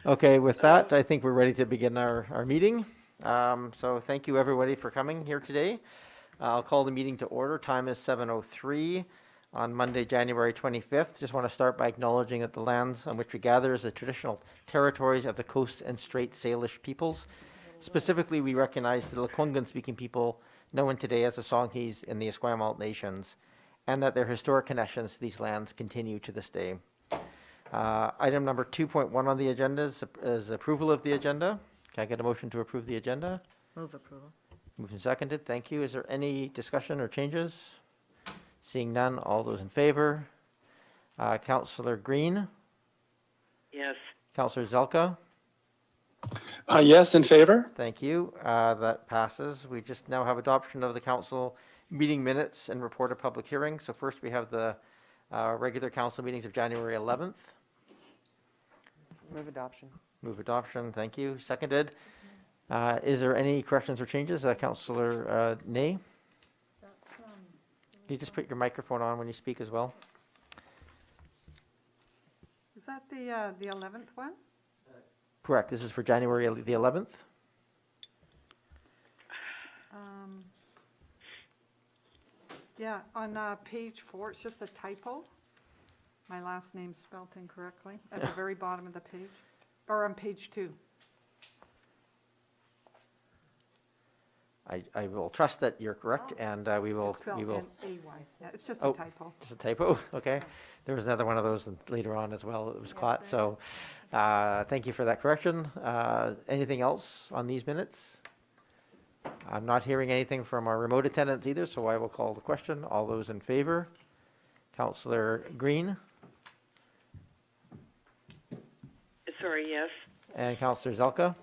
Okay, with that, I think we're ready to begin our meeting. So thank you everybody for coming here today. I'll call the meeting to order. Time is 7:03 on Monday, January 25th. Just want to start by acknowledging that the lands on which we gather is the traditional territories of the Coast and Strait Salish peoples. Specifically, we recognize the Lekwungen-speaking people known today as the Songhees in the Esquimalt Nations, and that their historic connections to these lands continue to this day. Item number 2.1 on the agenda is approval of the agenda. Can I get a motion to approve the agenda? Move approval. Moved and seconded. Thank you. Is there any discussion or changes? Seeing none, all those in favor? Councillor Green? Yes. Councillor Zelka? Yes, in favor. Thank you. That passes. We just now have adoption of the council meeting minutes and report of public hearing. So first we have the regular council meetings of January 11th. Move adoption. Move adoption. Thank you. Seconded. Is there any corrections or changes? Councillor Ney? Can you just put your microphone on when you speak as well? Is that the 11th one? Correct. This is for January the 11th. Yeah, on page 4, it's just a typo. My last name's spelled incorrectly at the very bottom of the page, or on page 2. I will trust that you're correct, and we will. It's spelled N-A-Y. Yeah, it's just Oh. a typo. It's a typo. Okay. There was another one of those later on as well. It was Yes, caught. there So thank you for that correction. Anything else on these minutes? I'm not hearing anything from our remote attendants either, so I will call the question. All those in favor? Councillor Green Sorry, yes. and Councillor Zelka?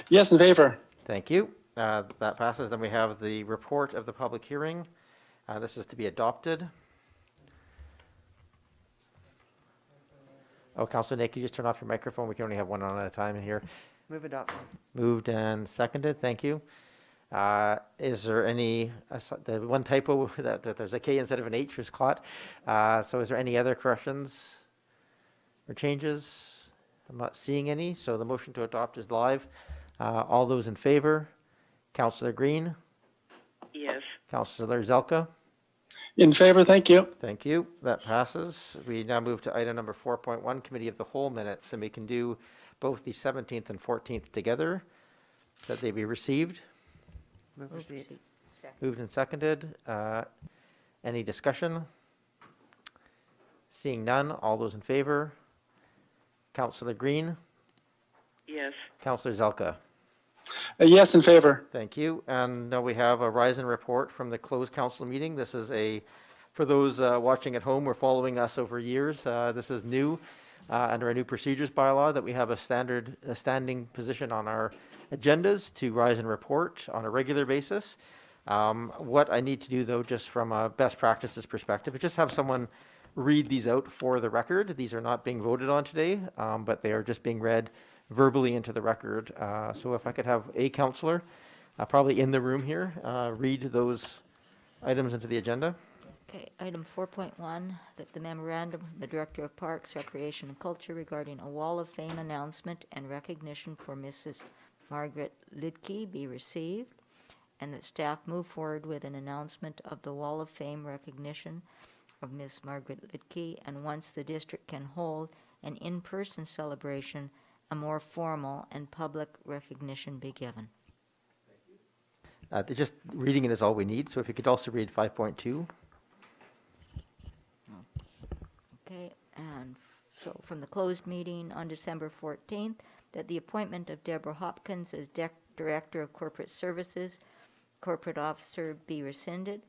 Yes, in favor. Thank you. That passes. Then we have the report of the public hearing. This is to be adopted. Oh, Councillor Nick, you just turn off your microphone. We can only have one on at a time in here. Move adoption. Moved and seconded. Thank you. Is there any, the one typo that there's a K instead of an H was caught. So is there any other corrections or changes? I'm not seeing any. So the motion to adopt is live. All those in favor? Councillor Green? Yes. Councillor Zelka? In favor, thank you. Thank you. That passes. We now move to item number 4.1, Committee of the Whole minutes, and we can do both the 17th and 14th together, that they be received. Move receipt. Moved and seconded. Any discussion? Seeing none, all those in favor? Councillor Green? Yes. Councillor Zelka? Yes, in favor. Thank you. And now we have a rise and report from the closed council meeting. This is for those watching at home or following us over years, this is new under a new procedures bylaw that we have a standing position on our agendas to rise and report on a regular basis. What I need to do though, just from a best practices perspective, is just have someone read these out for the record. These are not being voted on today, but they are just being read verbally into the record. So if I could have a councillor, probably in the room here, read those items into the agenda. Okay, item 4.1, that the memorandum from the Director of Parks, Recreation and Culture regarding a Wall of Fame announcement and recognition for Mrs. Margaret Lidke be received, and that staff move forward with an announcement of the Wall of Fame recognition of Miss Margaret Lidke, and once the district can hold an in-person celebration, a more formal and public recognition be given. Just reading it is all we need, so if you could also read 5.2. Okay, and so from the closed meeting on December 14th, that the appointment of Deborah Hopkins as Director of Corporate Services, Corporate Officer be rescinded,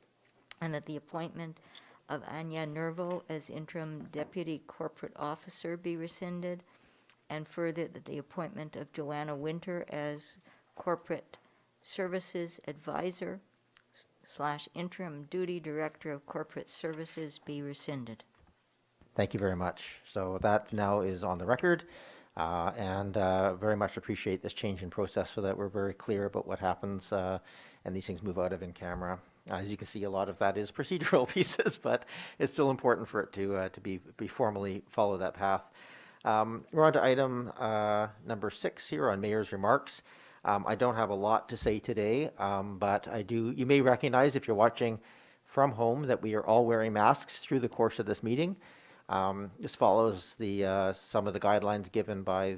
and that the appointment of Anya Nervo as Interim Deputy Corporate Officer be rescinded, and further that the appointment of Joanna Winter as Corporate Services Advisor / Interim Duty Director of Corporate Services be rescinded. Thank you very much. So that now is on the record, and very much appreciate this change in process so that we're very clear about what happens and these things move out of in camera. As you can see, a lot of that is procedural pieces, but it's still important for it to be formally follow that path. We're on to item number 6 here on Mayor's Remarks. I don't have a lot to say today, but you may recognize if you're watching from home that we are all wearing masks through the course of this meeting. This follows some of the guidelines given by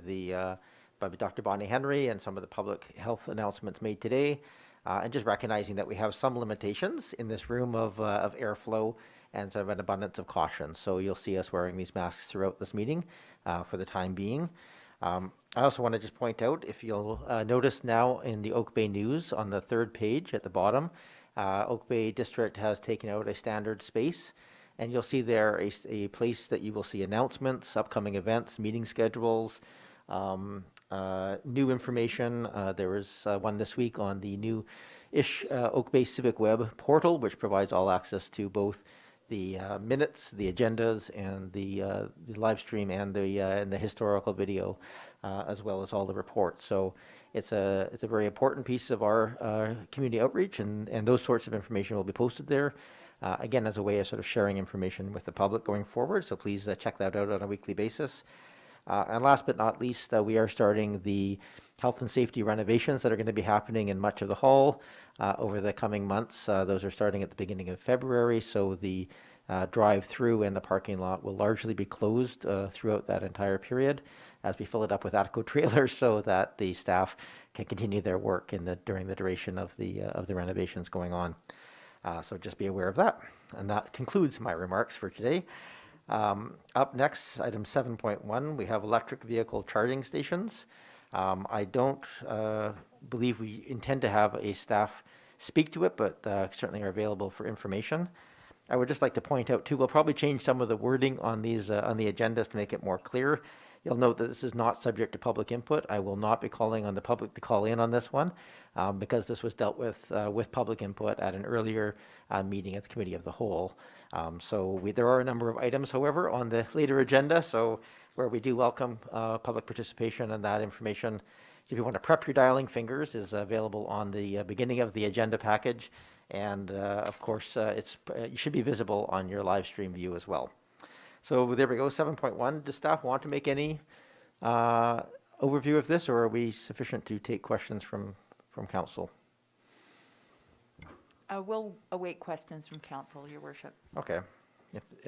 Dr. Bonnie Henry and some of the public health announcements made today, and just recognizing that we have some limitations in this room of airflow and sort of an abundance of caution. So you'll see us wearing these masks throughout this meeting for the time being. I also want to just point out, if you'll notice now in the Oak Bay News on the 3rd page at the bottom, Oak Bay District has taken out a standard space, and you'll see there a place that you will see announcements, upcoming events, meeting schedules, new information. There was one this week on the new-ish Oak Bay Civic Web portal, which provides all access to both the minutes, the agendas, and the live stream and the historical video, as well as all the reports. So it's a very important piece of our community outreach, and those sorts of information will be posted there. Again, as a way of sort of sharing information with the public going forward. So please check that out on a weekly basis. And last but not least, we are starting the health and safety renovations that are going to be happening in much of the hall over the coming months. Those are starting at the beginning of February, so the drive-through and the parking lot will largely be closed throughout that entire period as we fill it up with ATCO trailers so that the staff can continue their work during the duration of the renovations going on. So just be aware of that. And that concludes my remarks for today. Up next, item 7.1, we have electric vehicle charging stations. I don't believe we intend to have a staff speak to it, but certainly are available for information. I would just like to point out, too, we'll probably change some of the wording on these on the agendas to make it more clear. You'll note that this is not subject to public input. I will not be calling on the public to call in on this one because this was dealt with public input at an earlier meeting at the Committee of the Whole. There are a number of items, however, on the later agenda, so where we do welcome public participation, and that information, if you want to prep your dialing fingers, is available on the beginning of the agenda package. And of course, it should be visible on your live stream view as well. So there we go, 7.1. Does staff want to make any overview of this, or are we sufficient to take questions from council? We'll await questions from council, Your Worship. Okay.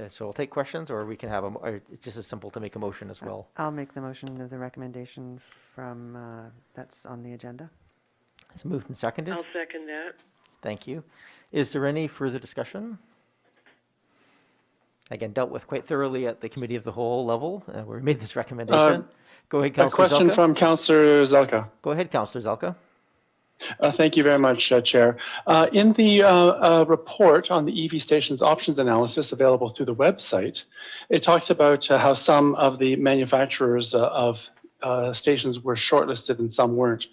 So we'll take questions, or we can have or it's just as simple to make a motion as well. I'll make the motion of the recommendation from, that's on the agenda. It's moved and seconded. I'll second that. Thank you. Is there any further discussion? Again, dealt with quite thoroughly at the Committee of the Whole level, where we made this recommendation. Go ahead, A Councillor question Zelka. from Councillor Zelka. Go ahead, Councillor Zelka. Thank you very much, Chair. In the report on the EV stations options analysis available through the website, it talks about how some of the manufacturers of stations were shortlisted and some weren't.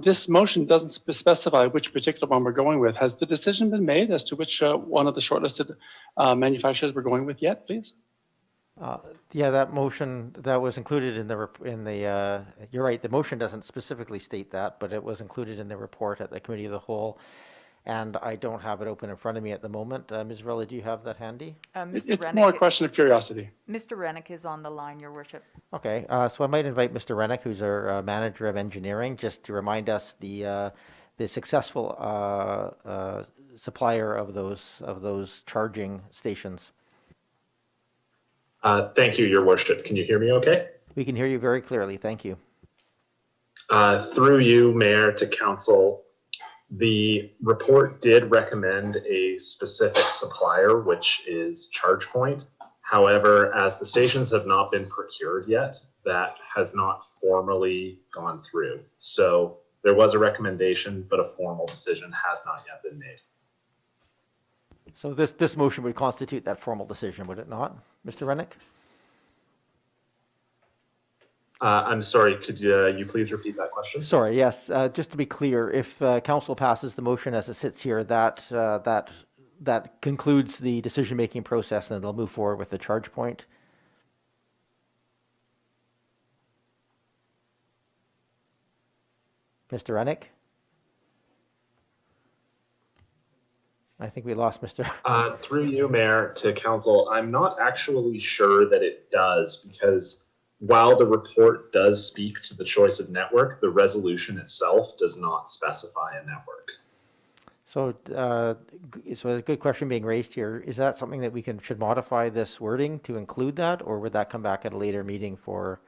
This motion doesn't specify which particular one we're going with. Has the decision been made as to which one of the shortlisted manufacturers we're going with yet, please? Yeah, that motion that was included in the. You're right. The motion doesn't specifically state that, but it was included in the report at the Committee of the Whole, and I don't have it open in front of me at the moment. Ms. Rella, do you have that handy? Mr. It's Rennick, more a question of curiosity. Mr. Rennick is on the line, Your Worship. Okay, so I might invite Mr. Rennick, who's our manager of engineering, just to remind us the successful supplier of those charging stations. Thank you, Your Worship. Can you hear me okay? We can hear you very clearly. Thank you. Through you, Mayor, to Council, the report did recommend a specific supplier, which is ChargePoint. However, as the stations have not been procured yet, that has not formally gone through. So there was a recommendation, but a formal decision has not yet been made. So this motion would constitute that formal decision, would it not, Mr. Rennick? I'm sorry, could you please repeat that question? Sorry, yes. Just to be clear, if council passes the motion as it sits here, that concludes the decision-making process, and they'll move forward with the ChargePoint. Mr. Rennick? I think we lost Mr. Through you, Mayor, to Council, I'm not actually sure that it does, because while the report does speak to the choice of network, the resolution itself does not specify a network. So, so a good question being raised here. Is that something that we should modify this wording to include that, or would that come back at a later meeting for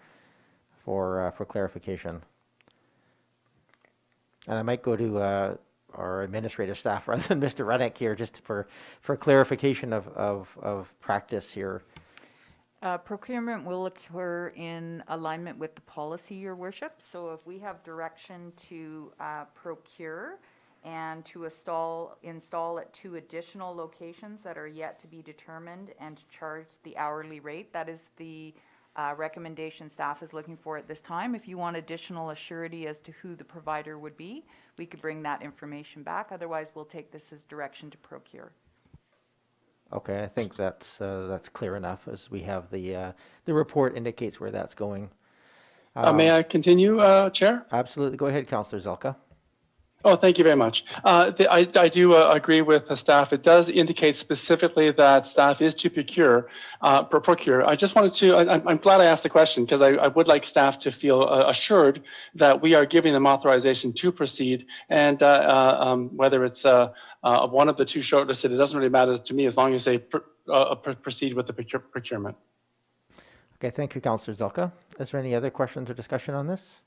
clarification? And I might go to our administrative staff rather than Mr. Reddick here, just for clarification of practice here. Procurement will occur in alignment with the policy, Your Worship. So if we have direction to procure and to install at 2 additional locations that are yet to be determined and to charge the hourly rate, that is the recommendation staff is looking for at this time. If you want additional assurity as to who the provider would be, we could bring that information back. Otherwise, we'll take this as direction to procure. Okay, I think that's clear enough, as we have the report indicates where that's going. May I continue, Chair? Absolutely. Go ahead, Councillor Zelka. Oh, thank you very much. I do agree with the staff. It does indicate specifically that staff is to procure. I just wanted to, I'm glad I asked the question, because I would like staff to feel assured that we are giving them authorization to proceed, and whether it's one of the 2 shortlisted, it doesn't really matter to me as long as they proceed with the procurement. Okay, thank you, Councillor Zelka. Is there any other questions or discussion on this?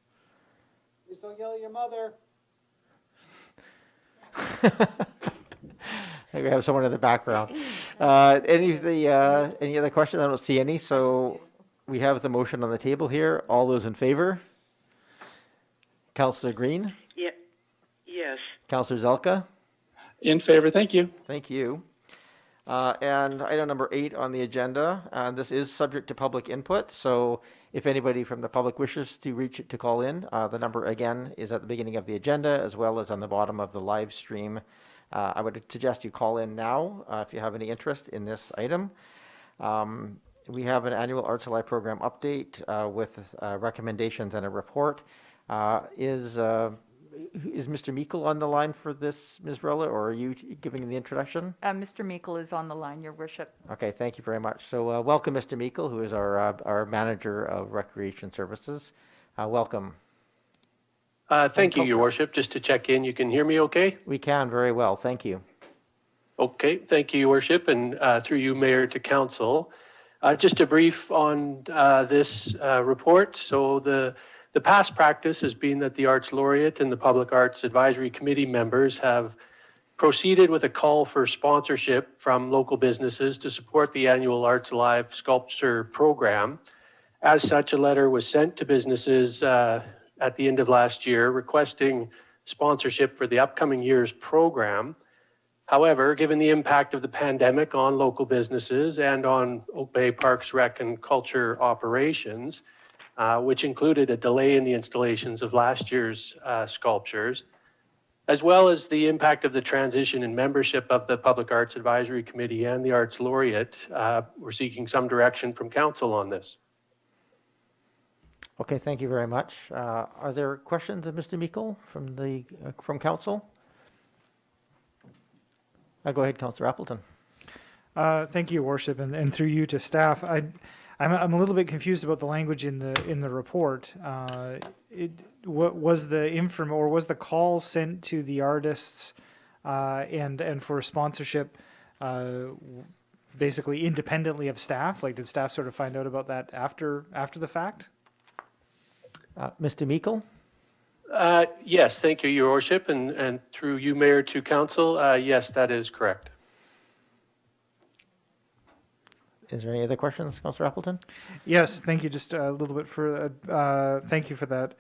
Please don't yell at your mother. We have someone in the background. Any other questions? I don't see any. So we have the motion on the table here. All those in favor? Councillor Green? Yes. Councillor Zelka? In favor, thank you. Thank you. And item number 8 on the agenda, this is subject to public input. So if anybody from the public wishes to call in, the number again is at the beginning of the agenda, as well as on the bottom of the live stream. I would suggest you call in now if you have any interest in this item. We have an annual Arts Alive program update with recommendations and a report. Is Mr. Meikle on the line for this, Ms. Rella, or are you giving the introduction? Mr. Meikle is on the line, Your Worship. Okay, thank you very much. So welcome, Mr. Meikle, who is our Manager of Recreation Services. Welcome. Thank you, Your Worship. Just to check in, you can hear me okay? We can very well. Thank you. Okay, thank you, Your Worship, and through you, Mayor, to Council. Just a brief on this report. So the past practice has been that the Arts Laureate and the Public Arts Advisory Committee members have proceeded with a call for sponsorship from local businesses to support the annual Arts Alive sculpture program. As such, a letter was sent to businesses at the end of last year requesting sponsorship for the upcoming year's program. However, given the impact of the pandemic on local businesses and on Oak Bay Parks, Rec and Culture operations, which included a delay in the installations of last year's sculptures, as well as the impact of the transition in membership of the Public Arts Advisory Committee and the Arts Laureate. We're seeking some direction from Council on this. Okay, thank you very much. Are there questions of Mr. Meikle from Council? Go ahead, Councillor Appleton. Thank you, Your Worship, and through you to staff. I'm a little bit confused about the language in the report. What was the call sent to the artists and for sponsorship basically independently of staff? Like, did staff sort of find out about that after the fact? Mr. Meikle? Yes, thank you, Your Worship, and through you, Mayor, to Council, yes, that is correct. Is there any other questions, Councillor Appleton? Yes, thank you. Just a little bit for thank you for that.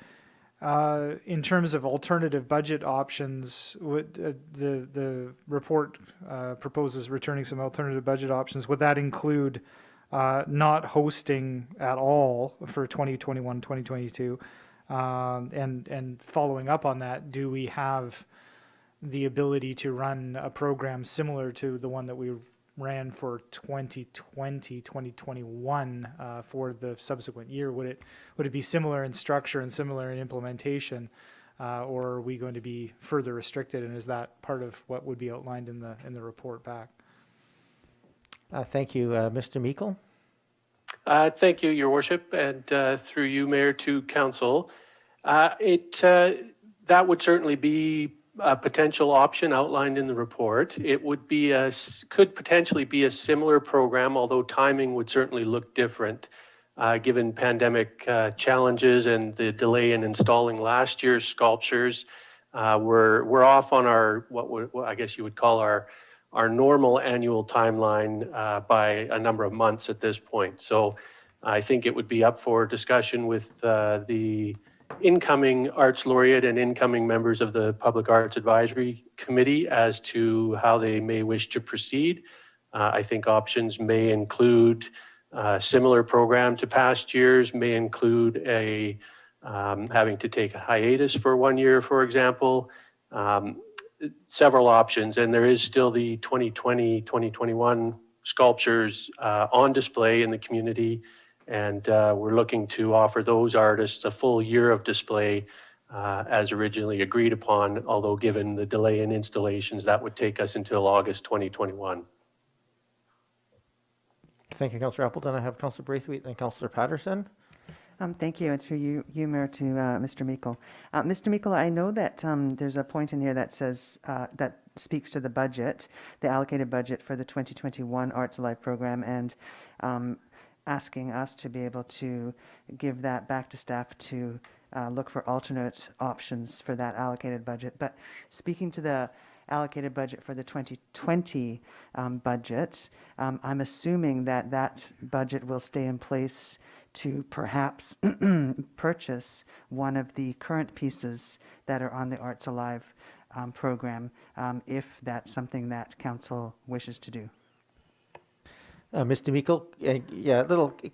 In terms of alternative budget options, the report proposes returning some alternative budget options. Would that include not hosting at all for 2021, 2022? And following up on that, do we have the ability to run a program similar to the one that we ran for 2020, 2021 for the subsequent year? Would it be similar in structure and similar in implementation, or are we going to be further restricted? And is that part of what would be outlined in the report back? Thank you, Mr. Meikle. Thank you, Your Worship, and through you, Mayor, to Council. That would certainly be a potential option outlined in the report. It would be could potentially be a similar program, although timing would certainly look different, given pandemic challenges and the delay in installing last year's sculptures. We're off on our what I guess you would call our normal annual timeline by a number of months at this point. So I think it would be up for discussion with the incoming Arts Laureate and incoming members of the Public Arts Advisory Committee as to how they may wish to proceed. I think options may include a similar program to past years, may include having to take a hiatus for 1 year, for example. Several options, and there is still the 2020, 2021 sculptures on display in the community, and we're looking to offer those artists a full year of display as originally agreed upon, although given the delay in installations, that would take us until August 2021. Thank you, Councillor Appleton. I have Councillor Braithwaite and Councillor Patterson. Thank you, and through you, Mayor, to Mr. Meikle. Mr. Meikle, I know that there's a point in here that says, that speaks to the budget, the allocated budget for the 2021 Arts Alive program, and asking us to be able to give that back to staff to look for alternate options for that allocated budget. But speaking to the allocated budget for the 2020 budget, I'm assuming that that budget will stay in place to perhaps purchase one of the current pieces that are on the Arts Alive program, if that's something that council wishes to do. Mr. Meikle, yeah,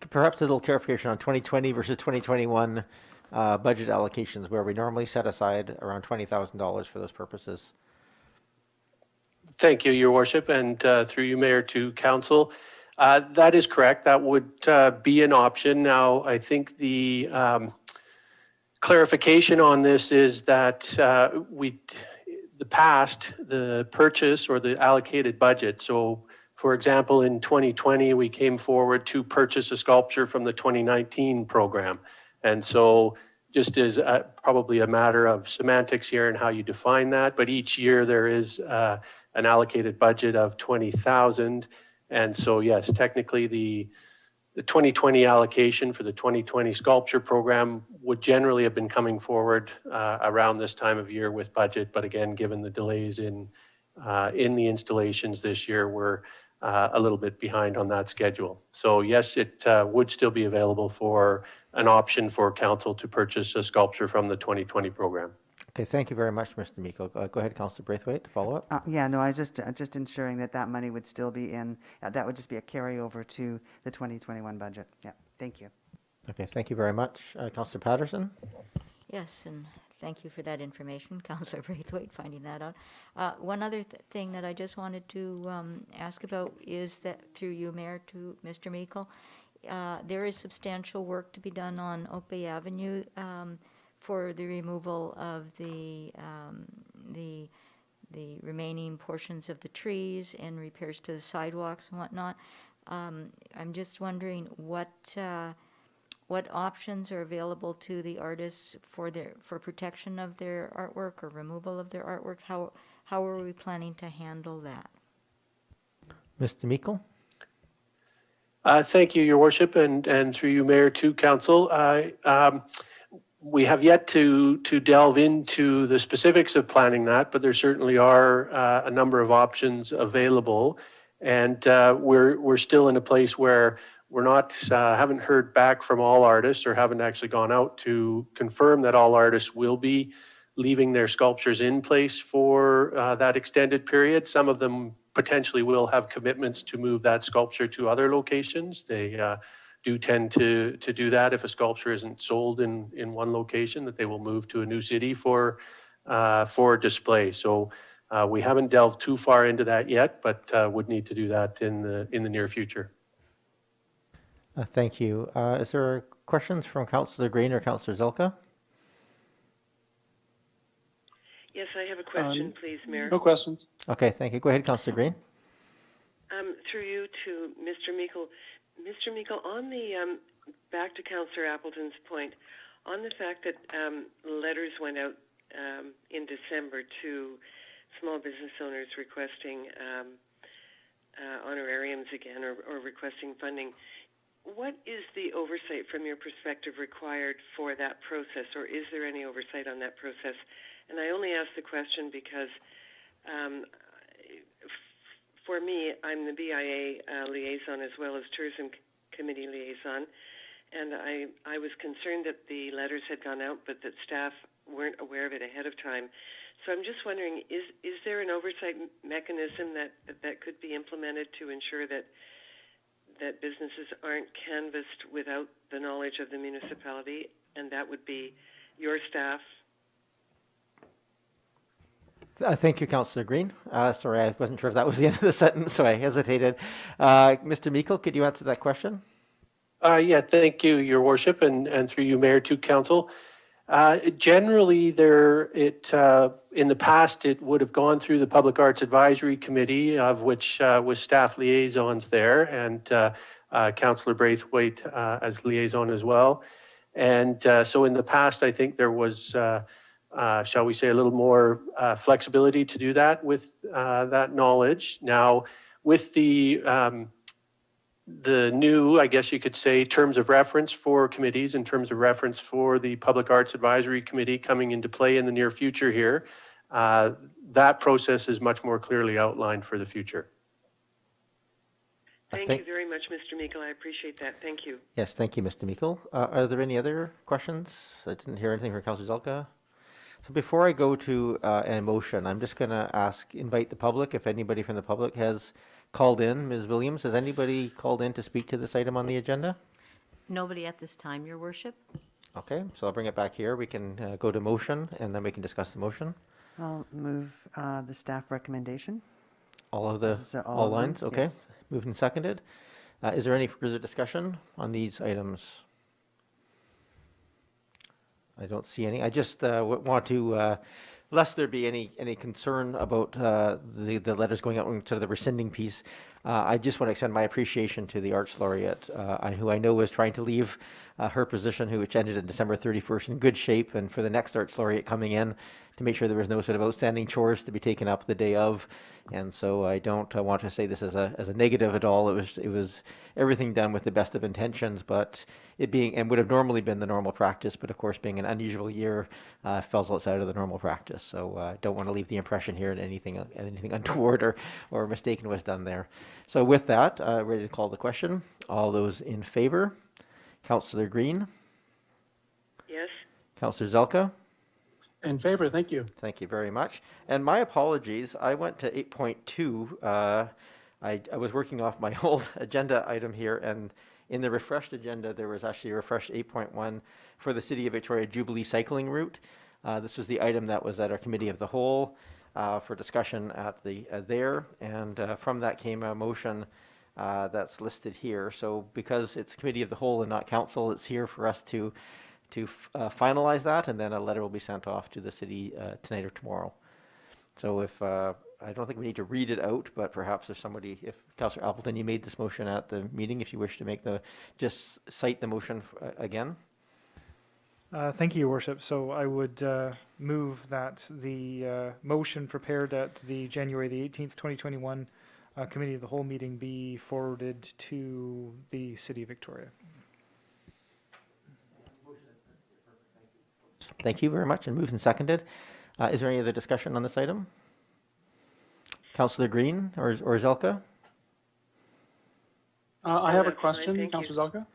perhaps a little clarification on 2020 versus 2021 budget allocations, where we normally set aside around $20,000 for those purposes. Thank you, Your Worship, and through you, Mayor, to Council. That is correct. That would be an option. Now, I think the clarification on this is that the purchase or the allocated budget. So, for example, in 2020, we came forward to purchase a sculpture from the 2019 program. And so just as probably a matter of semantics here and how you define that, but each year there is an allocated budget of $20,000. And so, yes, technically the 2020 allocation for the 2020 sculpture program would generally have been coming forward around this time of year with budget. But again, given the delays in the installations this year, we're a little bit behind on that schedule. So yes, it would still be available for an option for council to purchase a sculpture from the 2020 program. Okay, thank you very much, Mr. Meikle. Go ahead, Councillor Braithwaite, to follow up. Yeah, no, I was just ensuring that that money would still be in, that would just be a carryover to the 2021 budget. Yeah, thank you. Okay, thank you very much. Councillor Patterson? Yes, and thank you for that information, Councillor Braithwaite, finding that out. One other thing that I just wanted to ask about is that, through you, Mayor, to Mr. Meikle, there is substantial work to be done on Oak Bay Avenue for the removal of the remaining portions of the trees and repairs to the sidewalks and whatnot. I'm just wondering what options are available to the artists for protection of their artwork or removal of their artwork. How are we planning to handle that? Mr. Meikle? Thank you, Your Worship, and through you, Mayor, to Council. We have yet to delve into the specifics of planning that, but there certainly are a number of options available, and we're still in a place where we're not haven't heard back from all artists, or haven't actually gone out to confirm that all artists will be leaving their sculptures in place for that extended period. Some of them potentially will have commitments to move that sculpture to other locations. They do tend to do that if a sculpture isn't sold in one location, that they will move to a new city for display. So we haven't delved too far into that yet, but would need to do that in the near future. Thank you. Is there questions from Councillor Green or Councillor Zelka? Yes, I have a question, please, Mayor. No questions. Okay, thank you. Go ahead, Councillor Green. Through you to Mr. Meikle. Mr. Meikle, on the, back to Councillor Appleton's point, on the fact that letters went out in December to small business owners requesting honorariums again or requesting funding, what is the oversight from your perspective required for that process, or is there any oversight on that process? And I only ask the question because for me, I'm the BIA liaison as well as Tourism Committee liaison, and I was concerned that the letters had gone out but that staff weren't aware of it ahead of time. So I'm just wondering, is there an oversight mechanism that could be implemented to ensure that businesses aren't canvassed without the knowledge of the municipality, and that would be your staff? Thank you, Councillor Green. Sorry, I wasn't sure if that was the end of the sentence, so I hesitated. Mr. Meikle, could you answer that question? Yeah, thank you, Your Worship, and through you, Mayor, to Council. Generally, in the past, it would have gone through the Public Arts Advisory Committee, of which was staff liaisons there, and Councillor Braithwaite as liaison as well. And so in the past, I think there was, shall we say, a little more flexibility to do that with that knowledge. Now, with the new, I guess you could say, terms of reference for committees and terms of reference for the Public Arts Advisory Committee coming into play in the near future here, that process is much more clearly outlined for the future. Thank you very much, Mr. Meikle. I appreciate that. Thank you. Yes, thank you, Mr. Meikle. Are there any other questions? I didn't hear anything from Councillor Zelka. So before I go to a motion, I'm just going to invite the public, if anybody from the public has called in. Ms. Williams, has anybody called in to speak to this item on the agenda? Nobody at this time, Your Worship. Okay, so I'll bring it back here. We can go to motion, and then we can discuss the motion. I'll move the staff recommendation. All of the, This is all all of them? lines? Okay, Yes. moved and seconded. Is there any further discussion on these items? I don't see any. I just want to, lest there be any concern about the letters going out into the rescinding piece, I just want to extend my appreciation to the Arts Laureate, who I know was trying to leave her position, which ended on December 31st, in good shape, and for the next Arts Laureate coming in to make sure there was no sort of outstanding chores to be taken up the day of. And so I don't want to say this as a negative at all. It was everything done with the best of intentions, but it being, and would have normally been the normal practice, but of course being an unusual year, falls outside of the normal practice. So I don't want to leave the impression here that anything untoward or mistaken was done there. So with that, ready to call the question. All those in favor? Councillor Green? Yes? Councillor Zelka? In favor, thank you. Thank you very much. And my apologies, I went to 8.2. I was working off my old agenda item here, and in the refreshed agenda, there was actually a refreshed 8.1 for the City of Victoria Jubilee Cycling Route. This was the item that was at our Committee of the Whole for discussion at there, and from that came a motion that's listed here. So because it's Committee of the Whole and not Council, it's here for us to finalize that, and then a letter will be sent off to the city tonight or tomorrow. So if I don't think we need to read it out, but perhaps if Councillor Appleton, you made this motion at the meeting, if you wish to just cite the motion again. Thank you, Your Worship. So I would move that the motion prepared at the January the 18th, 2021 Committee of the Whole meeting be forwarded to the City of Victoria. Thank you very much, and moved and seconded. Is there any other discussion on this item? Councillor Green or Zelka? I have a That's fine, question, thank you. Councillor Zelka.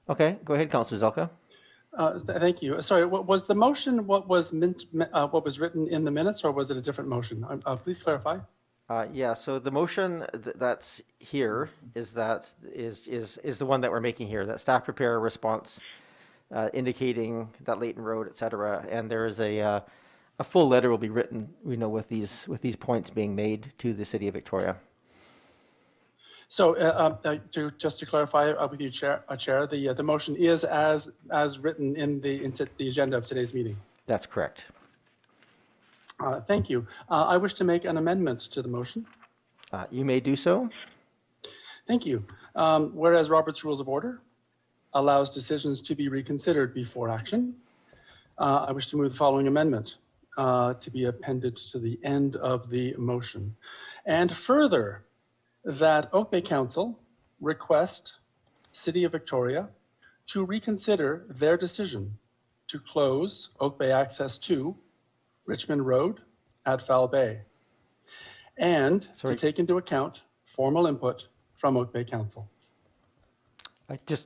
Okay, go ahead, Councillor Zelka. Thank you. Sorry, was the motion what was written in the minutes, or was it a different motion? Please clarify. Yeah, so the motion that's here is the one that we're making here, that staff prepare a response indicating that Leighton Road, et cetera, and there is a full letter will be written, with these points being made to the City of Victoria. So just to clarify with you, Chair, the motion is as written in the agenda of today's meeting. That's correct. Thank you. I wish to make an amendment to the motion. You may do so. Thank you. Whereas Robert's Rules of Order allows decisions to be reconsidered before action, I wish to move the following amendment to be appended to the end of the motion. And further, that Oak Bay Council request City of Victoria to reconsider their decision to close Oak Bay Access to Richmond Road at Foul Bay, and Sorry. to take into account formal input from Oak Bay Council.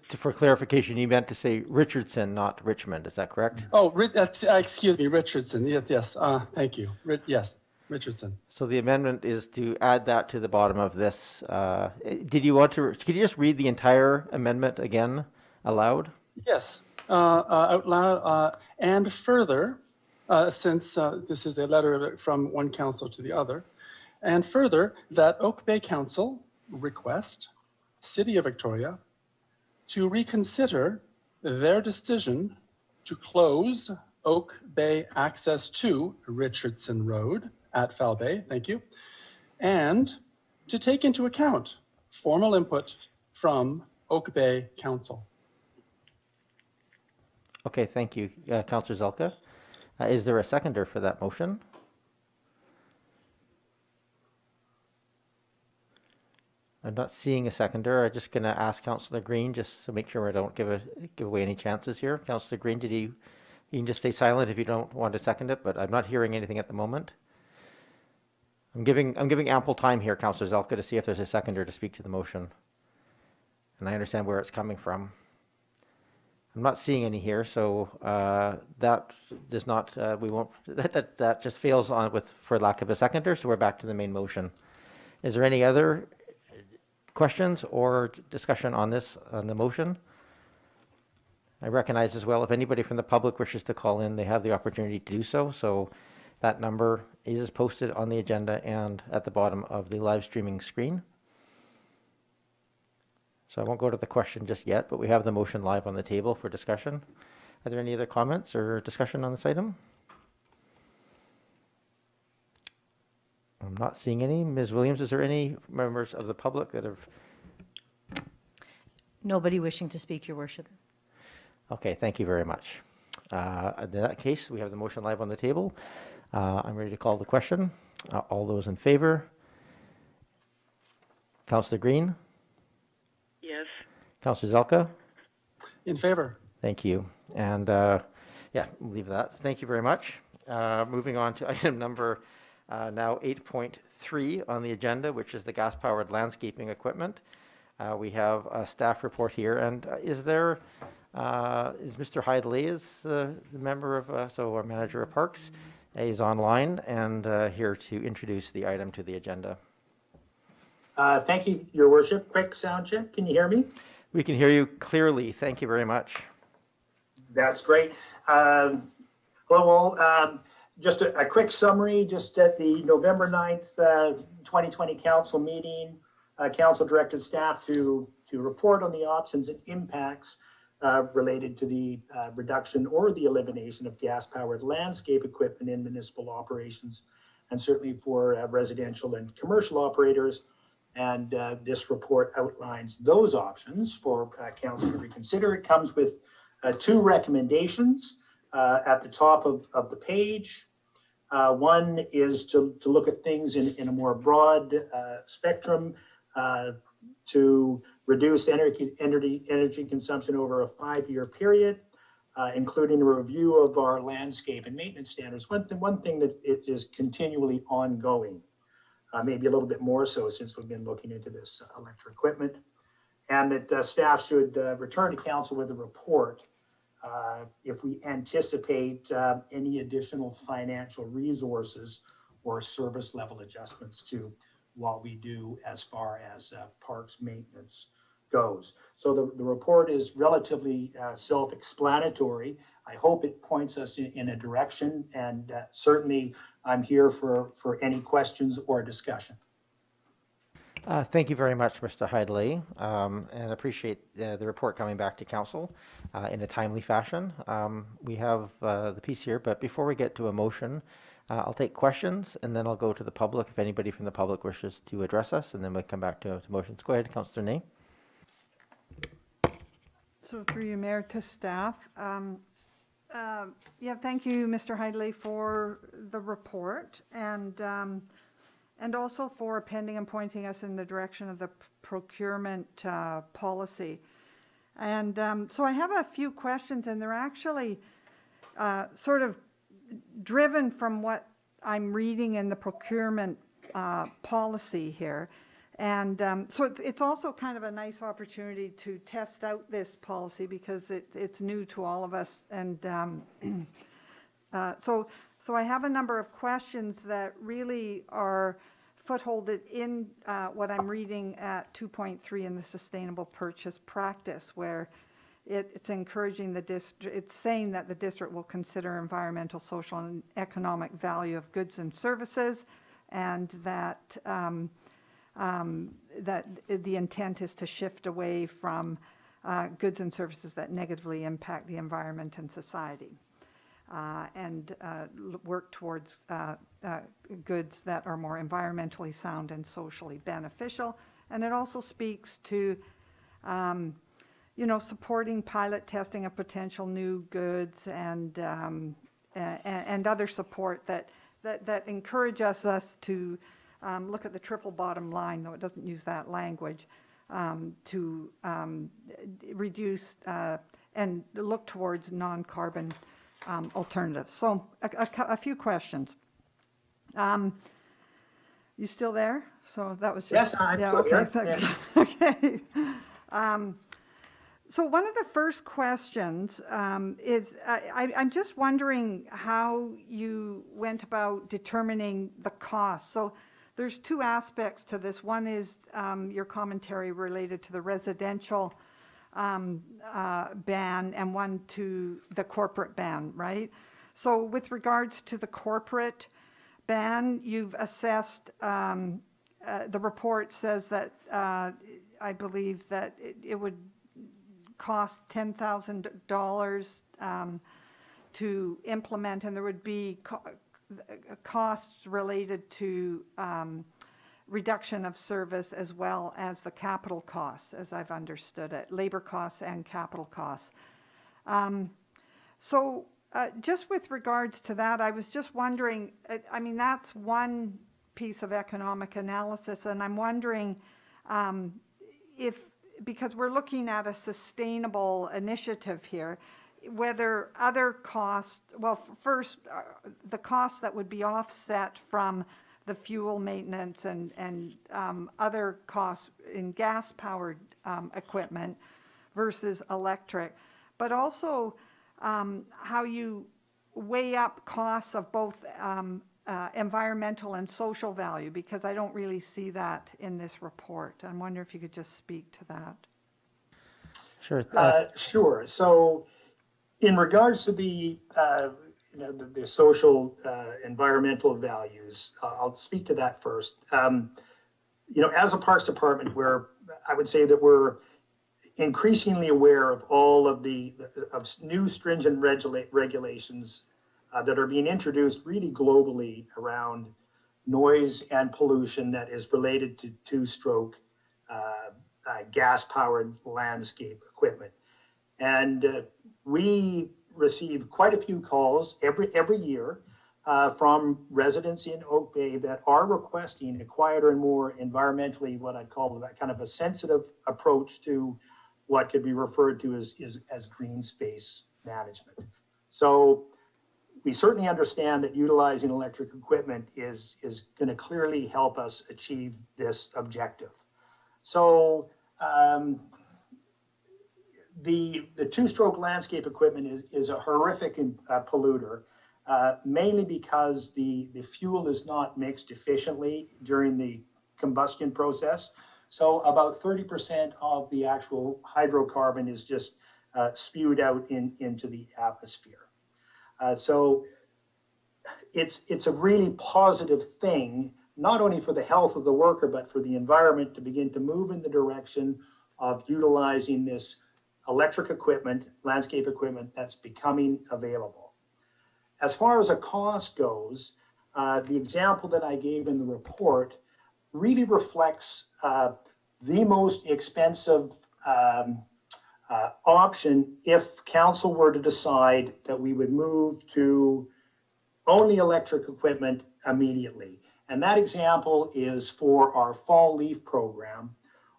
For clarification, you meant to say Richardson, not Richmond, is that correct? Oh, excuse me, Richardson. Yes, thank you. Yes, Richardson. So the amendment is to add that to the bottom of this. Could you just read the entire amendment again aloud? Yes, out loud. And further, since this is a letter from one council to the other, and further, that Oak Bay Council request City of Victoria to reconsider their decision to close Oak Bay Access to Richardson Road at Foul Bay, thank you, and to take into account formal input from Oak Bay Council. Okay, thank you, Councillor Zelka. Is there a seconder for that motion? I'm not seeing a seconder. I'm just going to ask Councillor Green just to make sure I don't give away any chances here. Councillor Green, you can just stay silent if you don't want to second it, but I'm not hearing anything at the moment. I'm giving ample time here, Councillor Zelka, to see if there's a seconder to speak to the motion. And I understand where it's coming from. I'm not seeing any here, so that does not. We won't. That just fails on for lack of a seconder. So we're back to the main motion. Is there any other questions or discussion on the motion? I recognize as well if anybody from the public wishes to call in, they have the opportunity to do so. So that number is posted on the agenda and at the bottom of the live streaming screen. So I won't go to the question just yet, but we have the motion live on the table for discussion. Are there any other comments or discussion on this item? I'm not seeing any. Ms. Williams, is there any members of the public that have? Nobody wishing to speak, Your Worship. Okay, thank you very much. In that case, we have the motion live on the table. I'm ready to call the question. All those in favor? Councillor Green? Yes. Councillor Zelka? In favor. Thank you. And yeah, we'll leave that. Thank you very much. Moving on to item number now 8.3 on the agenda, which is the gas-powered landscaping equipment. We have a staff report here, and is Mr. Hyde-Lay is the member of, so our manager of parks, is online and here to introduce the item to the agenda. Thank you, Your Worship. Quick sound check. Can you hear me? We can hear you clearly. Thank you very much. That's great. Just a quick summary, just at the November 9th, 2020 council meeting, council directed staff to report on the options and impacts related to the reduction or the elimination of gas-powered landscape equipment in municipal operations, and certainly for residential and commercial operators. And this report outlines those options for council to reconsider. It comes with two recommendations at the top of the page. One is to look at things in a more broad spectrum to reduce energy consumption over a 5-year period, including a review of our landscape and maintenance standards. One thing that it is continually ongoing, maybe a little bit more so since we've been looking into this electric equipment, and that staff should return to council with a report if we anticipate any additional financial resources or service level adjustments to what we do as far as parks maintenance goes. So the report is relatively self-explanatory. I hope it points us in a direction, and certainly I'm here for any questions or discussion. Thank you very much, Mr. Hyde-Lay, and appreciate the report coming back to council in a timely fashion. We have the piece here, but before we get to a motion, I'll take questions and then I'll go to the public if anybody from the public wishes to address us, and then we'll come back to motions. Go ahead, Councillor Ney. So through you, Mayor, to staff. Yeah, thank you, Mr. Heidley, for the report and also for pending and pointing us in the direction of the procurement policy. And so I have a few questions, and they're actually sort of driven from what I'm reading in the procurement policy here. And so it's also kind of a nice opportunity to test out this policy because it's new to all of us. And so I have a number of questions that really are footholded in what I'm reading at 2.3 in the sustainable purchase practice, where it's encouraging the district, it's saying that the district will consider environmental, social, and economic value of goods and services, and that that the intent is to shift away from goods and services that negatively impact the environment and society, and work towards goods that are more environmentally sound and socially beneficial. And it also speaks to supporting pilot testing of potential new goods and other support that encourages us to look at the triple bottom line, though it doesn't use that language, to reduce and look towards non-carbon alternatives. So a few questions. You still there? So that was just... Yes, I'm yeah, still okay, here. thanks. Yeah. Okay. So one of the first questions is, I'm just wondering how you went about determining the cost. So there's two aspects to this. One is your commentary related to the residential ban, and one to the corporate ban, right? So with regards to the corporate ban, you've assessed, the report says that I believe that it would cost $10,000 to implement, and there would be costs related to reduction of service as well as the capital costs, as I've understood it, labor costs and capital costs. So just with regards to that, I was just wondering, I mean, that's one piece of economic analysis, and I'm wondering because we're looking at a sustainable initiative here, whether other costs, well, first, the costs that would be offset from the fuel maintenance and other costs in gas-powered equipment versus electric, but also how you weigh up costs of both environmental and social value, because I don't really see that in this report. I wonder if you could just speak to that. Sure. Sure. So in regards to the social environmental values, I'll speak to that first. As a Parks Department, I would say that we're increasingly aware of all of the new stringent regulations that are being introduced really globally around noise and pollution that is related to two-stroke gas-powered landscape equipment. And we receive quite a few calls every year from residents in Oak Bay that are requesting a quieter and more environmentally, what I'd call that kind of a sensitive approach to what could be referred to as green space management. So we certainly understand that utilizing electric equipment is going to clearly help us achieve this objective. So the two-stroke landscape equipment is a horrific polluter, mainly because the fuel is not mixed efficiently during the combustion process. So about 30% of the actual hydrocarbon is just spewed out into the atmosphere. So it's a really positive thing, not only for the health of the worker, but for the environment to begin to move in the direction of utilizing this electric equipment, landscape equipment that's becoming available. As far as a cost goes, the example that I gave in the report really reflects the most expensive option if council were to decide that we would move to only electric equipment immediately. And that example is for our fall leaf program,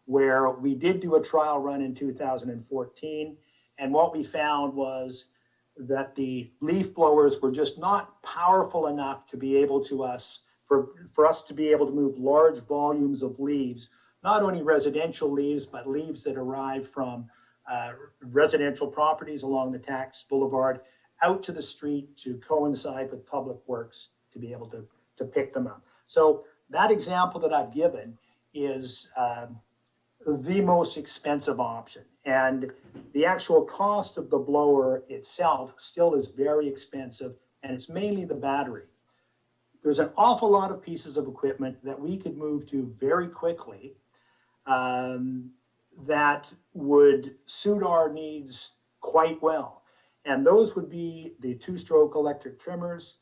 where we did do a trial run in 2014. And what we found was that the leaf blowers were just not powerful enough to be able to for us to be able to move large volumes of leaves, not only residential leaves, but leaves that arrive from residential properties along the Tax Boulevard out to the street to coincide with public works to be able to pick them up. So that example that I've given is the most expensive option. And the actual cost of the blower itself still is very expensive, and it's mainly the battery. There's an awful lot of pieces of equipment that we could move to very quickly that would suit our needs quite well. And those would be the two-stroke electric trimmers,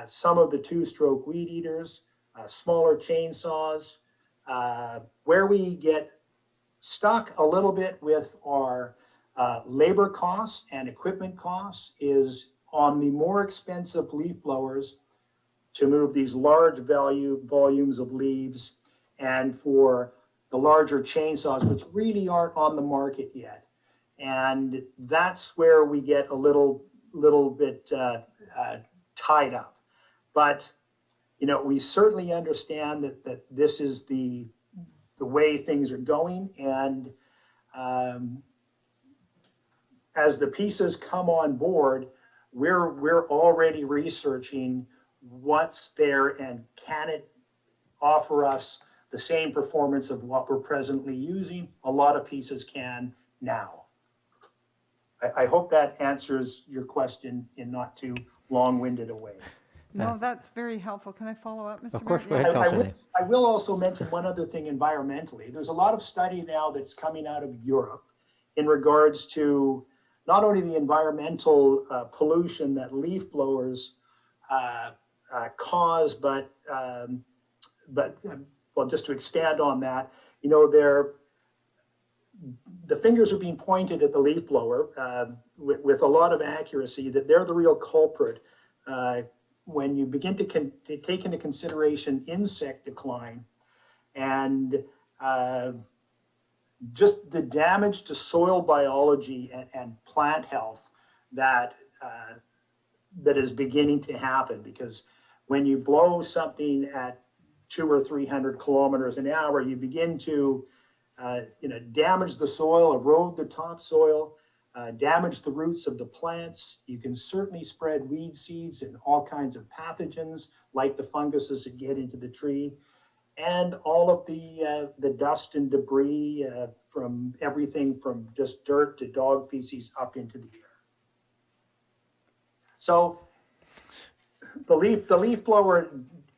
some of the two-stroke weed eaters, smaller chainsaws. Where we get stuck a little bit with our labor costs and equipment costs is on the more expensive leaf blowers to move these large volumes of leaves, and for the larger chainsaws, which really aren't on the market yet. And that's where we get a little bit tied up. But, you know, we certainly understand that this is the way things are going. And as the pieces come on board, we're already researching what's there and can it offer us the same performance of what we're presently using. A lot of pieces can now. I hope that answers your question in not too long-winded a way. No, that's very helpful. Can I follow up, Mr. Of course, Mayor? go ahead, Councillor Ney. I will also mention one other thing environmentally. There's a lot of study now that's coming out of Europe in regards to not only the environmental pollution that leaf blowers cause, but well, just to expand on that, you know, the fingers are being pointed at the leaf blower with a lot of accuracy that they're the real culprit when you begin to take into consideration insect decline and just the damage to soil biology and plant health that is beginning to happen. Because when you blow something at 200 or 300 kilometers an hour, you begin to damage the soil, erode the topsoil, damage the roots of the plants. You can certainly spread weed seeds and all kinds of pathogens like the funguses that get into the tree, and all of the dust and debris from everything from just dirt to dog feces up into the air. So the leaf blower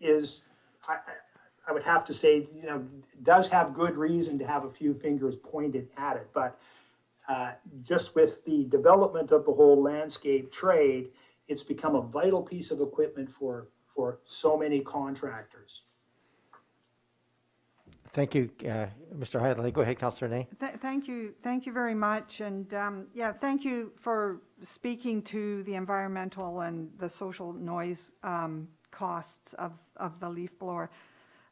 is, I would have to say, you know, does have good reason to have a few fingers pointed at it, but just with the development of the whole landscape trade, it's become a vital piece of equipment for so many contractors. Thank you, Mr. Hadley. Go ahead, Councillor Ney. Thank you very much. And yeah, thank you for speaking to the environmental and the social noise costs of the leaf blower.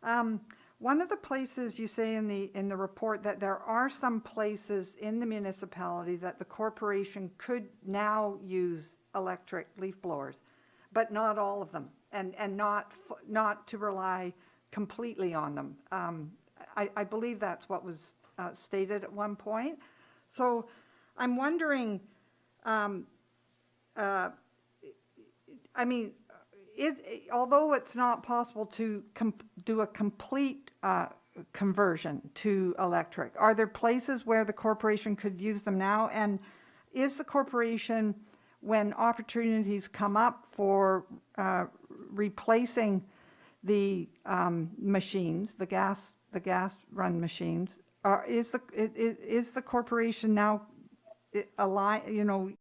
One of the places you say in the report that there are some places in the municipality that the corporation could now use electric leaf blowers, but not all of them, and not to rely completely on them. I believe that's what was stated at one point. So I'm wondering, I mean, although it's not possible to do a complete conversion to electric, are there places where the corporation could use them now? And is the corporation, when opportunities come up for replacing the machines, the gas run machines, is the corporation now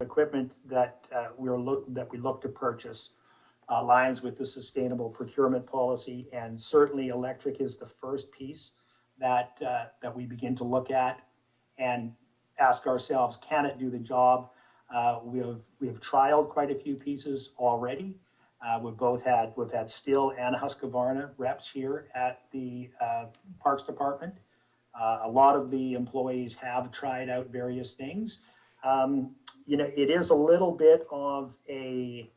equipment that we look to purchase aligns with the sustainable procurement policy, and certainly electric is the first piece that we begin to look at. And ask ourselves, can it do the job? We have trialed quite a few pieces already. We've had Still and Husqvarna reps here at the Parks Department. A lot of the employees have tried out various things. It is a little bit of a,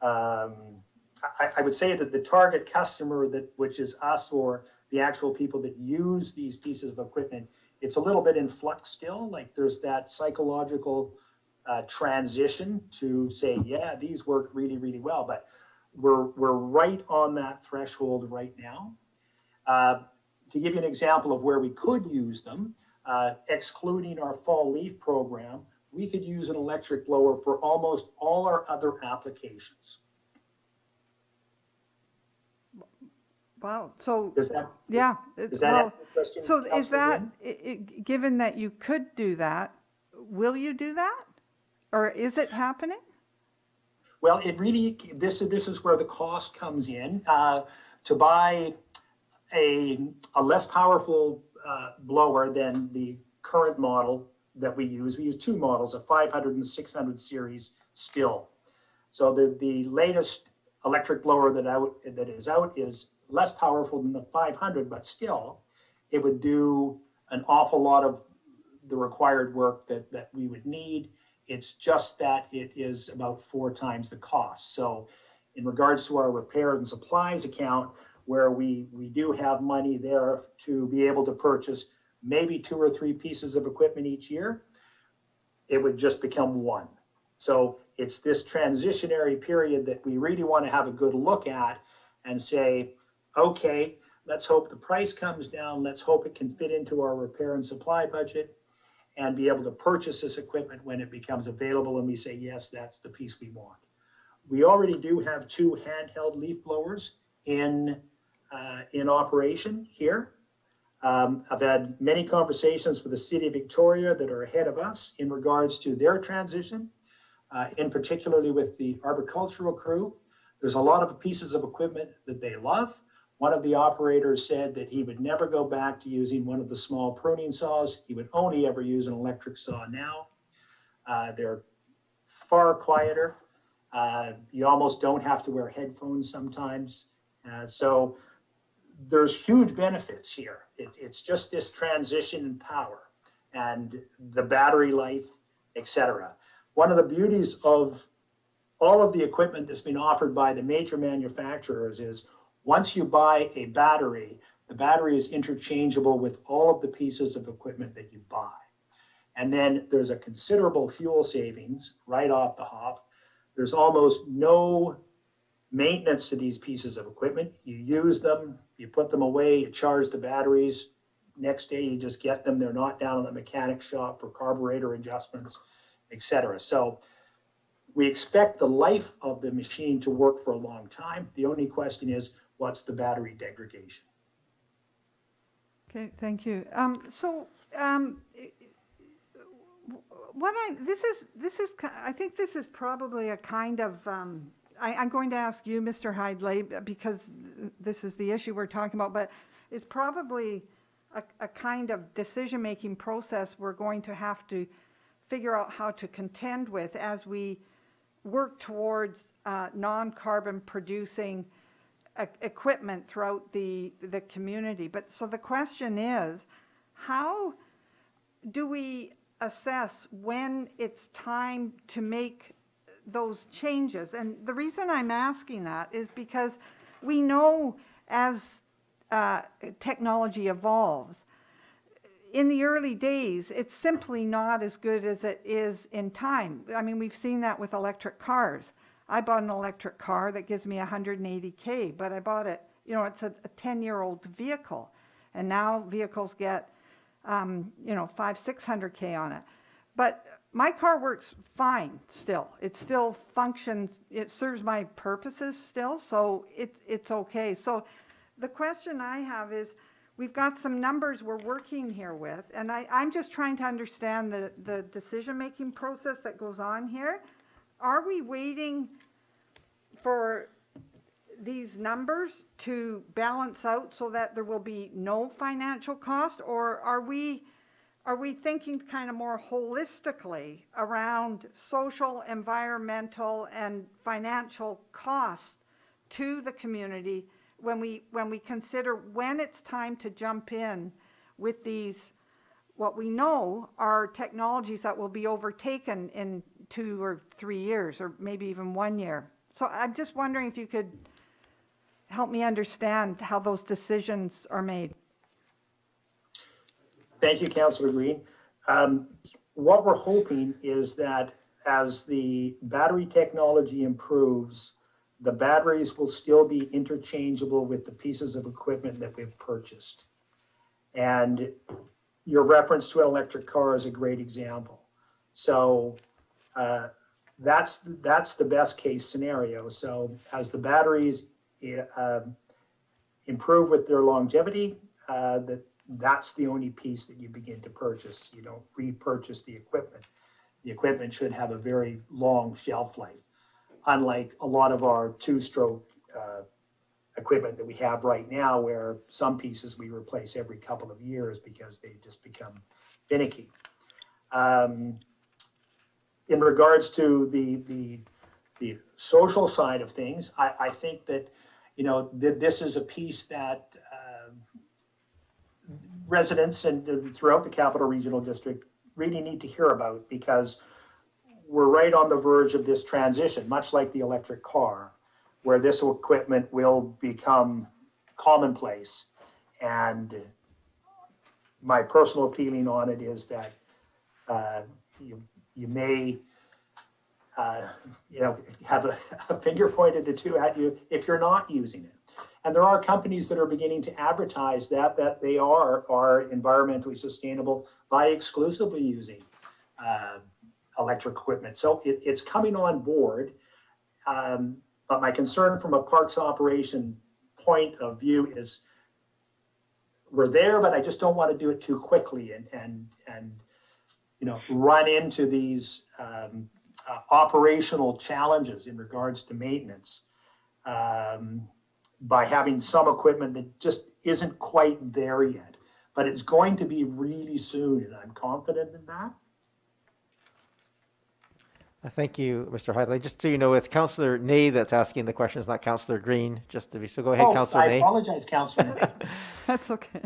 I would say that the target customer, which is us or the actual people that use these pieces of equipment, it's a little bit in flux still. Like there's that psychological transition to say, yeah, these work really, really well, but we're right on that threshold right now. To give you an example of where we could use them, excluding our fall leaf program, we could use an electric blower for almost all our other applications. Wow, so, Does that, yeah. does that Well, answer the question? so is Councillor that, Wynn? given that you could do that, will you do that? Or is it happening? Well, it really, this is where the cost comes in. To buy a less powerful blower than the current model that we use two models, a 500 and 600 series Still. So the latest electric blower that is out is less powerful than the 500, but still it would do an awful lot of the required work that we would need. It's just that it is about 4 times the cost. So in regards to our repair and supplies account, where we do have money there to be able to purchase maybe 2 or 3 pieces of equipment each year, it would just become 1. So it's this transitionary period that we really want to have a good look at and say, okay, let's hope the price comes down. Let's hope it can fit into our repair and supply budget and be able to purchase this equipment when it becomes available. And we say, yes, that's the piece we want. We already do have 2 handheld leaf blowers in operation here. I've had many conversations with the City of Victoria that are ahead of us in regards to their transition, in particularly with the arboricultural crew. There's a lot of pieces of equipment that they love. One of the operators said that he would never go back to using one of the small pruning saws. He would only ever use an electric saw now. They're far quieter. You almost don't have to wear headphones sometimes. So there's huge benefits here. It's just this transition in power and the battery life, etc. One of the beauties of all of the equipment that's been offered by the major manufacturers is once you buy a battery, the battery is interchangeable with all of the pieces of equipment that you buy. And then there's a considerable fuel savings right off the hop. There's almost no maintenance to these pieces of equipment. You use them, you put them away, you charge the batteries. Next day, you just get them. They're not down in the mechanic shop for carburetor adjustments, etc. So we expect the life of the machine to work for a long time. The only question is, what's the battery degradation? Okay, thank you. I think this is probably a kind of, I'm going to ask you, Mr. Hidlay, because this is the issue we're talking about, but it's probably a kind of decision-making process we're going to have to figure out how to contend with as we work towards non-carbon producing equipment throughout the community. But so the question is, how do we assess when it's time to make those changes? And the reason I'm asking that is because we know as technology evolves, in the early days, it's simply not as good as it is in time. I mean, we've seen that with electric cars. I bought an electric car that gives me 180K, but I bought it, it's a 10-year-old vehicle. And now vehicles get, 600K on it. But my car works fine still. It still functions, it serves my purposes still, so it's okay. So the question I have is, we've got some numbers we're working here with, and I'm just trying to understand the decision-making process that goes on here. Are we waiting for these numbers to balance out so that there will be no financial cost, or are we are we thinking kind of more holistically around social, environmental, and financial costs to the community when we consider when it's time to jump in with these, what we know are technologies that will be overtaken in 2 or 3 years, or maybe even 1 year. So I'm just wondering if you could help me understand how those decisions are made. Thank you, Councillor Green. What we're hoping is that as the battery technology improves, the batteries will still be interchangeable with the pieces of equipment that we've purchased. And your reference to an electric car is a great example. So that's the best case scenario. So as the batteries improve with their longevity, that's the only piece that you begin to purchase. You don't repurchase the equipment. The equipment should have a very long shelf life, unlike a lot of our two-stroke equipment that we have right now, where some pieces we replace every couple of years because they just become finicky. In regards to the social side of things, I think that, you know, this is a piece that residents and throughout the Capital Regional District really need to hear about, because we're right on the verge of this transition, much like the electric car, where this equipment will become commonplace. And my personal feeling on it is that you may have a finger pointed at you if you're not using it. And there are companies that are beginning to advertise that they are environmentally sustainable by exclusively using electric equipment. So it's coming on board. But my concern from a parks operation point of view is we're there, but I just don't want to do it too quickly and run into these operational challenges in regards to maintenance. By having some equipment that just isn't quite there yet, but it's going to be really soon, and I'm confident in that. Thank you, Mr. Heidley. Just so you know, it's Councillor Ney that's asking the questions, not Councillor Green. Just to be so, go ahead, Councillor Ney. I apologize, Councillor Ney. That's okay.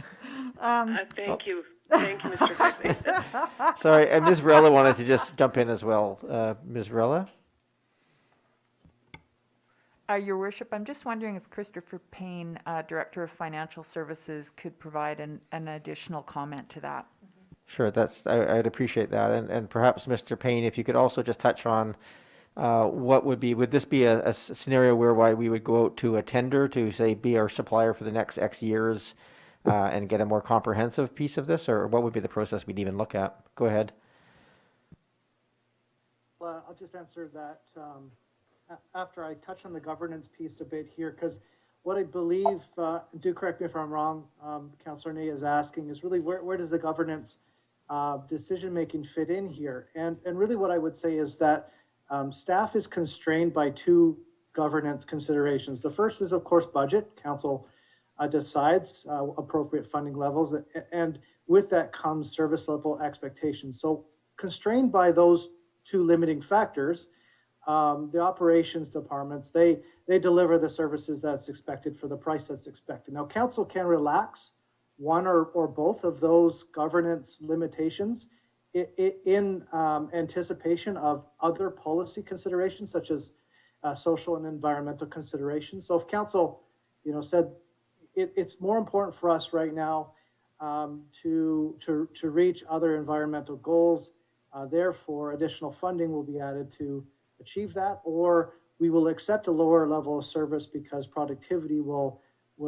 Thank you, Mr. Heidley. Sorry, and Ms. Varela wanted to just jump in as well. Ms. Varela? Your Worship, I'm just wondering if Christopher Payne, Director of Financial Services, could provide an additional comment to that. Sure, I'd appreciate that. And perhaps, Mr. Payne, if you could also just touch on would this be a scenario whereby we would go out to a tender to, say, be our supplier for the next X years and get a more comprehensive piece of this, or what would be the process we'd even look at? Go ahead. Well, I'll just answer that after I touch on the governance piece a bit here, because what I believe, do correct me if I'm wrong, Councillor Ney is asking is really where does the governance decision-making fit in here? And really what I would say is that staff is constrained by two governance considerations. The first is, of course, budget. Council decides appropriate funding levels, and with that comes service level expectations. So constrained by those two limiting factors, the operations departments, they deliver the services that's expected for the price that's expected. Now, council can relax one or both of those governance limitations in anticipation of other policy considerations, such as social and environmental considerations. So if council, said it's more important for us right now to reach other environmental goals, therefore additional funding will be added to achieve that, or we will accept a lower level of service because productivity will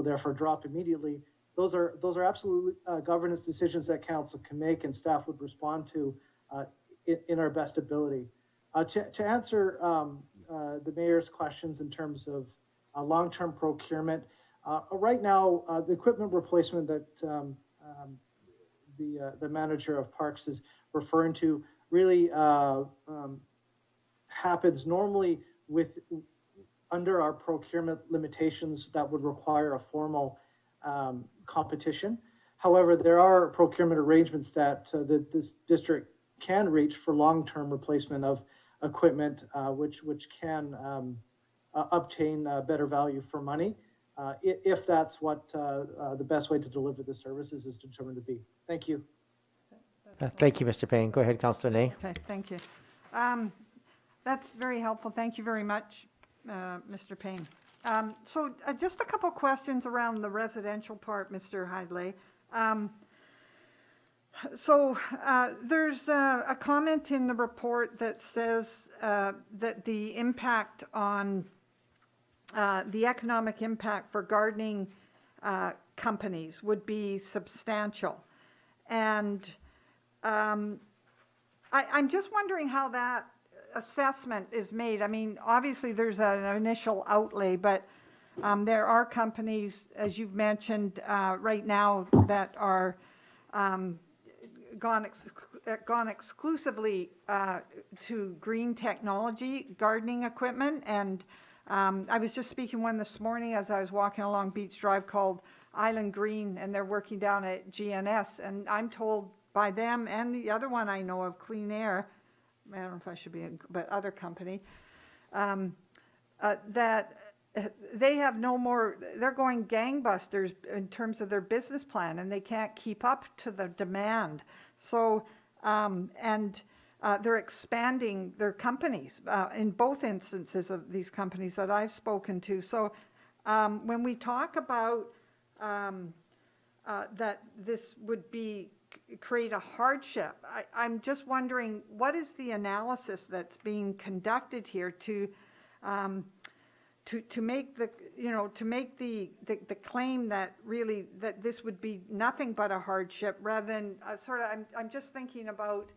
therefore drop immediately. Those are absolutely governance decisions that council can make and staff would respond to in our best ability. To answer the mayor's questions in terms of long-term procurement, right now the equipment replacement that the manager of parks is referring to really happens normally under our procurement limitations that would require a formal competition. However, there are procurement arrangements that this district can reach for long-term replacement of equipment, which can obtain better value for money, if that's what the best way to deliver the services is determined to be. Thank you. Thank you, Mr. Payne. Go ahead, Councillor Nay. Okay, thank you. That's very helpful. Thank you very much, Mr. Payne. So just a couple questions around the residential part, Mr. Hidlay. There's a comment in the report that says that the impact on the economic impact for gardening companies would be substantial. And I'm just wondering how that assessment is made. I mean, obviously there's an initial outlay, but there are companies, as you've mentioned right now, that are gone exclusively to green technology gardening equipment. And I was just speaking one this morning as I was walking along Beach Drive called Island Green, and they're working down at GNS, and I'm told by them and the other one I know of, Clean Air, I don't know if I should be, but other company, that they have no more, they're going gangbusters in terms of their business plan, and they can't keep up to the demand. So, they're expanding their companies in both instances of these companies that I've spoken to. So when we talk about that this would create a hardship, I'm just wondering, what is the analysis that's being conducted here to make the, to make the claim that really that this would be nothing but a hardship, rather than I'm just thinking about,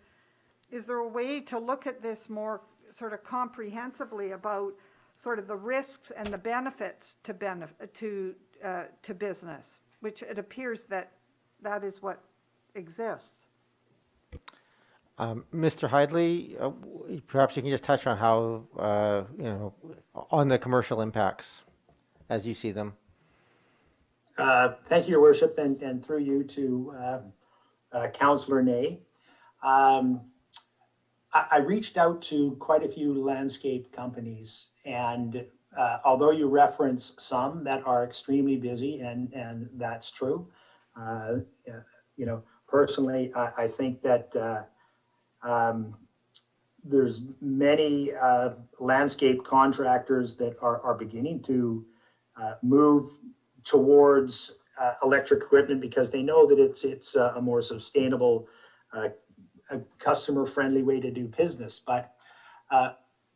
is there a way to look at this more sort of comprehensively about sort of the risks and the benefits to business, which it appears that is what exists. Mr. Hidlay, perhaps you can just touch on how, on the commercial impacts as you see them. Thank you, Your Worship, and through you to Councillor Nay. I reached out to quite a few landscape companies, and although you reference some that are extremely busy, and that's true, personally, I think that there's many landscape contractors that are beginning to move towards electric equipment because they know that it's a more sustainable, a customer-friendly way to do business. But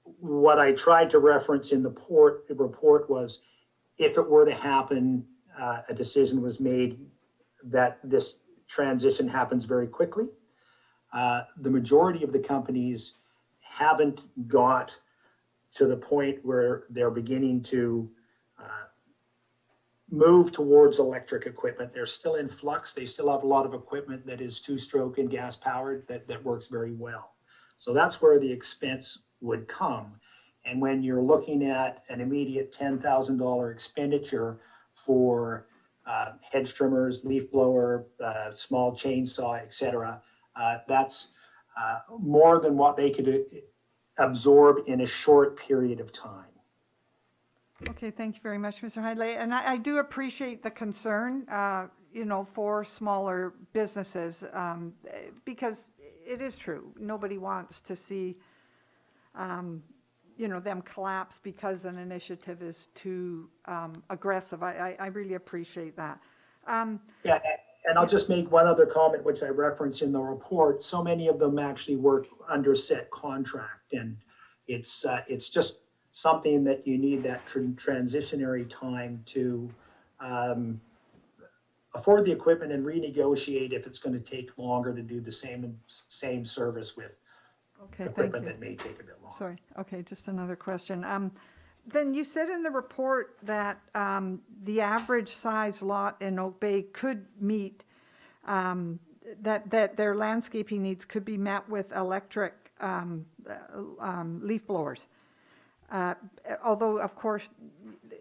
what I tried to reference in the report was, if it were to happen, a decision was made that this transition happens very quickly. The majority of the companies haven't got to the point where they're beginning to move towards electric equipment. They're still in flux. They still have a lot of equipment that is two-stroke and gas-powered that works very well. So that's where the expense would come. And when you're looking at an immediate $10,000 expenditure for hedge trimmers, leaf blower, small chainsaw, etc., that's more than what they could absorb in a short period of time. Okay, thank you very much, Mr. Hidlay. And I do appreciate the concern, for smaller businesses, because it is true. Nobody wants to see, them collapse because an initiative is too aggressive. I really appreciate that. Yeah, and I'll just make one other comment, which I reference in the report. So many of them actually work under set contract, and it's just something that you need that transitionary time to afford the equipment and renegotiate if it's going to take longer to do the same service with equipment that may take a bit longer. Sorry. Okay, just another question. Then you said in the report that the average size lot in Oak Bay could meet, that their landscaping needs could be met with electric leaf blowers. Although, of course,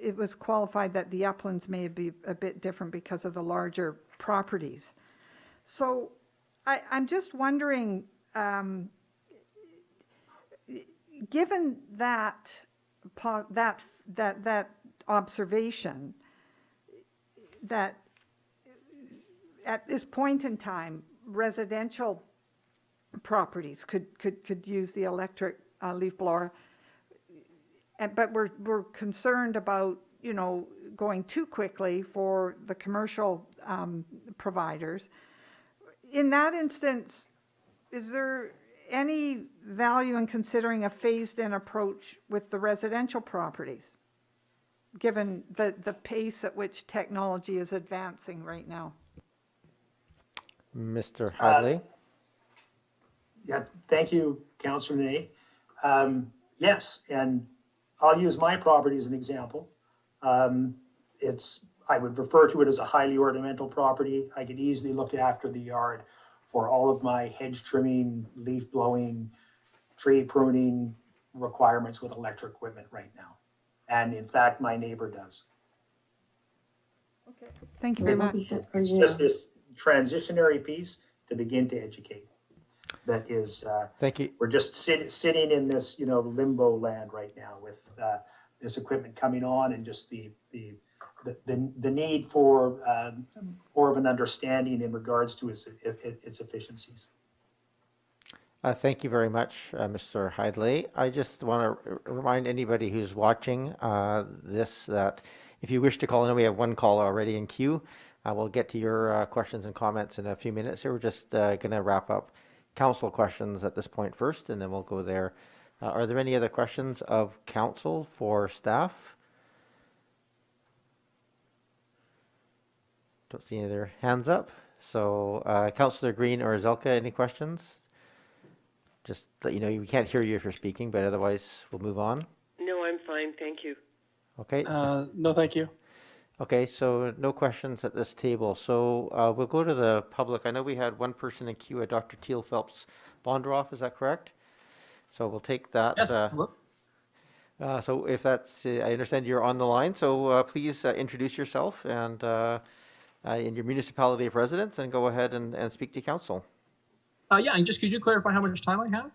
it was qualified that the uplands may be a bit different because of the larger properties. So I'm just wondering, given that observation, that at this point in time, residential properties could use the electric leaf blower, but we're concerned about, you know, going too quickly for the commercial providers. In that instance, is there any value in considering a phased-in approach with the residential properties, given the pace at which technology is advancing right now? Mr. Hadley? Yeah, thank you, Councillor Ney. Yes, and I'll use my property as an example. I would refer to it as a highly ornamental property. I could easily look after the yard for all of my hedge trimming, leaf blowing, tree pruning requirements with electric equipment right now. And in fact, my neighbor does. Okay, thank you very much. It's just this transitionary piece to begin to educate. That is, Thank you. we're just sitting in this, you know, limbo land right now with this equipment coming on, and just the need for more of an understanding in regards to its efficiencies. Thank you very much, Mr. Hadley. I just want to remind anybody who's watching this that if you wish to call in, we have one caller already in queue. We'll get to your questions and comments in a few minutes here. We're just going to wrap up council questions at this point first, and then we'll go there. Are there any other questions of council for staff? Don't see any other hands up. So Councillor Green or Zelka, any questions? Just let you know, we can't hear you if you're speaking, but otherwise we'll move on. No, I'm fine, thank you. Okay. No, thank you. Okay, so no questions at this table. So we'll go to the public. I know we had one person in queue, Dr. Teal Phelps Bondroff, is that correct? So we'll take that. Yes. So if that's, I understand you're on the line, so please introduce yourself and in your municipality of residence, and go ahead and speak to council. Yeah, and just could you clarify how much time I have?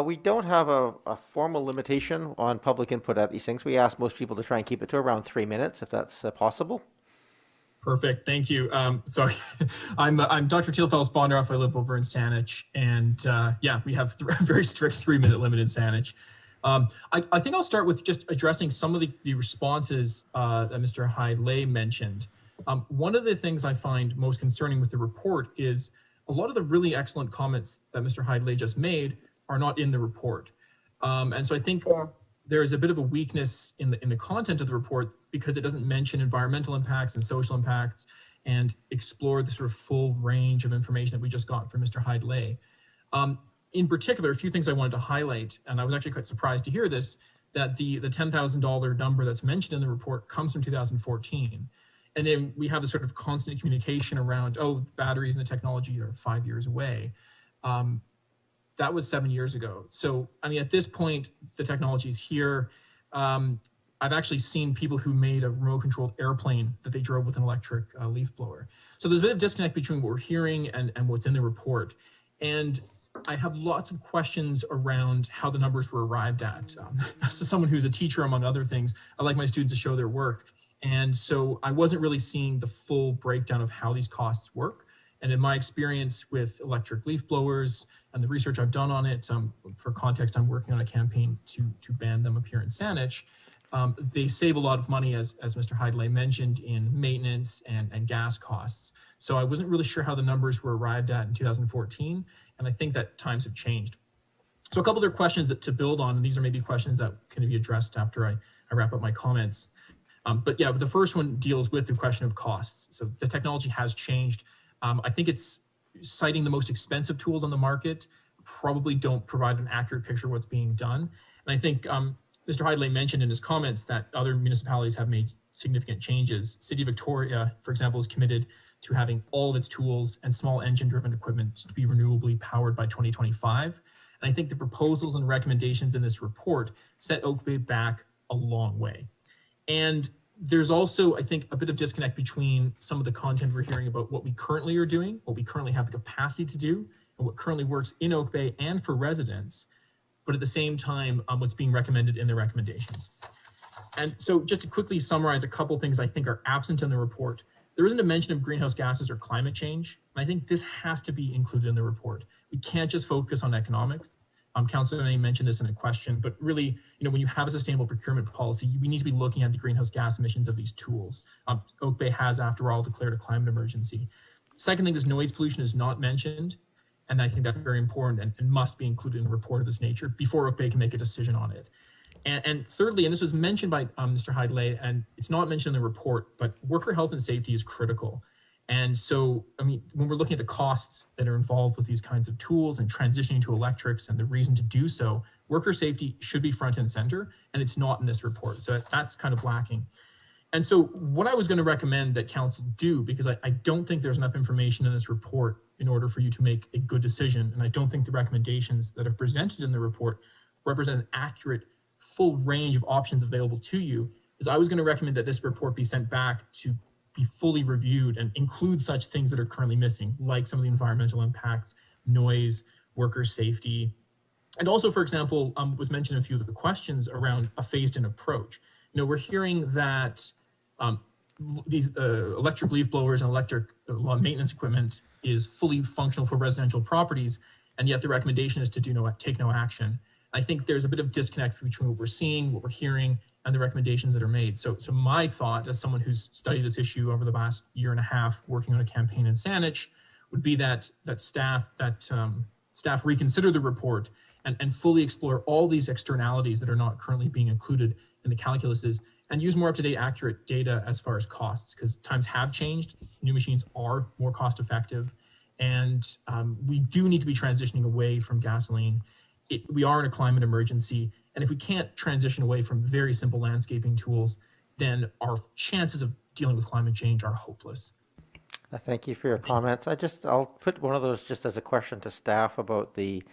We don't have a formal limitation on public input at these things. We ask most people to try and keep it to around 3 minutes, if that's possible. Perfect, thank you. So I'm Dr. Teal Phelps Bondroff. I live over in Saanich, and yeah, we have a very strict 3-minute limit in Saanich. I think I'll start with just addressing some of the responses that Mr. Hadley mentioned. One of the things I find most concerning with the report is a lot of the really excellent comments that Mr. Hadley just made are not in the report. And so I think there is a bit of a weakness in the content of the report because it doesn't mention environmental impacts and social impacts and explore the sort of full range of information that we just got from Mr. Hadley. In particular, a few things I wanted to highlight, and I was actually quite surprised to hear this, that the $10,000 number that's mentioned in the report comes from 2014. And then we have a sort of constant communication around, oh, batteries and the technology are 5 years away. That was 7 years ago. So, I mean, at this point, the technology is here. I've actually seen people who made a remote controlled airplane that they drove with an electric leaf blower. So there's a bit of disconnect between what we're hearing and what's in the report. And I have lots of questions around how the numbers were arrived at. As someone who's a teacher, among other things, I like my students to show their work. And so I wasn't really seeing the full breakdown of how these costs work. And in my experience with electric leaf blowers and the research I've done on it, for context, I'm working on a campaign to ban them up here in Saanich. They save a lot of money, as Mr. Hadley mentioned, in maintenance and gas costs. So I wasn't really sure how the numbers were arrived at in 2014, and I think that times have changed. So a couple other questions to build on, and these are maybe questions that can be addressed after I wrap up my comments. But yeah, the first one deals with the question of costs. So the technology has changed. I think it's citing the most expensive tools on the market probably don't provide an accurate picture of what's being done. And I think Mr. Hadley mentioned in his comments that other municipalities have made significant changes. City of Victoria, for example, is committed to having all of its tools and small engine-driven equipment to be renewably powered by 2025. And I think the proposals and recommendations in this report set Oak Bay back a long way. And there's also, I think, a bit of disconnect between some of the content we're hearing about what we currently are doing, what we currently have the capacity to do, and what currently works in Oak Bay and for residents, but at the same time, what's being recommended in the recommendations. And so just to quickly summarize a couple things I think are absent in the report, there isn't a mention of greenhouse gases or climate change. And I think this has to be included in the report. We can't just focus on economics. Councilor May mentioned this in a question, but really, when you have a sustainable procurement policy, we need to be looking at the greenhouse gas emissions of these tools. Oak Bay has, after all, declared a climate emergency. Second thing, this noise pollution is not mentioned. And I think that's very important and must be included in a report of this nature before Oak Bay can make a decision on it. And thirdly, and this was mentioned by Mr. Heideley, and it's not mentioned in the report, but worker health and safety is critical. And so, when we're looking at the costs that are involved with these kinds of tools and transitioning to electrics and the reason to do so, worker safety should be front and center, and it's not in this report. So that's kind of lacking. And so what I was going to recommend that council do, because I don't think there's enough information in this report in order for you to make a good decision, and I don't think the recommendations that are presented in the report represent an accurate, full range of options available to you, is I was going to recommend that this report be sent back to be fully reviewed and include such things that are currently missing, like some of the environmental impacts, noise, worker safety. And also, for example, was mentioned a few of the questions around a phased-in approach. We're hearing that these electric leaf blowers and electric lawn maintenance equipment is fully functional for residential properties, and yet the recommendation is to take no action. I think there's a bit of disconnect between what we're seeing, what we're hearing, and the recommendations that are made. So my thought, as someone who's studied this issue over the last year and a half, working on a campaign in Saanich, would be that staff reconsider the report and fully explore all these externalities that are not currently being included in the calculuses, and use more up-to-date, accurate data as far as costs, because times have changed. New machines are more cost-effective, and we do need to be transitioning away from gasoline. We are in a climate emergency, and if we can't transition away from very simple landscaping tools, then our chances of dealing with climate change are hopeless. Thank you for your comments. I'll put one of those just as a question to staff about the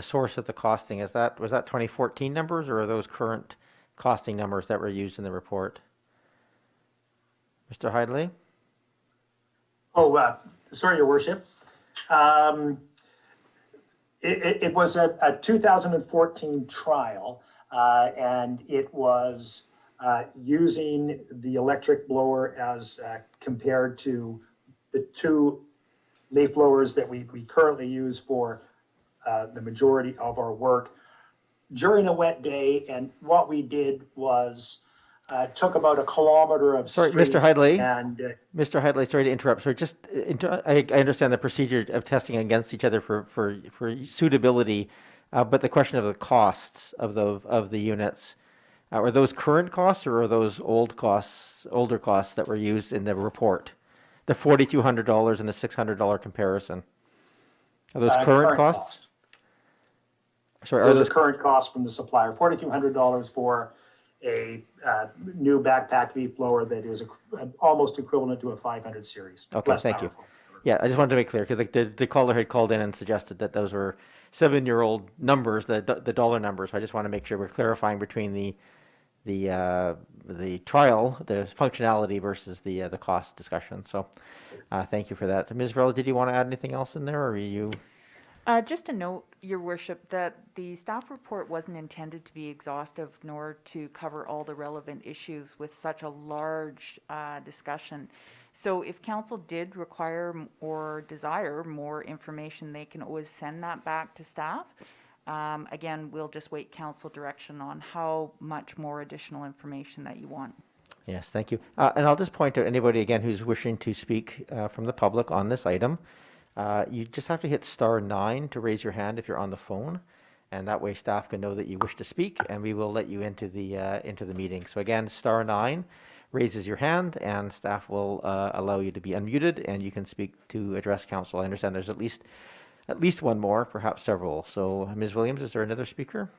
source of the costing. Was that 2014 numbers, or are those current costing numbers that were used in the report? Mr. Heideley? Sorry, Your Worship. It was a 2014 trial, and it was using the electric blower as compared to the two leaf blowers that we currently use for the majority of our work during a wet day. And what we did was took about a kilometer of Sorry, street. Mr. Heideley. And Mr. Heideley, sorry to interrupt. So I understand the procedure of testing against each other for suitability, but the question of the costs of the units, are those current costs, or are those older costs that were used in the report? The $4,200 and the $600 comparison. Are those current costs? Sorry, those are current costs from the supplier. $4,200 for a new backpack leaf blower that is almost equivalent to a 500 series. Okay, thank you. Yeah, I just wanted to make clear, because the caller had called in and suggested that those were 7-year-old numbers, the dollar numbers. I just want to make sure we're clarifying between the trial, the functionality versus the cost discussion. So thank you for that. Ms. Varela, did you want to add anything else in there, or are you? Just a note, Your Worship, that the staff report wasn't intended to be exhaustive nor to cover all the relevant issues with such a large discussion. So if council did require or desire more information, they can always send that back to staff. Again, we'll just wait council direction on how much more additional information that you want. Yes, thank you. And I'll just point out anybody again who's wishing to speak from the public on this item. You just have to hit *9 to raise your hand if you're on the phone, and that way staff can know that you wish to speak, and we will let you into the meeting. So again, *9 raises your hand, and staff will allow you to be unmuted, and you can speak to address council. I understand there's at least one more, perhaps several. So Ms. Williams, is there another speaker?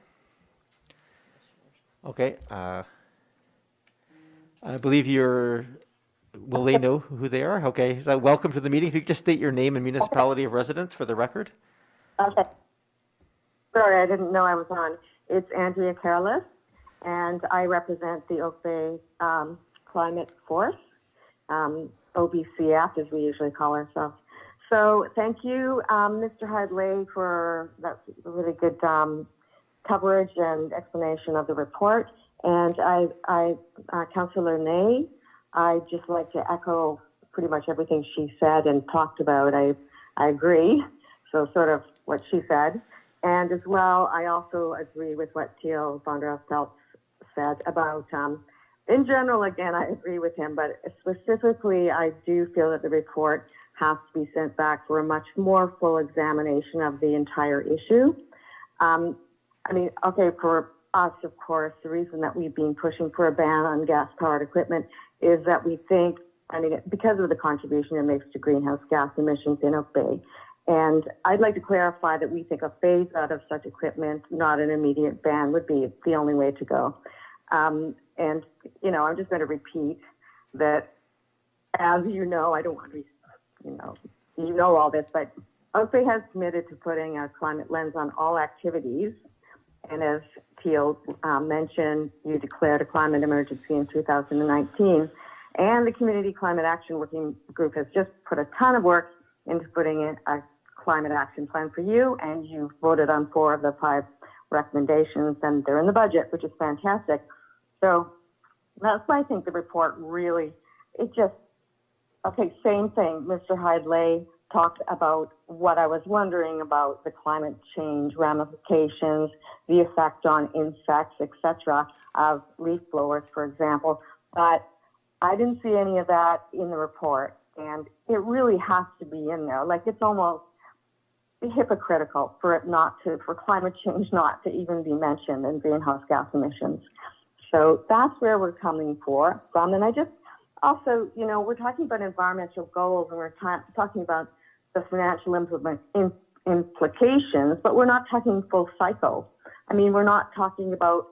Okay. I believe will they know who they are? Okay, so welcome to the meeting. If you could just state your name and municipality of residence for the record. Okay. Sorry, I didn't know I was on. It's Andrea Careless, and I represent the Oak Bay climate force, OBCF as we usually call ourselves. So thank you, Mr. Hadley, for that really good coverage and explanation of the report. And Councillor Ney, I'd just like to echo pretty much everything she said and talked about. I agree, so sort of what she said. And as well, I also agree with what Teal Bondarov said about, in general, again, I agree with him, but specifically, I do feel that the report has to be sent back for a much more full examination of the entire issue. I mean, okay, for us, of course, the reason that we've been pushing for a ban on gas-powered equipment is that we think, I mean, because of the contribution it makes to greenhouse gas emissions in Oak Bay. And I'd like to clarify that we think a phase out of such equipment, not an immediate ban, would be the only way to go. And, you know, I'm just going to repeat that, as you know, I don't want to, you know all this, but Oak Bay has committed to putting a climate lens on all activities. And as Teal mentioned, you declared a climate emergency in 2019. And the Community Climate Action Working Group has just put a ton of work into putting in a climate action plan for you. And you voted on 4 of the 5 recommendations, and they're in the budget, which is fantastic. So that's why I think the report really, it just, okay, same thing. Mr. Hadley talked about what I was wondering about, the climate change ramifications, the effect on insects, etc., of leaf blowers, for example. But I didn't see any of that in the report, and it really has to be in there. Like, it's almost hypocritical for it not to, for climate change not to even be mentioned in greenhouse gas emissions. So that's where we're coming from. And I just also, you know, we're talking about environmental goals, and we're talking about the financial implications, but we're not talking full cycle. I mean, we're not talking about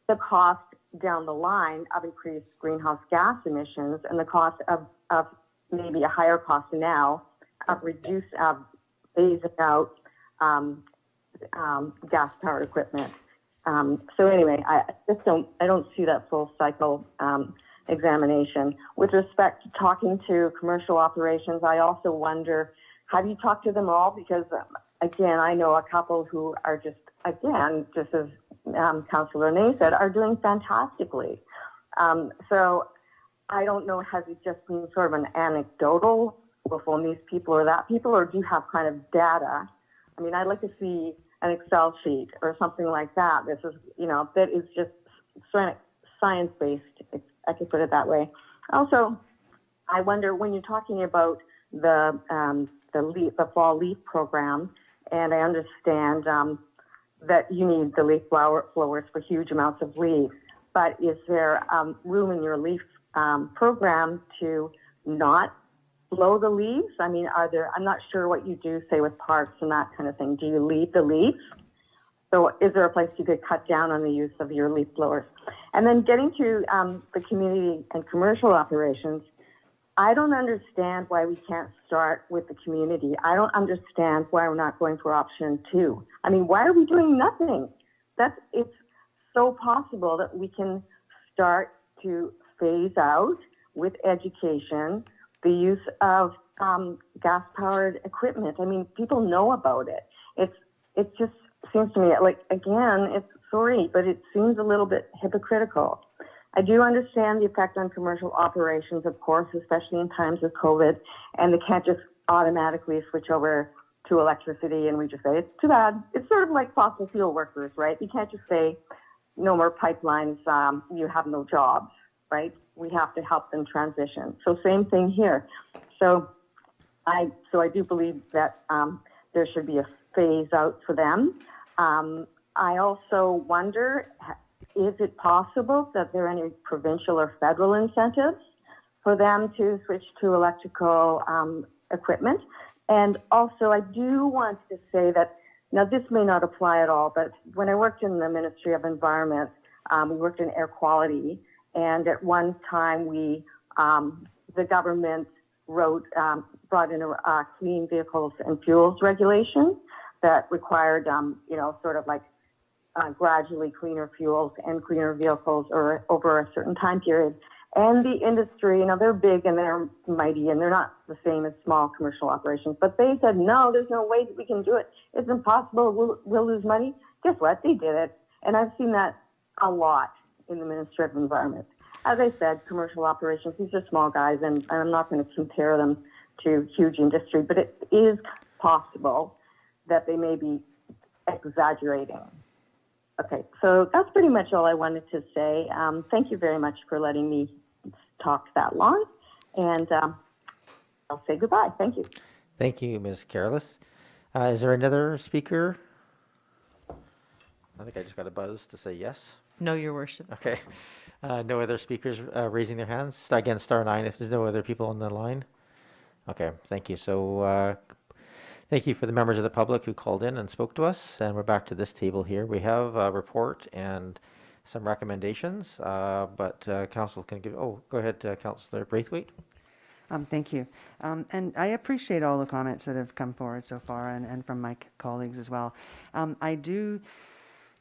the cost down the line of increased greenhouse gas emissions and the cost of maybe a higher cost now of phasing out gas-powered equipment. So anyway, I don't see that full cycle examination. With respect to talking to commercial operations, I also wonder, have you talked to them all? Because again, I know a couple who are just as Councillor Ney said, are doing fantastically. So I don't know, has it just been sort of an anecdotal, well, from these people or that people, or do you have kind of data? I mean, I'd like to see an Excel sheet or something like that. This is, you know, that is just science-based, I could put it that way. Also, I wonder, when you're talking about the fall leaf program, and I understand that you need the leaf blowers for huge amounts of leaves, but is there room in your leaf program to not blow the leaves? I mean, I'm not sure what you do, say, with parks and that kind of thing. Do you leave the leaves? So is there a place you could cut down on the use of your leaf blowers? And then getting to the community and commercial operations, I don't understand why we can't start with the community. I don't understand why we're not going for option 2. I mean, why are we doing nothing? It's so possible that we can start to phase out with education the use of gas-powered equipment. I mean, people know about it. It just seems to me like, again, but it seems a little bit hypocritical. I do understand the effect on commercial operations, of course, especially in times of COVID, and they can't just automatically switch over to electricity and we just say, it's too bad. It's sort of like fossil fuel workers, right? You can't just say, no more pipelines, you have no jobs, right? We have to help them transition. So same thing here. So I do believe that there should be a phase out for them. I also wonder, is it possible that there are any provincial or federal incentives for them to switch to electrical equipment? And also, I do want to say that, now this may not apply at all, but when I worked in the Ministry of Environment, we worked in air quality, and at one time the government brought in a clean vehicles and fuels regulation that required, sort of like gradually cleaner fuels and cleaner vehicles or over a certain time period. And the industry, they're big and they're mighty and they're not the same as small commercial operations. But they said, no, there's no way that we can do it. It's impossible. We'll lose money. Guess what? They did it. And I've seen that a lot in the Ministry of Environment. As I said, commercial operations, these are small guys, and I'm not going to compare them to huge industry, but it is possible that they may be exaggerating. Okay, so that's pretty much all I wanted to say. Thank you very much for letting me talk that long, and I'll say goodbye. Thank you. Thank you, Ms. Careless. Is there another speaker? I think I just got a buzz to say yes. No, Your Worship. Okay. No other speakers raising their hands? Again, star 9 if there's no other people on the line. Okay, thank you. So thank you for the members of the public who called in and spoke to us. And we're back to this table here. We have a report and some recommendations, but council can give, go ahead, Councillor Braithwaite. Thank you. And I appreciate all the comments that have come forward so far and from my colleagues as well. I do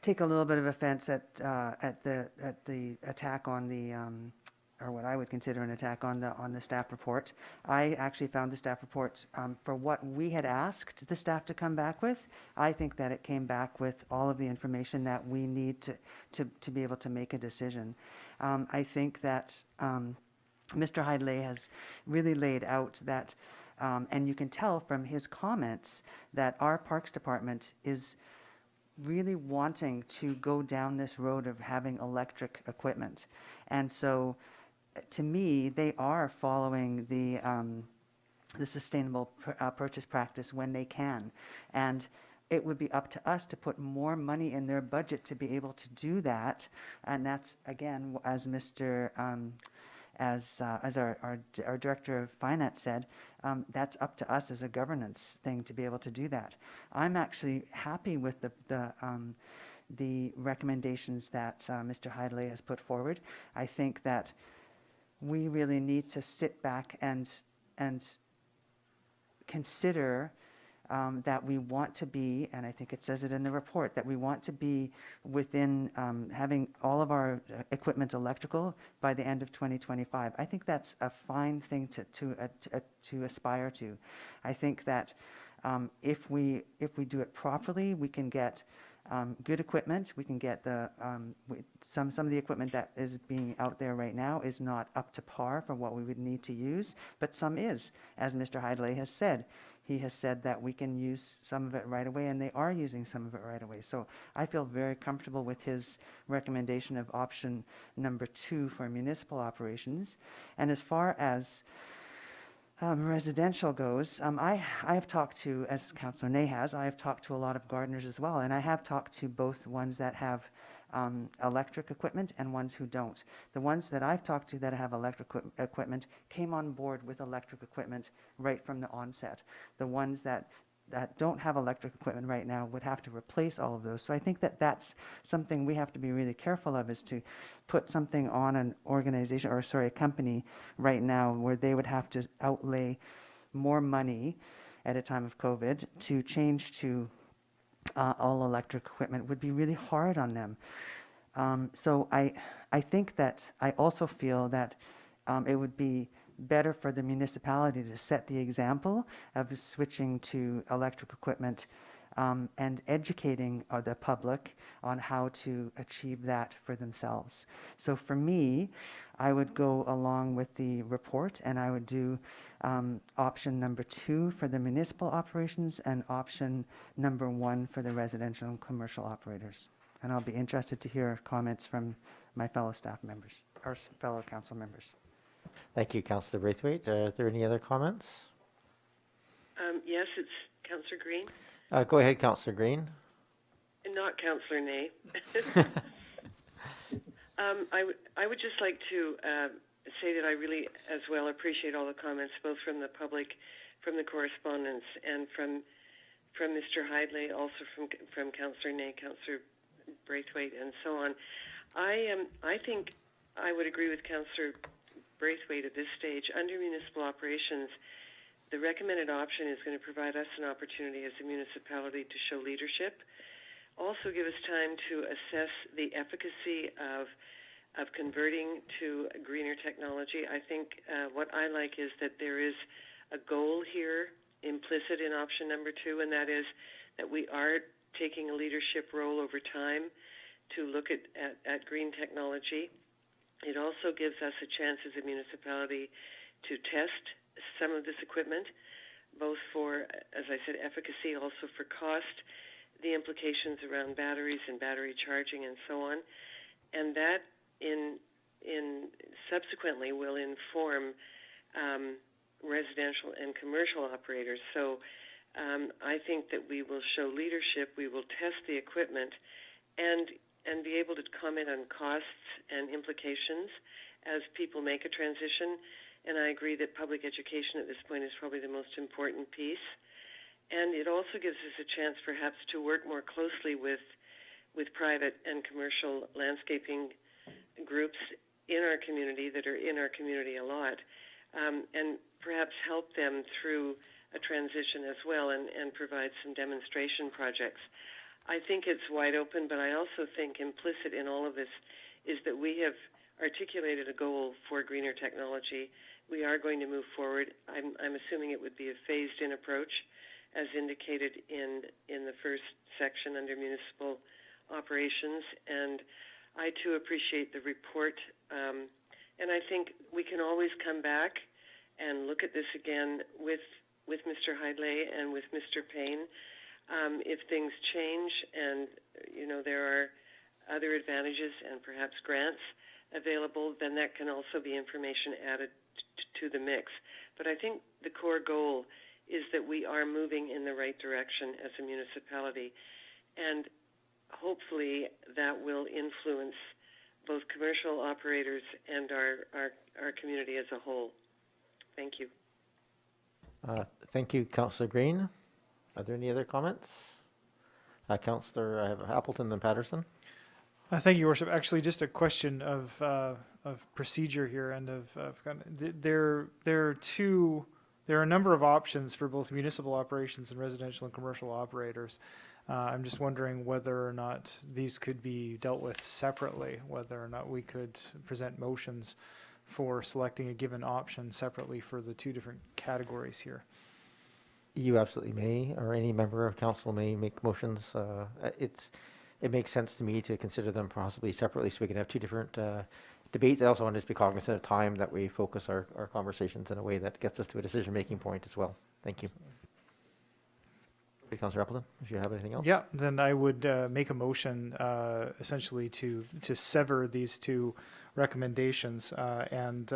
take a little bit of offense at the attack on the or what I would consider an attack on the staff report. I actually found the staff report, for what we had asked the staff to come back with, I think that it came back with all of the information that we need to be able to make a decision. I think that Mr. Hidlay has really laid out that, and you can tell from his comments that our Parks Department is really wanting to go down this road of having electric equipment. And so to me, they are following the sustainable purchase practice when they can. And it would be up to us to put more money in their budget to be able to do that. And that's, again, as Mr. As our Director of Finance said, that's up to us as a governance thing to be able to do that. I'm actually happy with the recommendations that Mr. Hidlay has put forward. I think that we really need to sit back and consider that we want to be, and I think it says it in the report, that we want to be within having all of our equipment electrical by the end of 2025. I think that's a fine thing to aspire to. I think that if we do it properly, we can get good equipment. We can get some of the equipment that is being out there right now is not up to par for what we would need to use, but some is, as Mr. Hidlay has said. He has said that we can use some of it right away, and they are using some of it right away. So I feel very comfortable with his recommendation of option number 2 for municipal operations. And as far as residential goes, I have talked to, as Councillor Ney has, I have talked to a lot of gardeners as well, and I have talked to both ones that have electric equipment and ones who don't. The ones that I've talked to that have electric equipment came on board with electric equipment right from the onset. The ones that don't have electric equipment right now would have to replace all of those. So I think that that's something we have to be really careful of, is to put something on an organization, or sorry, a company right now where they would have to outlay more money at a time of COVID to change to all electric equipment would be really hard on them. So I think that I also feel that it would be better for the municipality to set the example of switching to electric equipment and educating the public on how to achieve that for themselves. So for me, I would go along with the report, and I would do option number 2 for the municipal operations and option number 1 for the residential and commercial operators. And I'll be interested to hear comments from my fellow staff members, or fellow council members. Thank you, Councillor Braithwaite. Are there any other comments? Yes, it's Councillor Green. Go ahead, Councillor Green. Not Councillor Ney. I would just like to say that I really, as well, appreciate all the comments, both from the public, from the correspondents, and from Mr. Hidlay, also from Councillor Ney, Councillor Braithwaite, and so on. I think I would agree with Councillor Braithwaite at this stage. Under municipal operations, the recommended option is going to provide us an opportunity as a municipality to show leadership, also give us time to assess the efficacy of of converting to greener technology. I think what I like is that there is a goal here implicit in option number 2, and that is that we are taking a leadership role over time to look at green technology. It also gives us a chance as a municipality to test some of this equipment, both for, as I said, efficacy, also for cost, the implications around batteries and battery charging and so on. And that in subsequently will inform residential and commercial operators. So I think that we will show leadership, we will test the equipment, and be able to comment on costs and implications as people make a transition. And I agree that public education at this point is probably the most important piece. And it also gives us a chance perhaps to work more closely with private and commercial landscaping groups in our community that are in our community a lot, and perhaps help them through a transition as well, and provide some demonstration projects. I think it's wide open, but I also think implicit in all of this is that we have articulated a goal for greener technology. We are going to move forward. I'm assuming it would be a phased-in approach, as indicated in the first section under municipal operations. And I too appreciate the report. And I think we can always come back and look at this again with Mr. Hidlay and with Mr. Payne. If things change and, there are other advantages and perhaps grants available, then that can also be information added to the mix. But I think the core goal is that we are moving in the right direction as a municipality. And hopefully that will influence both commercial operators and our community as a whole. Thank you. Thank you, Councillor Green. Are there any other comments? Councillor, I have Appleton and Patterson. Thank you, Your Worship. Actually, just a question of procedure here, and there are a number of options for both municipal operations and residential and commercial operators. I'm just wondering whether or not these could be dealt with separately, whether or not we could present motions for selecting a given option separately for the two different categories here. You absolutely may, or any member of council may make motions. It makes sense to me to consider them possibly separately so we can have two different debates. I also want to be cognizant of time, that we focus our conversations in a way that gets us to a decision-making point as well. Thank you. Councillor Appleton, if you have anything else? Yeah, then I would make a motion essentially to sever these two recommendations and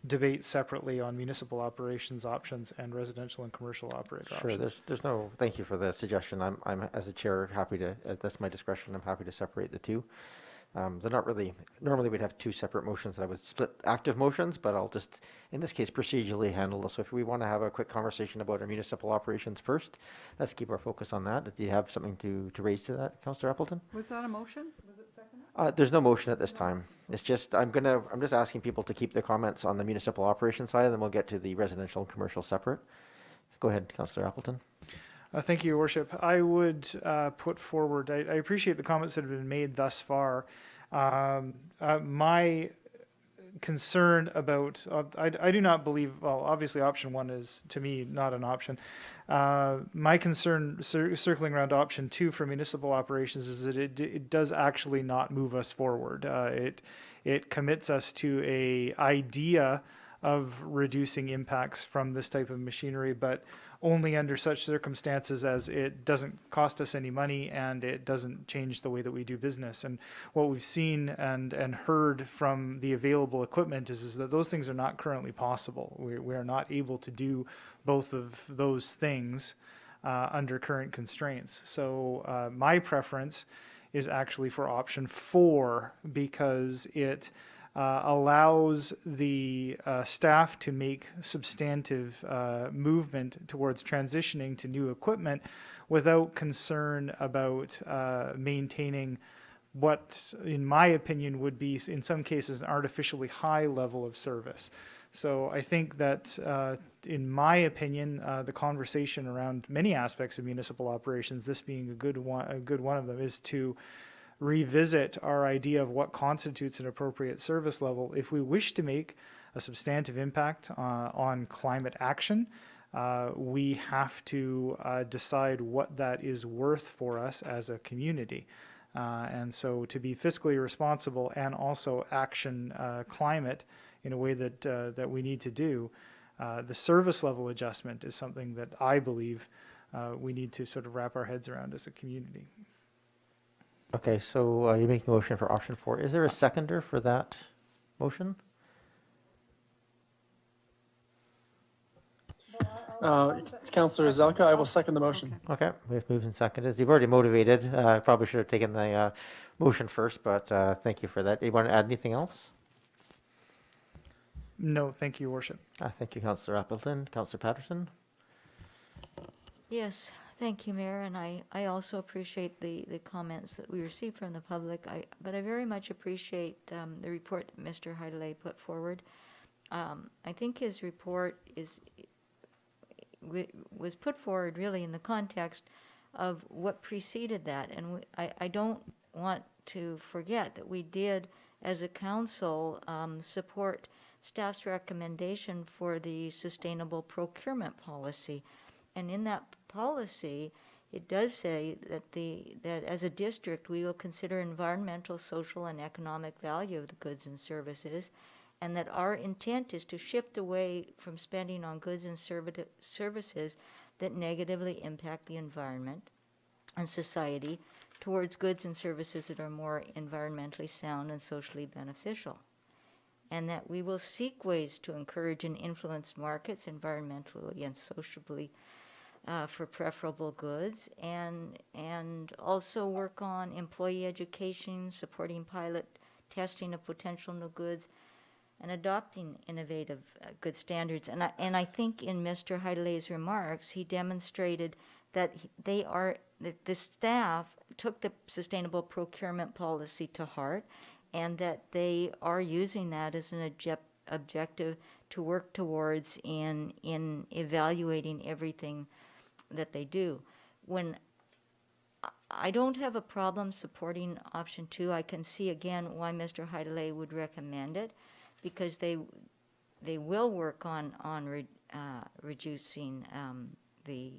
debate separately on municipal operations options and residential and commercial operator options. Sure, there's no, thank you for the suggestion. I'm as a chair happy to, that's my discretion, I'm happy to separate the two. They're not really, normally we'd have two separate motions that I would split active motions, but I'll just, in this case, procedurally handle this. So if we want to have a quick conversation about our municipal operations first, let's keep our focus on that. Do you have something to raise to that, Councillor Appleton? Was that a motion? Was it seconded? There's no motion at this time. It's just, I'm just asking people to keep their comments on the municipal operations side, and then we'll get to the residential and commercial separate. So go ahead, Councillor Appleton. Thank you, Your Worship. I would put forward, I appreciate the comments that have been made thus far. My concern about, I do not believe, well, obviously option one is, to me, not an option. My concern circling around option two for municipal operations is that it does actually not move us forward. It commits us to a idea of reducing impacts from this type of machinery, but only under such circumstances as it doesn't cost us any money and it doesn't change the way that we do business. And what we've seen and heard from the available equipment is that those things are not currently possible. We are not able to do both of those things under current constraints. So my preference is actually for option 4, because it allows the staff to make substantive movement towards transitioning to new equipment without concern about maintaining what, in my opinion, would be, in some cases, an artificially high level of service. So I think that, in my opinion, the conversation around many aspects of municipal operations, this being a good one of them, is to revisit our idea of what constitutes an appropriate service level if we wish to make a substantive impact on climate action. We have to decide what that is worth for us as a community. And so to be fiscally responsible and also action climate in a way that, that we need to do, the service level adjustment is something that I believe we need to sort of wrap our heads around as a community. Okay, so you're making a motion for option 4. Is there a seconder for that motion? Councillor Zelka, I will second the motion. Okay, we've moved and seconded. You've already motivated. Probably should have taken the motion first, but thank you for that. Do you want to add anything else? No, thank you, Your Worship. Thank you, Councillor Appleton. Councillor Patterson? Yes, thank you, Mayor, and I also appreciate the comments that we received from the public, but I very much appreciate the report that Mr. Heidelay put forward. I think his report was put forward really in the context of what preceded that, and I don't want to forget that we did, as a council, support staff's recommendation for the sustainable procurement policy. And in that policy, it does say that that as a district, we will consider environmental, social, and economic value of the goods and services, and that our intent is to shift away from spending on goods and services that negatively impact the environment and society towards goods and services that are more environmentally sound and socially beneficial. And that we will seek ways to encourage and influence markets environmentally and socially for preferable goods, and also work on employee education, supporting pilot testing of potential new goods, and adopting innovative good standards. And I think in Mr. Heidelay's remarks, he demonstrated that that the staff took the sustainable procurement policy to heart, and that they are using that as an objective to work towards in evaluating everything that they do. When I don't have a problem supporting option 2, I can see again why Mr. Heidelay would recommend it, because they will work on reducing the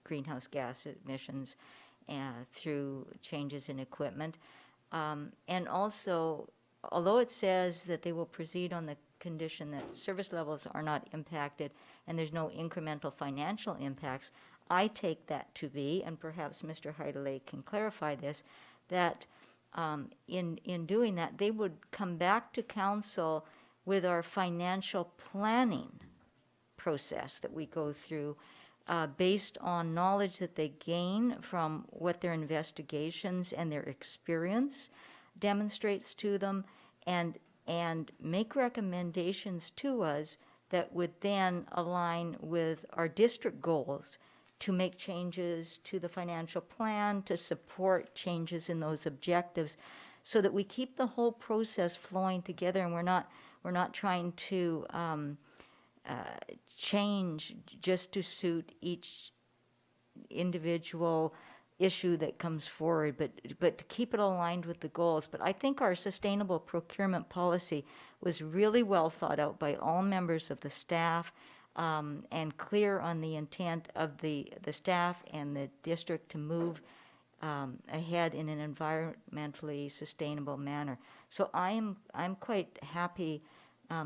greenhouse gas emissions through changes in equipment. And also, although it says that they will proceed on the condition that service levels are not impacted and there's no incremental financial impacts, I take that to be, and perhaps Mr. Heidelay can clarify this, that in doing that, they would come back to council with our financial planning process that we go through based on knowledge that they gain from what their investigations and their experience demonstrates to them, and make recommendations to us that would then align with our district goals to make changes to the financial plan, to support changes in those objectives, so that we keep the whole process flowing together, and we're not trying to change just to suit each individual issue that comes forward, but to keep it aligned with the goals. But I think our sustainable procurement policy was really well thought out by all members of the staff, and clear on the intent of the staff and the district to move ahead in an environmentally sustainable manner. So I'm quite happy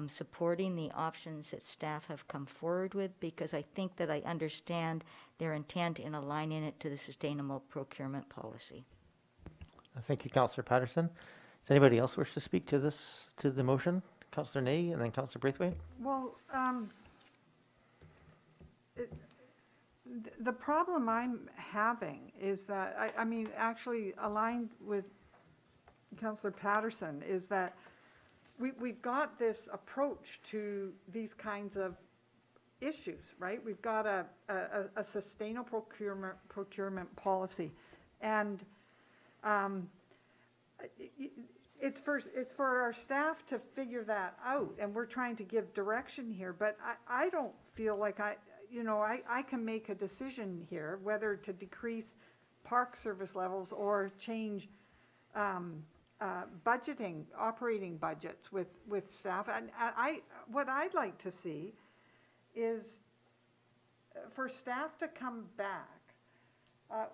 supporting the options that staff have come forward with, because I think that I understand their intent in aligning it to the sustainable procurement policy. Thank you, Councillor Patterson. Does anybody else wish to speak to this, to the motion? Councillor Ney and then Councillor Braithwaite. Well, the problem I'm having is that, I mean, actually aligned with Councillor Patterson, is that we've got this approach to these kinds of issues, right? We've got a sustainable procurement policy, and it's for our staff to figure that out, and we're trying to give direction here. But I don't feel like I can make a decision here whether to decrease park service levels or change budgeting, operating budgets with staff. And what I'd like to see is for staff to come back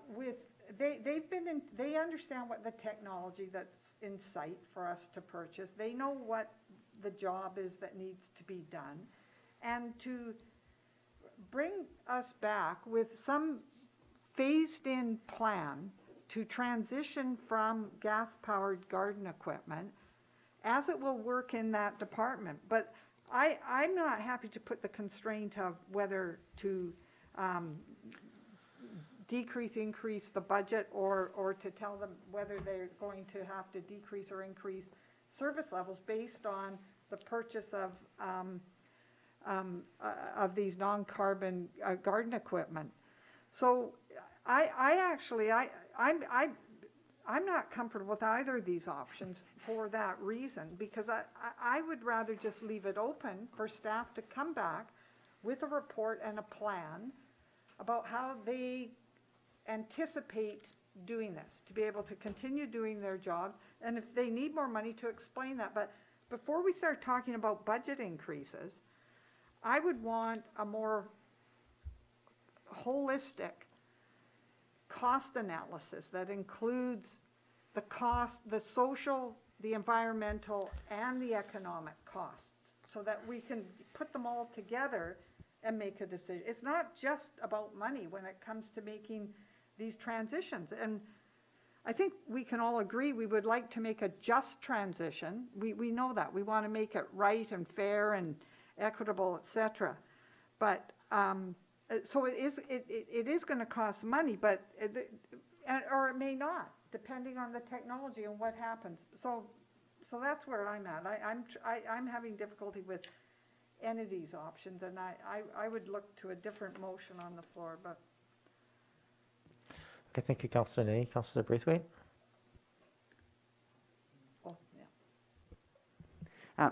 with, they understand what the technology that's in sight for us to purchase. They know what the job is that needs to be done, and to bring us back with some phased-in plan to transition from gas-powered garden equipment as it will work in that department. But I'm not happy to put the constraint of whether to increase the budget, or to tell them whether they're going to have to decrease or increase service levels based on the purchase of these non-carbon garden equipment. So I'm not comfortable with either of these options for that reason, because I would rather just leave it open for staff to come back with a report and a plan about how they anticipate doing this, to be able to continue doing their job, and if they need more money, to explain that. But before we start talking about budget increases, I would want a more holistic cost analysis that includes the cost, the social, the environmental, and the economic costs, so that we can put them all together and make a decision. It's not just about money when it comes to making these transitions. And I think we can all agree we would like to make a just transition. We know that. We want to make it right and fair and equitable, etc. But so it is going to cost money, but or it may not, depending on the technology and what happens. So that's where I'm at. I'm having difficulty with any of these options, and I would look to a different motion on the floor. But Okay, thank you, Councillor Ney. Councillor Braithwaite?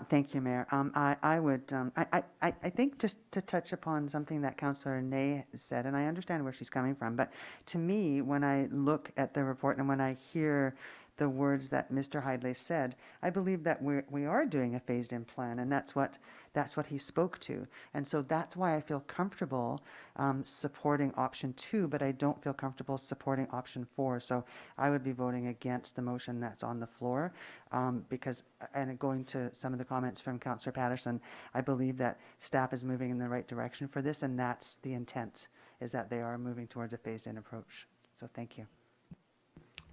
Thank you, Mayor. I would, I think just to touch upon something that Councillor Ney said, and I understand where she's coming from, but to me, when I look at the report and when I hear the words that Mr. Hidlay said, I believe that we are doing a phased-in plan, and that's what he spoke to. And so that's why I feel comfortable supporting option 2, but I don't feel comfortable supporting option 4. So I would be voting against the motion that's on the floor, because, and going to some of the comments from Councillor Patterson, I believe that staff is moving in the right direction for this, and that's the intent, is that they are moving towards a phased-in approach. So thank you.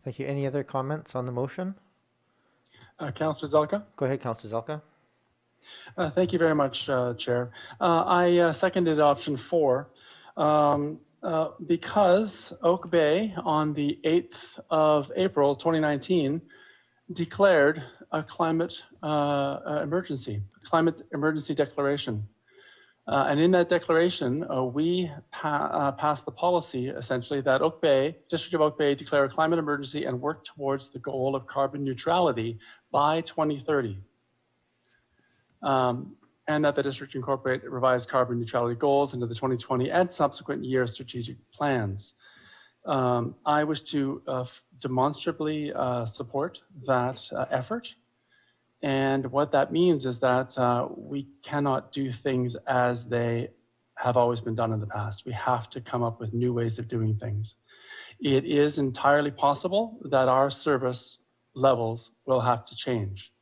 Thank you. Any other comments on the motion? Councillor Zelka? Go ahead, Councillor Zelka. Thank you very much, Chair. I seconded option 4 because Oak Bay on the 8th of April 2019 declared a climate emergency declaration. And in that declaration, we passed the policy, essentially, that District of Oak Bay declare a climate emergency and work towards the goal of carbon neutrality by 2030. And that the district incorporate revised carbon neutrality goals into the 2020 and subsequent year strategic plans. I wish to demonstrably support that effort. And what that means is that we cannot do things as they have always been done in the past. We have to come up with new ways of doing things. It is entirely possible that our service levels will have to change.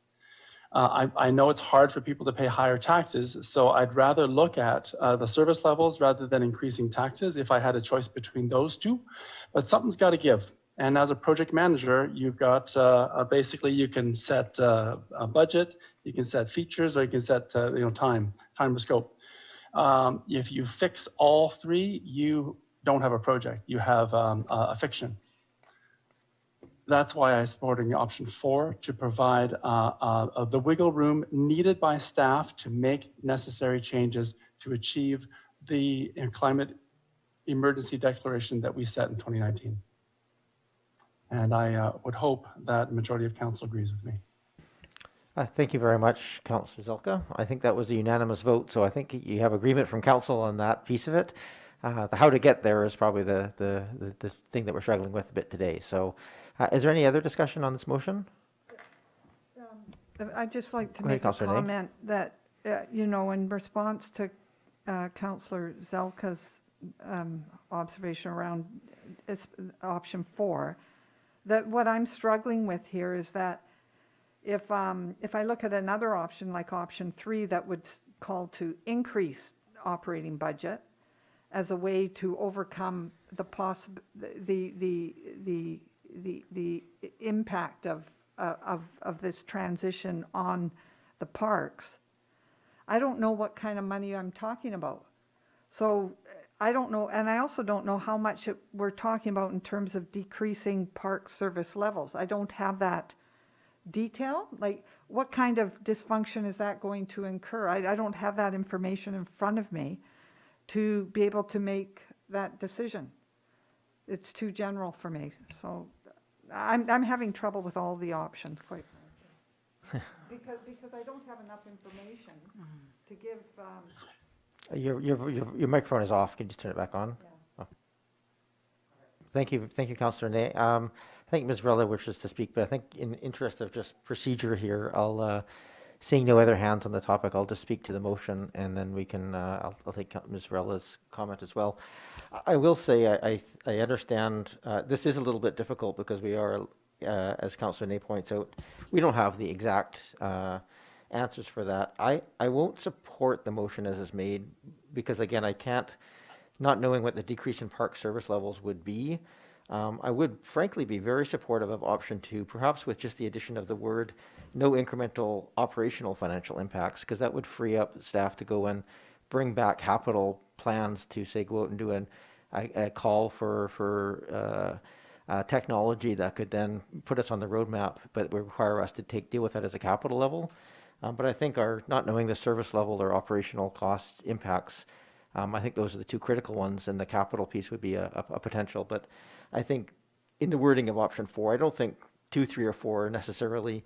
I know it's hard for people to pay higher taxes, so I'd rather look at the service levels rather than increasing taxes if I had a choice between those two. But something's got to give. And as a project manager, you've got basically you can set a budget, you can set features, or you can set time to scope. If you fix all 3, you don't have a project. You have a fiction. That's why I'm supporting option 4 to provide the wiggle room needed by staff to make necessary changes to achieve the climate emergency declaration that we set in 2019. And I would hope that the majority of council agrees with me. Thank you very much, Councillor Zelka. I think that was a unanimous vote, so I think you have agreement from council on that piece of it. The how to get there is probably the thing that we're struggling with a bit today. So Is there any other discussion on this motion? I'd just like to Go ahead, make a Councillor Nay. comment that, in response to Councillor Zelka's observation around option 4, that what I'm struggling with here is that if I look at another option like option 3 that would call to increase operating budget as a way to overcome the impact of this transition on the parks, I don't know what kind of money I'm talking about. So I don't know, and I also don't know how much we're talking about in terms of decreasing park service levels. I don't have that detail. Like, what kind of dysfunction is that going to incur? I don't have that information in front of me to be able to make that decision. It's too general for me. So I'm having trouble with all the options, quite frankly. because I don't have enough information to give. Your microphone is off. Can you just turn it back on? Yeah. Oh. Thank you, Councillor Nay. I think Ms. Vrela wishes to speak, but I think in interest of just procedure here, seeing no other hands on the topic, I'll just speak to the motion, and then we can. I'll take Ms. Vrela's comment as well. I will say I understand this is a little bit difficult because we are, as Councillor Nay points out, we don't have the exact answers for that. I won't support the motion as is made because, again, I can't, not knowing what the decrease in park service levels would be. I would frankly be very supportive of option 2, perhaps with just the addition of the word no incremental operational financial impacts, because that would free up staff to go and bring back capital plans to, say, go out and do a call for technology that could then put us on the roadmap, but would require us to deal with that as a capital level. But I think our not knowing the service level or operational cost impacts, I think those are the two critical ones, and the capital piece would be a potential. But I think in the wording of option 4, I don't think 2, 3, or 4 are necessarily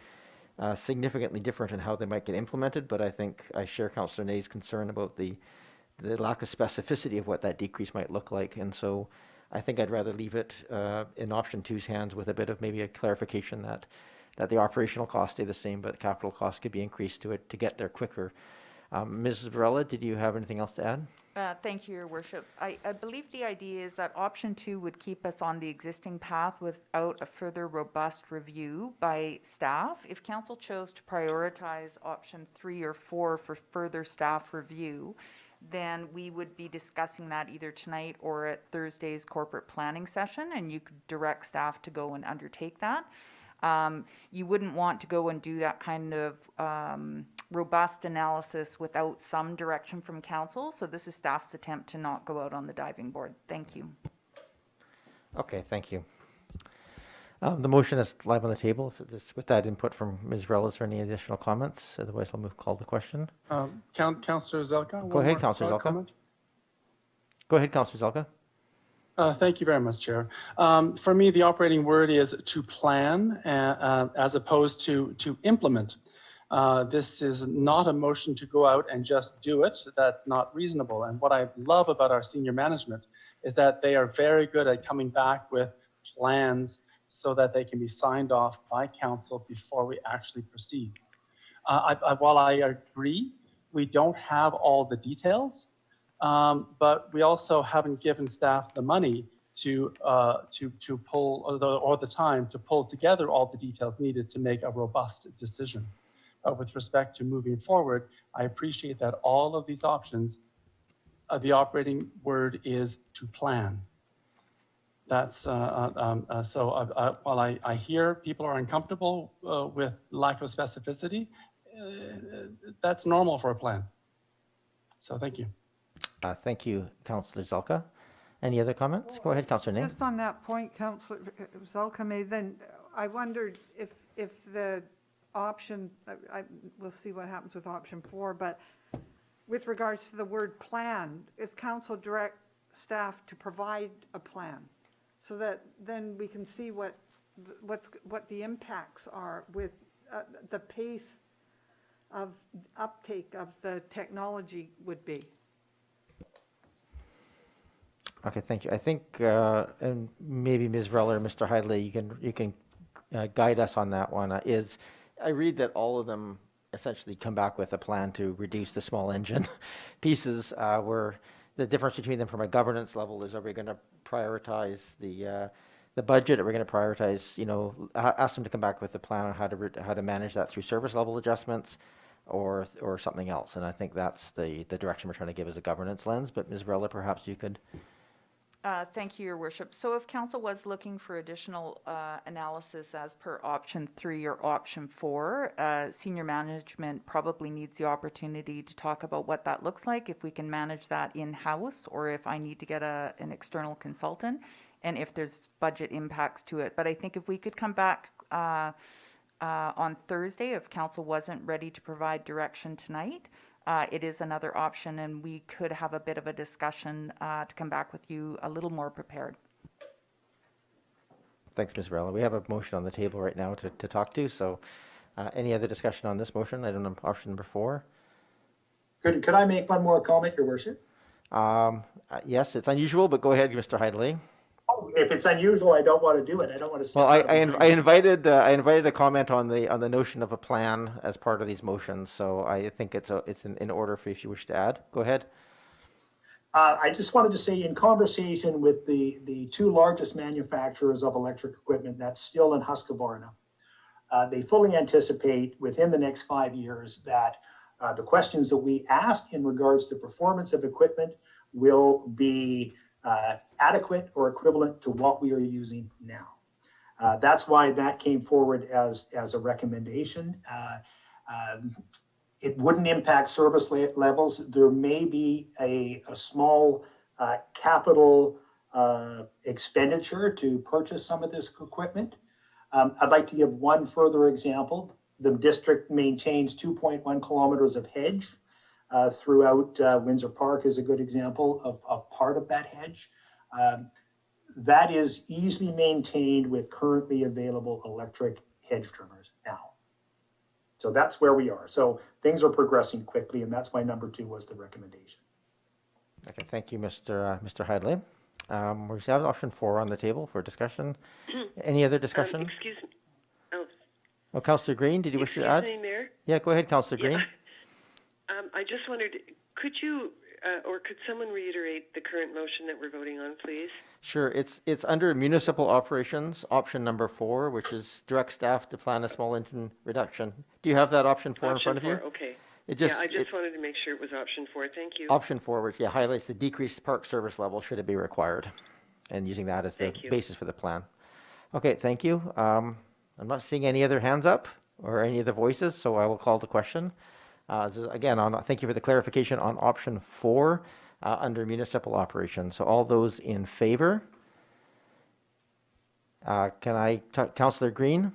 significantly different in how they might get implemented, but I think I share Councillor Nay's concern about the lack of specificity of what that decrease might look like. And so I think I'd rather leave it in option 2's hands with a bit of maybe a clarification that the operational costs stay the same, but capital costs could be increased to get there quicker. Mrs. Varela, did you have anything else to add? Thank you, Your Worship. I believe the idea is that option 2 would keep us on the existing path without a further robust review by staff. If council chose to prioritize option 3 or 4 for further staff review, then we would be discussing that either tonight or at Thursday's corporate planning session, and you could direct staff to go and undertake that. You wouldn't want to go and do that kind of robust analysis without some direction from council. So this is staff's attempt to not go out on the diving board. Thank you. Okay, thank you. The motion is live on the table. With that input from Ms. Varela, is there any additional comments? Otherwise, I'll call the question. Councillor Zelka? Go ahead, Councillor Zelka. Comment? Go ahead, Councillor Zelka. Thank you very much, Chair. For me, the operating word is to plan as opposed to implement. This is not a motion to go out and just do it. That's not reasonable. And what I love about our senior management is that they are very good at coming back with plans so that they can be signed off by council before we actually proceed. While I agree, we don't have all the details, but we also haven't given staff the money to pull or the time to pull together all the details needed to make a robust decision. With respect to moving forward, I appreciate that all of these options, the operating word is to plan. That's while I hear people are uncomfortable with lack of specificity, that's normal for a plan. So thank you. Thank you, Councillor Zelka. Any other comments? Go ahead, Councillor Nay. Just on that point, Councillor Zelka made, then I wondered if the option, we'll see what happens with option 4, but with regards to the word plan, if council direct staff to provide a plan, so that then we can see what the impacts are with the pace of uptake of the technology would be. Okay, thank you. I think, and maybe Ms. Reller, Mr. Heidley, you can guide us on that one. I read that all of them essentially come back with a plan to reduce the small engine pieces, where the difference between them from a governance level is, are we going to prioritize the budget? Are we going to prioritize, ask them to come back with a plan on how to manage that through service level adjustments, or something else? And I think that's the direction we're trying to give as a governance lens. But Ms. Reller, perhaps you could. Thank you, Your Worship. So if council was looking for additional analysis as per option 3 or option 4, senior management probably needs the opportunity to talk about what that looks like, if we can manage that in-house, or if I need to get an external consultant, and if there's budget impacts to it. But I think if we could come back on Thursday, if council wasn't ready to provide direction tonight, it is another option, and we could have a bit of a discussion to come back with you a little more prepared. Thanks, Ms. Reller. We have a motion on the table right now to talk to. So any other discussion on this motion? Item number, option number 4. Could I make one more comment, Your Worship? Yes, it's unusual, but go ahead, Mr. Heidley. Oh, if it's unusual, I don't want to do it. I don't want to. Well, I invited a comment on the notion of a plan as part of these motions. So I think it's in order for if you wish to add. Go ahead. I just wanted to say, in conversation with the 2 largest manufacturers of electric equipment, that's Stihl and Husqvarna, they fully anticipate within the next 5 years that the questions that we ask in regards to performance of equipment will be adequate or equivalent to what we are using now. That's why that came forward as a recommendation. It wouldn't impact service levels. There may be a small capital expenditure to purchase some of this equipment. I'd like to give one further example. The district maintains 2.1 kilometers of hedge throughout Windsor Park is a good example of part of that hedge. That is easily maintained with currently available electric hedge trimmers now. So that's where we are. So things are progressing quickly, and that's why number 2 was the recommendation. Okay, thank you, Mr. Heidley. We have option 4 on the table for discussion. Any other discussion? Excuse me. Oh, Councillor Green, did you wish to add? Excuse me, Mayor? Yeah, go ahead, Councillor Green. I just wondered, could you or could someone reiterate the current motion that we're voting on, please? Sure. It's under municipal operations, option number 4, which is direct staff to plan a small engine reduction. Do you have that option 4 in front of you? Okay. I just wanted to make sure it was option 4. Thank you. Option 4, which highlights the decreased park service level should it be required, and using that as the basis for the plan. Okay, thank you. I'm not seeing any other hands up or any other voices, so I will call the question. Again, thank you for the clarification on option 4 under municipal operations. So all those in favor? Councillor Green?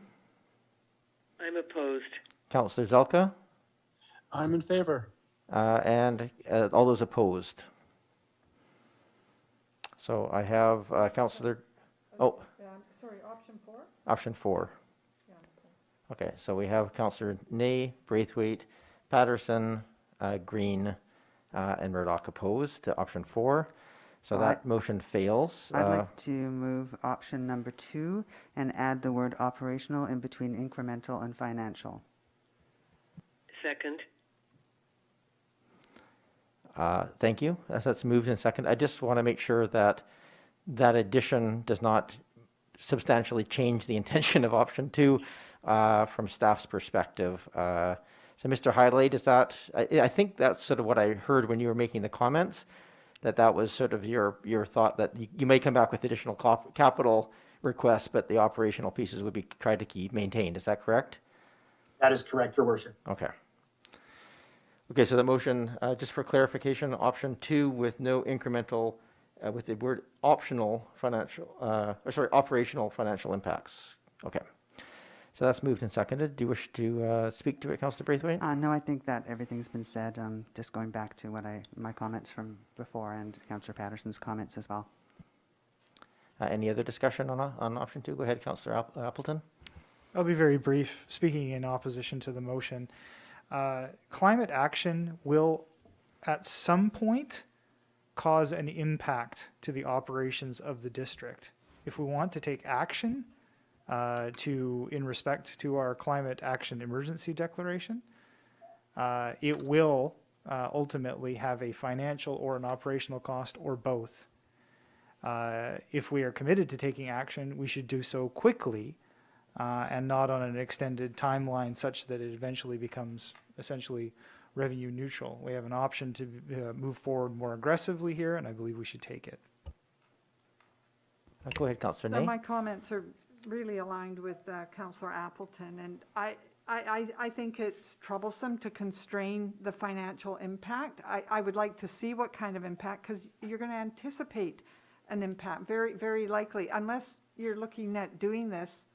I'm opposed. Councillor Zelka? I'm in favor. And all those opposed? So I have Councillor... Oh. Sorry, option 4? Option 4. Okay, so we have Councillor Ney, Braithwaite, Patterson, Green, and Murdoch opposed to option 4. So that motion fails. I'd like to move option number 2 and add the word operational in between incremental and financial. Second. Thank you. As that's moved in second, I just want to make sure that that addition does not substantially change the intention of option 2 from staff's perspective. So Mr. Heidley, does that, I think that's sort of what I heard when you were making the comments, that was sort of your thought that you may come back with additional capital requests, but the operational pieces would be tried to keep maintained. Is that correct? That is correct, Your Worship. Okay. Okay, so the motion, just for clarification, option 2 with no incremental, with the word optional operational financial impacts. Okay. So that's moved and seconded. Do you wish to speak to it, Councillor Braithwaite? No, I think that everything's been said. Just going back to my comments from before and Councillor Patterson's comments as well. Any other discussion on option 2? Go ahead, Councillor Appleton. I'll be very brief. Speaking in opposition to the motion, climate action will at some point cause an impact to the operations of the district. If we want to take action in respect to our climate action emergency declaration, it will ultimately have a financial or an operational cost or both. If we are committed to taking action, we should do so quickly and not on an extended timeline such that it eventually becomes essentially revenue neutral. We have an option to move forward more aggressively here, and I believe we should take it. Go ahead, Councillor So Ney. my comments are really aligned with Councillor Appleton, and I think it's troublesome to constrain the financial impact. I would like to see what kind of impact, because you're going to anticipate an impact, very, very likely, unless you're looking at doing this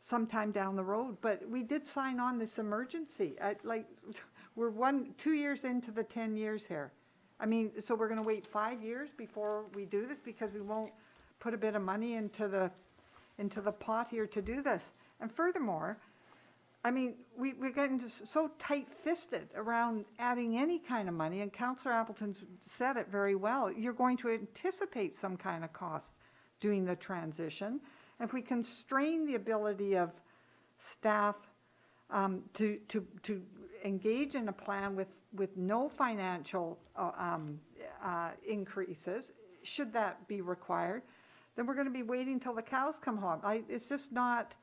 sometime down the road. But we did sign on this emergency. We're 2 years into the 10 years here. I mean, so we're going to wait 5 years before we do this because we won't put a bit of money into the pot here to do this. And furthermore, I mean, we're getting so tight-fisted around adding any kind of money, and Councillor Appleton said it very well. You're going to anticipate some kind of cost doing the transition. And if we constrain the ability of staff to engage in a plan with no financial increases, should that be required, then we're going to be waiting till the cows come home. It's just not.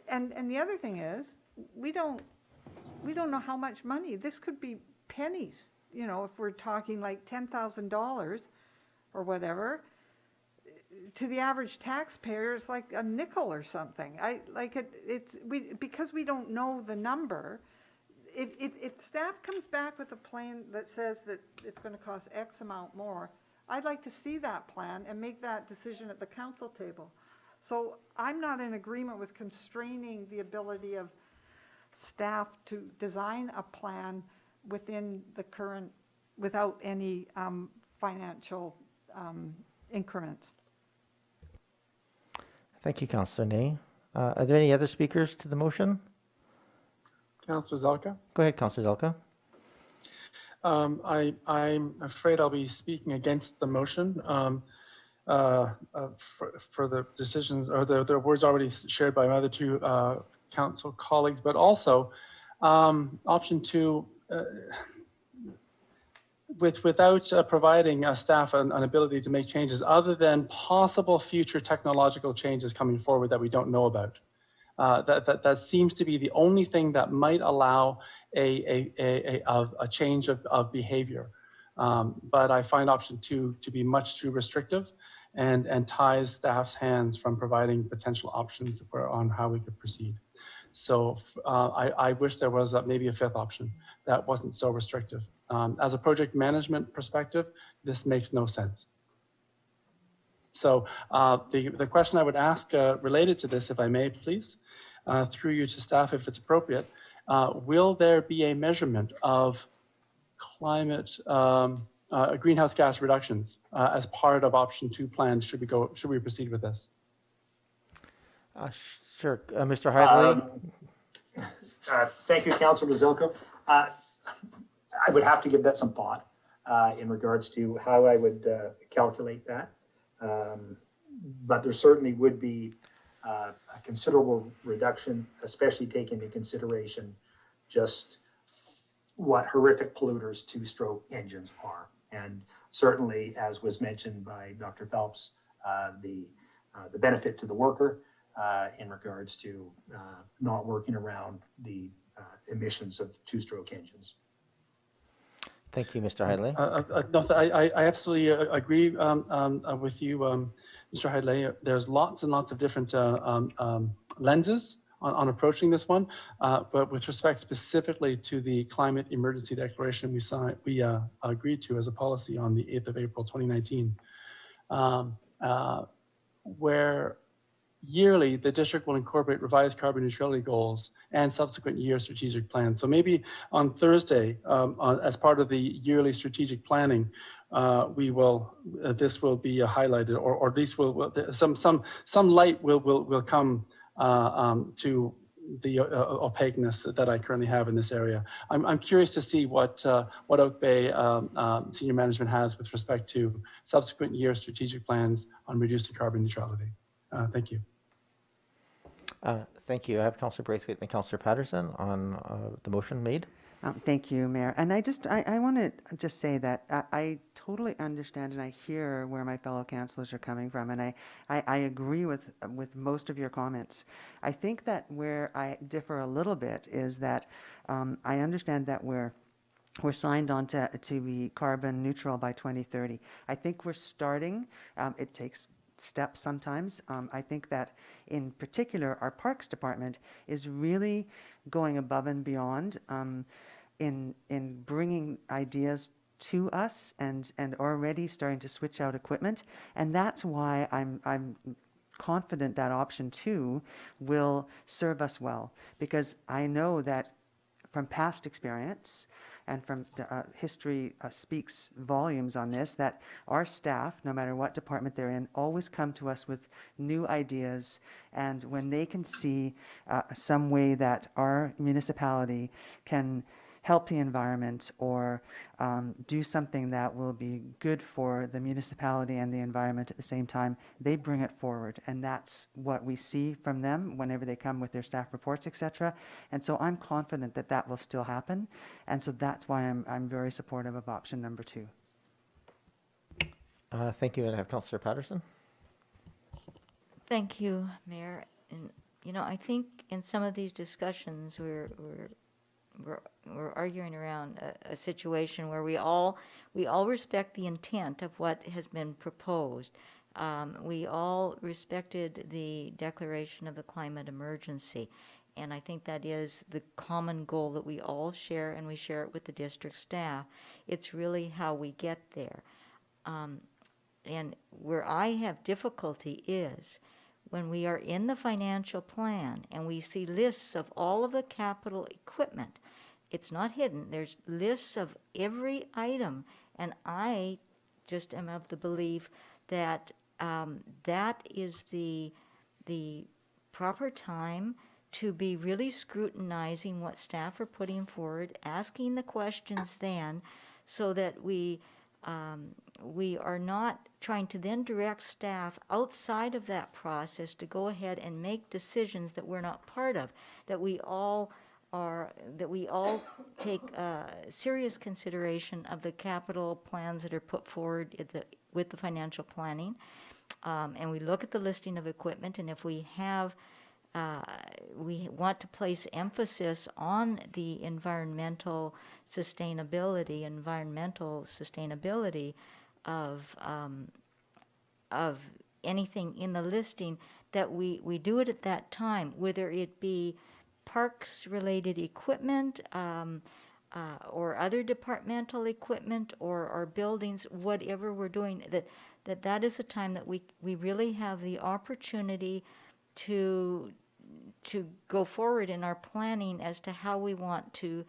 And the other thing is, we don't know how much money. This could be pennies, you know, if we're talking like $10,000 or whatever. To the average taxpayer, it's like a nickel or something. Because we don't know the number. If staff comes back with a plan that says that it's going to cost X amount more, I'd like to see that plan and make that decision at the council table. So I'm not in agreement with constraining the ability of staff to design a plan within the current, without any financial increments. Thank you, Councillor Ney. Are there any other speakers to the motion? Councillor Zelka? Go ahead, Councillor Zelka. I'm afraid I'll be speaking against the motion for the decisions or the words already shared by my other two council colleagues, but also option 2, without providing staff an ability to make changes other than possible future technological changes coming forward that we don't know about. That seems to be the only thing that might allow a change of behavior. But I find option 2 to be much too restrictive and ties staff's hands from providing potential options on how we could proceed. So I wish there was maybe a 5th option that wasn't so restrictive. As a project management perspective, this makes no sense. So the question I would ask related to this, if I may, please, through you to staff, if it's appropriate, will there be a measurement of climate greenhouse gas reductions as part of option 2 plan? Should we proceed with this? Sure, Mr. Hidley. Thank you, Councillor Zelka. I would have to give that some thought in regards to how I would calculate that. But there certainly would be a considerable reduction, especially taking into consideration just what horrific polluters 2-stroke engines are. And certainly, as was mentioned by Dr. Phelps, the benefit to the worker in regards to not working around the emissions of 2-stroke engines. Thank you, Mr. Hidley. I absolutely agree with you, Mr. Hidley. There's lots and lots of different lenses on approaching this one, but with respect specifically to the climate emergency declaration we agreed to as a policy on the 8th of April 2019, where yearly the district will incorporate revised carbon neutrality goals and subsequent year strategic plans. So maybe on Thursday, as part of the yearly strategic planning, this will be highlighted, or at least some light will come to opaqueness that I currently have in this area. I'm curious to see what Oak Bay senior management has with respect to subsequent year strategic plans on reducing carbon neutrality. Thank you. Thank you. I have Councillor Braithwaite and Councillor Patterson on the motion made. Thank you, Mayor. And I want to just say that I totally understand and I hear where my fellow councillors are coming from, and I agree with most of your comments. I think that where I differ a little bit is that I understand that we're signed on to be carbon neutral by 2030. I think we're starting. It takes steps sometimes. I think that in particular, our Parks Department is really going above and beyond in bringing ideas to us and already starting to switch out equipment. And that's why I'm confident that option 2 will serve us well, because I know that from past experience and from history speaks volumes on this, that our staff, no matter what department they're in, always come to us with new ideas. And when they can see some way that our municipality can help the environment or do something that will be good for the municipality and the environment at the same time, they bring it forward. And that's what we see from them whenever they come with their staff reports, etc. And so I'm confident that that will still happen. And so that's why I'm very supportive of option number 2. Thank you. And I have Councillor Patterson. Thank you, Mayor. And, I think in some of these discussions, we're arguing around a situation where we all respect the intent of what has been proposed. We all respected the declaration of the climate emergency, and I think that is the common goal that we all share, and we share it with the district staff. It's really how we get there. And where I have difficulty is when we are in the financial plan and we see lists of all of the capital equipment. It's not hidden. There's lists of every item, and I just am of the belief that that is the proper time to be really scrutinizing what staff are putting forward, asking the questions then, so that we are not trying to then direct staff outside of that process to go ahead and make decisions that we're not part of, that we all take serious consideration of the capital plans that are put forward with the financial planning, and we look at the listing of equipment, and if we want to place emphasis on the environmental sustainability of anything in the listing, that we do it at that time, whether it be parks-related equipment or other departmental equipment or buildings, whatever we're doing, that is the time that we really have the opportunity to go forward in our planning as to how we want to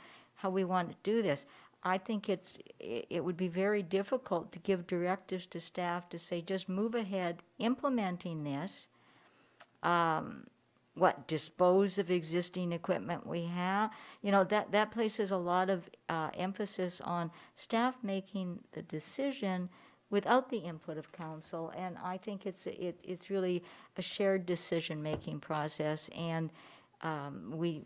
do this. I think it would be very difficult to give directives to staff to say, just move ahead implementing this. Dispose of existing equipment we have. That places a lot of emphasis on staff making the decision without the input of council, and I think it's really a shared decision-making process, and we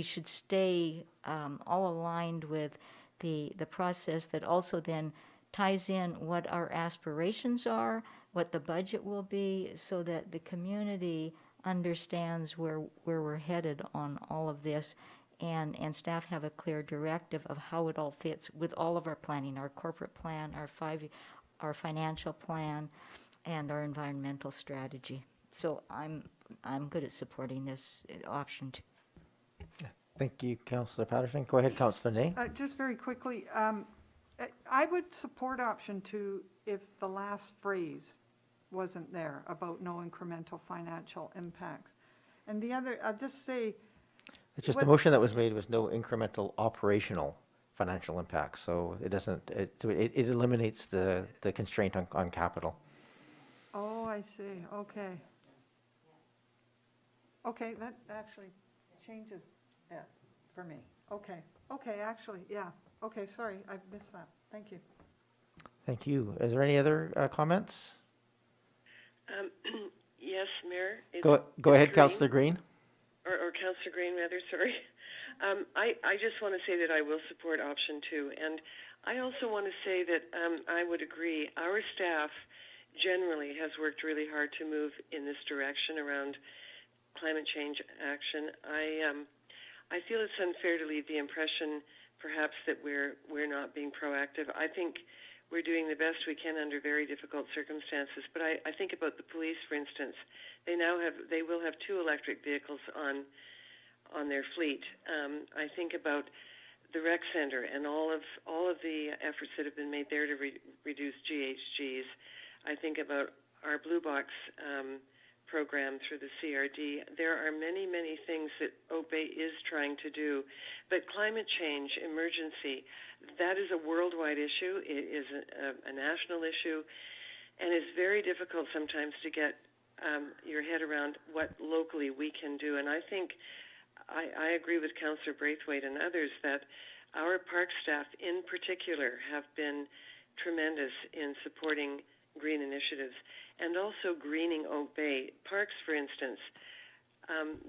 should stay all aligned with the process that also then ties in what our aspirations are, what the budget will be, so that the community understands where we're headed on all of this, and staff have a clear directive of how it all fits with all of our planning, our corporate plan, our financial plan, and our environmental strategy. So I'm good at supporting this option 2. Thank you, Councillor Patterson. Go ahead, Councillor Ney. Just very quickly, I would support option 2 if the last phrase wasn't there about no incremental financial impacts. And the other, I'll just say... It's just the motion that was made was no incremental operational financial impacts, so it doesn't, it eliminates the constraint on capital. Oh, I see, okay. Okay, that actually changes it for me. Okay, actually, yeah. Okay, sorry, I missed that. Thank you. Thank you. Is there any other comments? Yes, Mayor. Go ahead, Green. Councillor Green. Or Councillor Green, rather, sorry. I just want to say that I will support option 2. And I also want to say that I would agree. Our staff generally has worked really hard to move in this direction around climate change action. I feel it's unfair to leave the impression, perhaps, that we're not being proactive. I think we're doing the best we can under very difficult circumstances. But I think about the police, for instance. They will have 2 electric vehicles on their fleet. I think about the rec center and all of the efforts that have been made there to reduce GHGs. I think about our Blue Box program through the CRD. There are many, many things that Oak Bay is trying to do. But climate change, emergency, that is a worldwide issue. It is a national issue. And it's very difficult sometimes to get your head around what locally we can do. And I think I agree with Councillor Braithwaite and others that our park staff in particular have been tremendous in supporting green initiatives and also greening Oak Bay. Parks, for instance,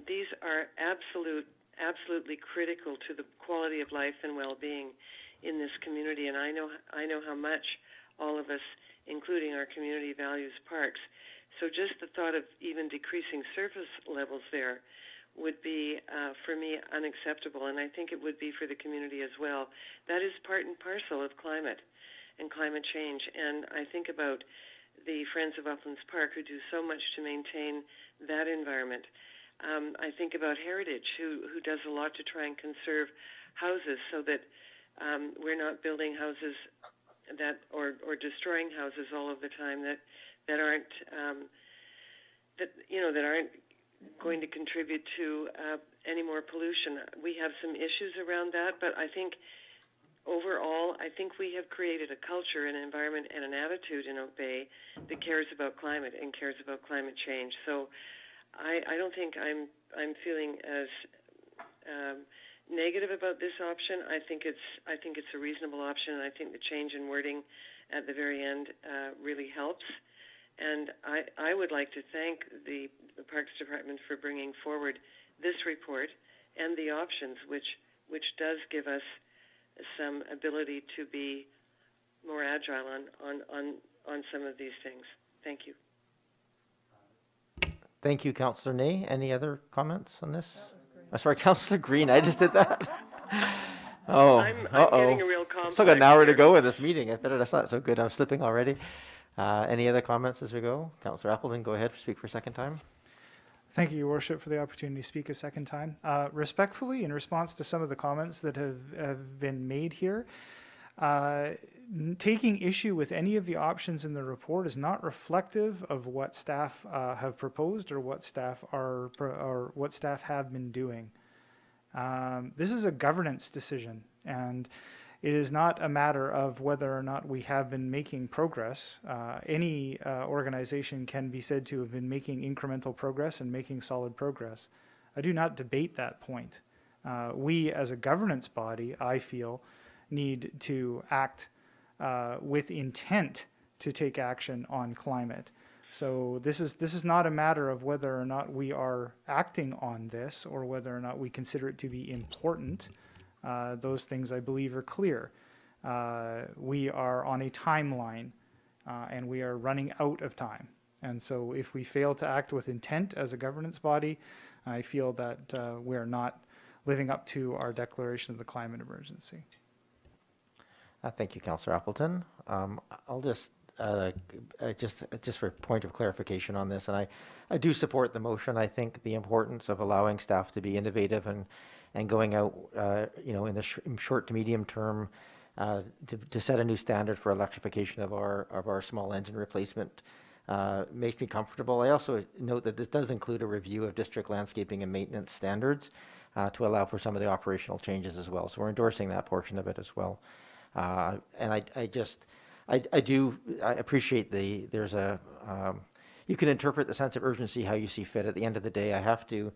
these are absolutely critical to the quality of life and well-being in this community. And I know how much all of us, including our community, values parks. So just the thought of even decreasing surface levels there would be, for me, unacceptable, and I think it would be for the community as well. That is part and parcel of climate and climate change, and I think about the Friends of Uplands Park who do so much to maintain that environment. I think about Heritage who does a lot to try and conserve houses so that we're not building houses that or destroying houses all of the time that aren't that aren't going to contribute to any more pollution. We have some issues around that, but I think overall, I think we have created a culture, an environment, and an attitude in Oak Bay that cares about climate and cares about climate change. So I don't think I'm feeling as negative about this option. I think it's a reasonable option, and I think the change in wording at the very end really helps. And I would like to thank the Parks Department for bringing forward this report and the options, which does give us some ability to be more agile on some of these things. Thank you. Thank you, Councillor Ney. Any other comments on this? Oh, sorry, Councillor Green. I just did that. Oh, I'm getting a real complex. Still got an hour to go in this meeting. I bet that's not so good. I'm slipping already. Any other comments as we go? Councillor Appleton, go ahead. Speak for a second time. Thank you, Your Worship, for the opportunity to speak a second time. Respectfully, in response to some of the comments that have been made here, taking issue with any of the options in the report is not reflective of what staff have proposed or what staff have been doing. This is a governance decision, and it is not a matter of whether or not we have been making progress. Any organization can be said to have been making incremental progress and making solid progress. I do not debate that point. We, as a governance body, I feel, need to act with intent to take action on climate. So this is not a matter of whether or not we are acting on this or whether or not we consider it to be important. Those things, I believe, are clear. We are on a timeline, and we are running out of time. And so if we fail to act with intent as a governance body, I feel that we are not living up to our declaration of the climate emergency. Thank you, Councillor Appleton. I'll just for point of clarification on this, and I do support the motion. I think the importance of allowing staff to be innovative and going out, in the short to medium term, to set a new standard for electrification of our small engine replacement makes me comfortable. I also note that this does include a review of district landscaping and maintenance standards to allow for some of the operational changes as well. So we're endorsing that portion of it as well. And I appreciate you can interpret the sense of urgency how you see fit. At the end of the day, I have to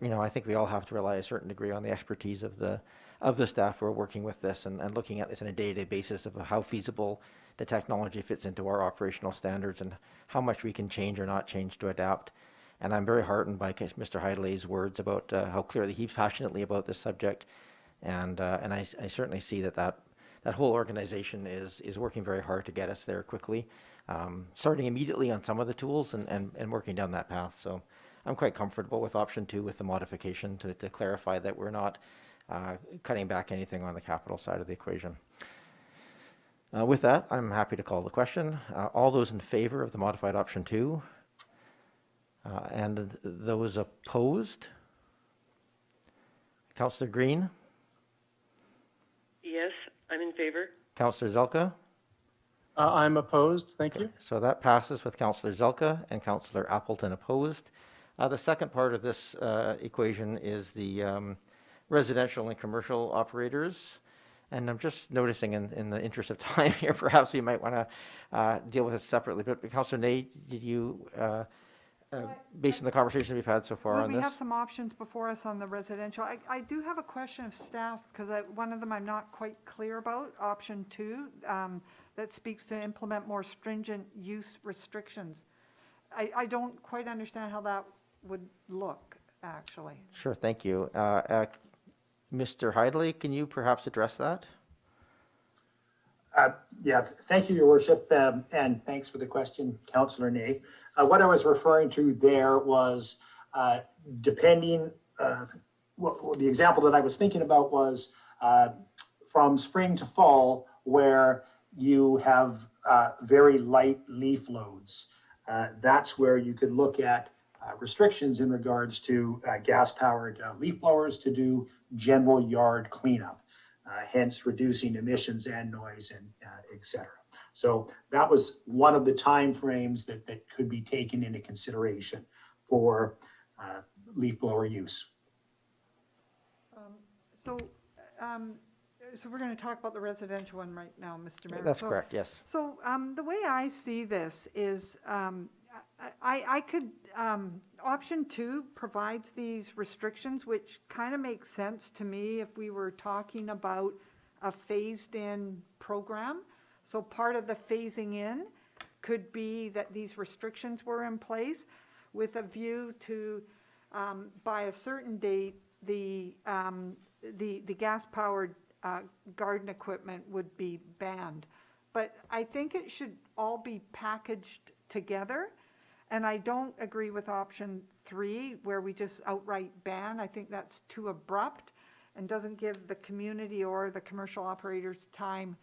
I think we all have to rely a certain degree on the expertise of the staff who are working with this and looking at this on a day-to-day basis of how feasible the technology fits into our operational standards and how much we can change or not change to adapt. And I'm very heartened by Mr. Heideley's words about how clearly he's passionately about this subject. And I certainly see that whole organization is working very hard to get us there quickly, starting immediately on some of the tools and working down that path. So I'm quite comfortable with option 2 with the modification to clarify that we're not cutting back anything on the capital side of the equation. With that, I'm happy to call the question. All those in favor of the modified option 2? And those opposed? Councillor Green? Yes, I'm in favor. Councillor Zelka? I'm opposed. Thank you. So that passes with Councillor Zelka and Councillor Appleton opposed. The second part of this equation is the residential and commercial operators. And I'm just noticing in the interest of time here, perhaps we might want to deal with this separately. But Councillor Ney, did you, based on the conversation we've had so far Well, on we this? have some options before us on the residential. I do have a question of staff, because one of them I'm not quite clear about, option 2, that speaks to implement more stringent use restrictions. I don't quite understand how that would look, actually. Sure, thank you. Mr. Heideley, can you perhaps address that? Yeah, thank you, Your Worship, and thanks for the question, Councillor Ney. What I was referring to there was depending, the example that I was thinking about was from spring to fall, where you have very light leaf loads. That's where you could look at restrictions in regards to gas-powered leaf blowers to do general yard cleanup, hence reducing emissions and noise and et cetera. So that was one of the timeframes that could be taken into consideration for leaf blower use. So we're going to talk about the residential one right now, Mr. Mayor. That's correct, yes. So the way I see this is I could, option 2 provides these restrictions, which kind of makes sense to me if we were talking about a phased-in program. So part of the phasing in could be that these restrictions were in place with a view to, by a certain date, the gas-powered garden equipment would be banned. But I think it should all be packaged together. And I don't agree with option 3, where we just outright ban. I think that's too abrupt and doesn't give the community or the commercial operators time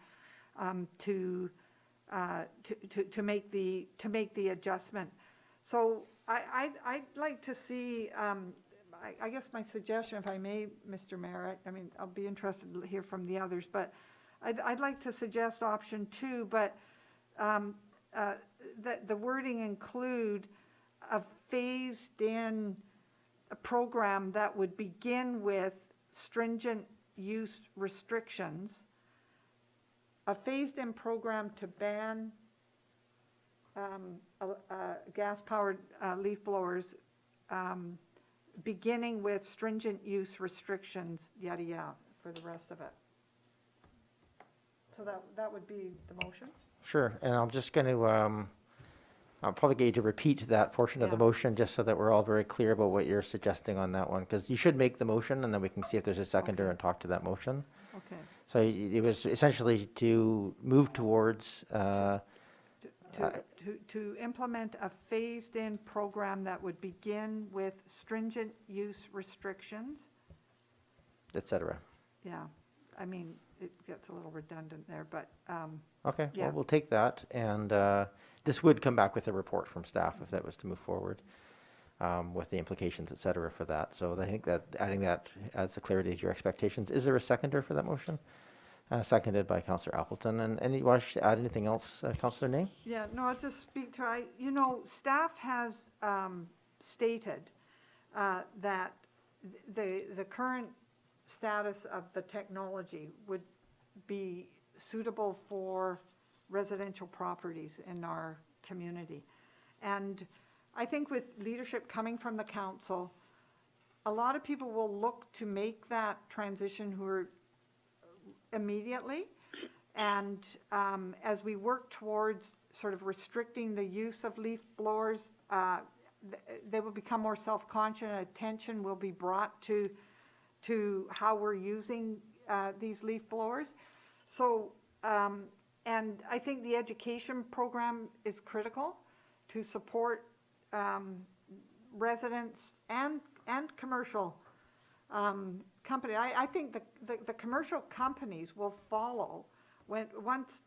to make the adjustment. So I'd like to see. I guess my suggestion, if I may, Mr. Mayor, I mean, I'll be interested to hear from the others, but I'd like to suggest option 2, but the wording include a phased-in program that would begin with stringent use restrictions, a phased-in program to ban gas-powered leaf blowers, beginning with stringent use restrictions, yada, yada, for the rest of it. So that would be the motion? Sure, and I'm just going to, I'll probably get you to repeat that portion of the motion just so that we're all very clear about what you're suggesting on that one, because you should make the motion and then we can see if there's a seconder and talk to that motion. Okay. So it was essentially to move towards To implement a phased-in program that would begin with stringent use restrictions. et cetera. Yeah, I mean, it gets a little redundant there, but Okay, yeah. well, we'll take that, and this would come back with a report from staff if that was to move forward with the implications, et cetera, for that. So I think that adding that adds the clarity to your expectations. Is there a seconder for that motion? Seconded by Councillor Appleton. And you want to add anything else, Councillor Ney? Yeah, no, I'll just speak to, staff has stated that the current status of the technology would be suitable for residential properties in our community. And I think with leadership coming from the council, a lot of people will look to make that transition who are immediately. And as we work towards sort of restricting the use of leaf blowers, they will become more self-conscious, and attention will be brought to how we're using these leaf blowers. So, and I think the education program is critical to support residents and commercial company. I think the commercial companies will follow once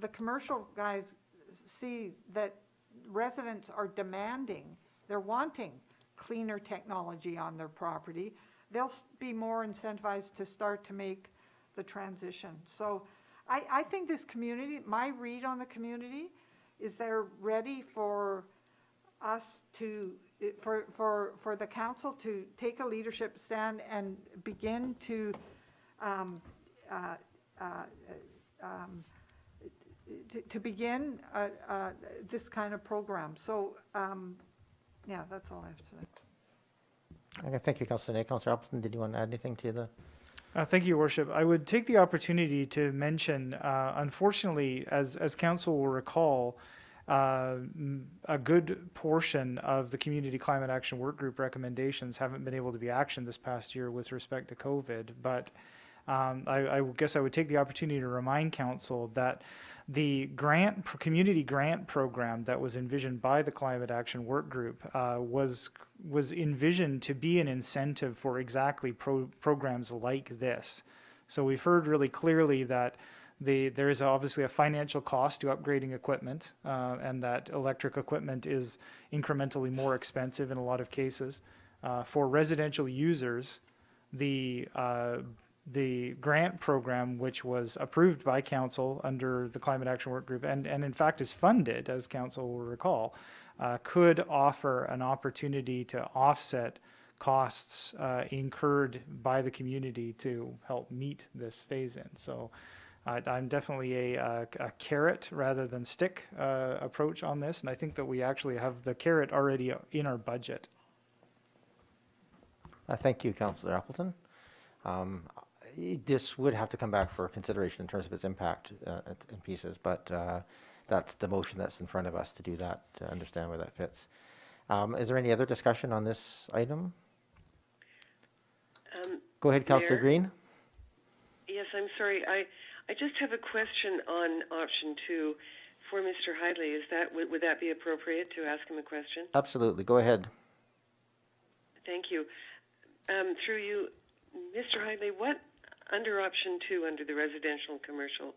the commercial guys see that residents are demanding, they're wanting cleaner technology on their property, they'll be more incentivized to start to make the transition. So I think this community, my read on the community is they're ready for us to, for the council to take a leadership stand and begin to begin this kind of program. So, yeah, that's all I have to say. Okay, thank you, Councillor Nate. Councillor Appleton, did you want to add anything to the? Thank you, Your Worship. I would take the opportunity to mention, unfortunately, as Council will recall, a good portion of the Community Climate Action Work Group recommendations haven't been able to be actioned this past year with respect to COVID. But I guess I would take the opportunity to remind Council that the community grant program that was envisioned by the Climate Action Work Group was envisioned to be an incentive for exactly programs like this. So we've heard really clearly that there is obviously a financial cost to upgrading equipment, and that electric equipment is incrementally more expensive in a lot of cases. For residential users, the grant program, which was approved by Council under the Climate Action Work Group and in fact is funded, as Council will recall, could offer an opportunity to offset costs incurred by the community to help meet this phase-in. So I'm definitely a carrot rather than stick approach on this, and I think that we actually have the carrot already in our budget. Thank you, Councillor Appleton. This would have to come back for consideration in terms of its impact in pieces, but that's the motion that's in front of us to do that, to understand where that fits. Is there any other discussion on this item? Go ahead, Councillor Mayor? Green. Yes, I'm sorry. I just have a question on option 2 for Mr. Hidley. Would that be appropriate to ask him a question? Absolutely. Go ahead. Thank you. Through you, Mr. Hidley, what under option 2, under the residential and commercial,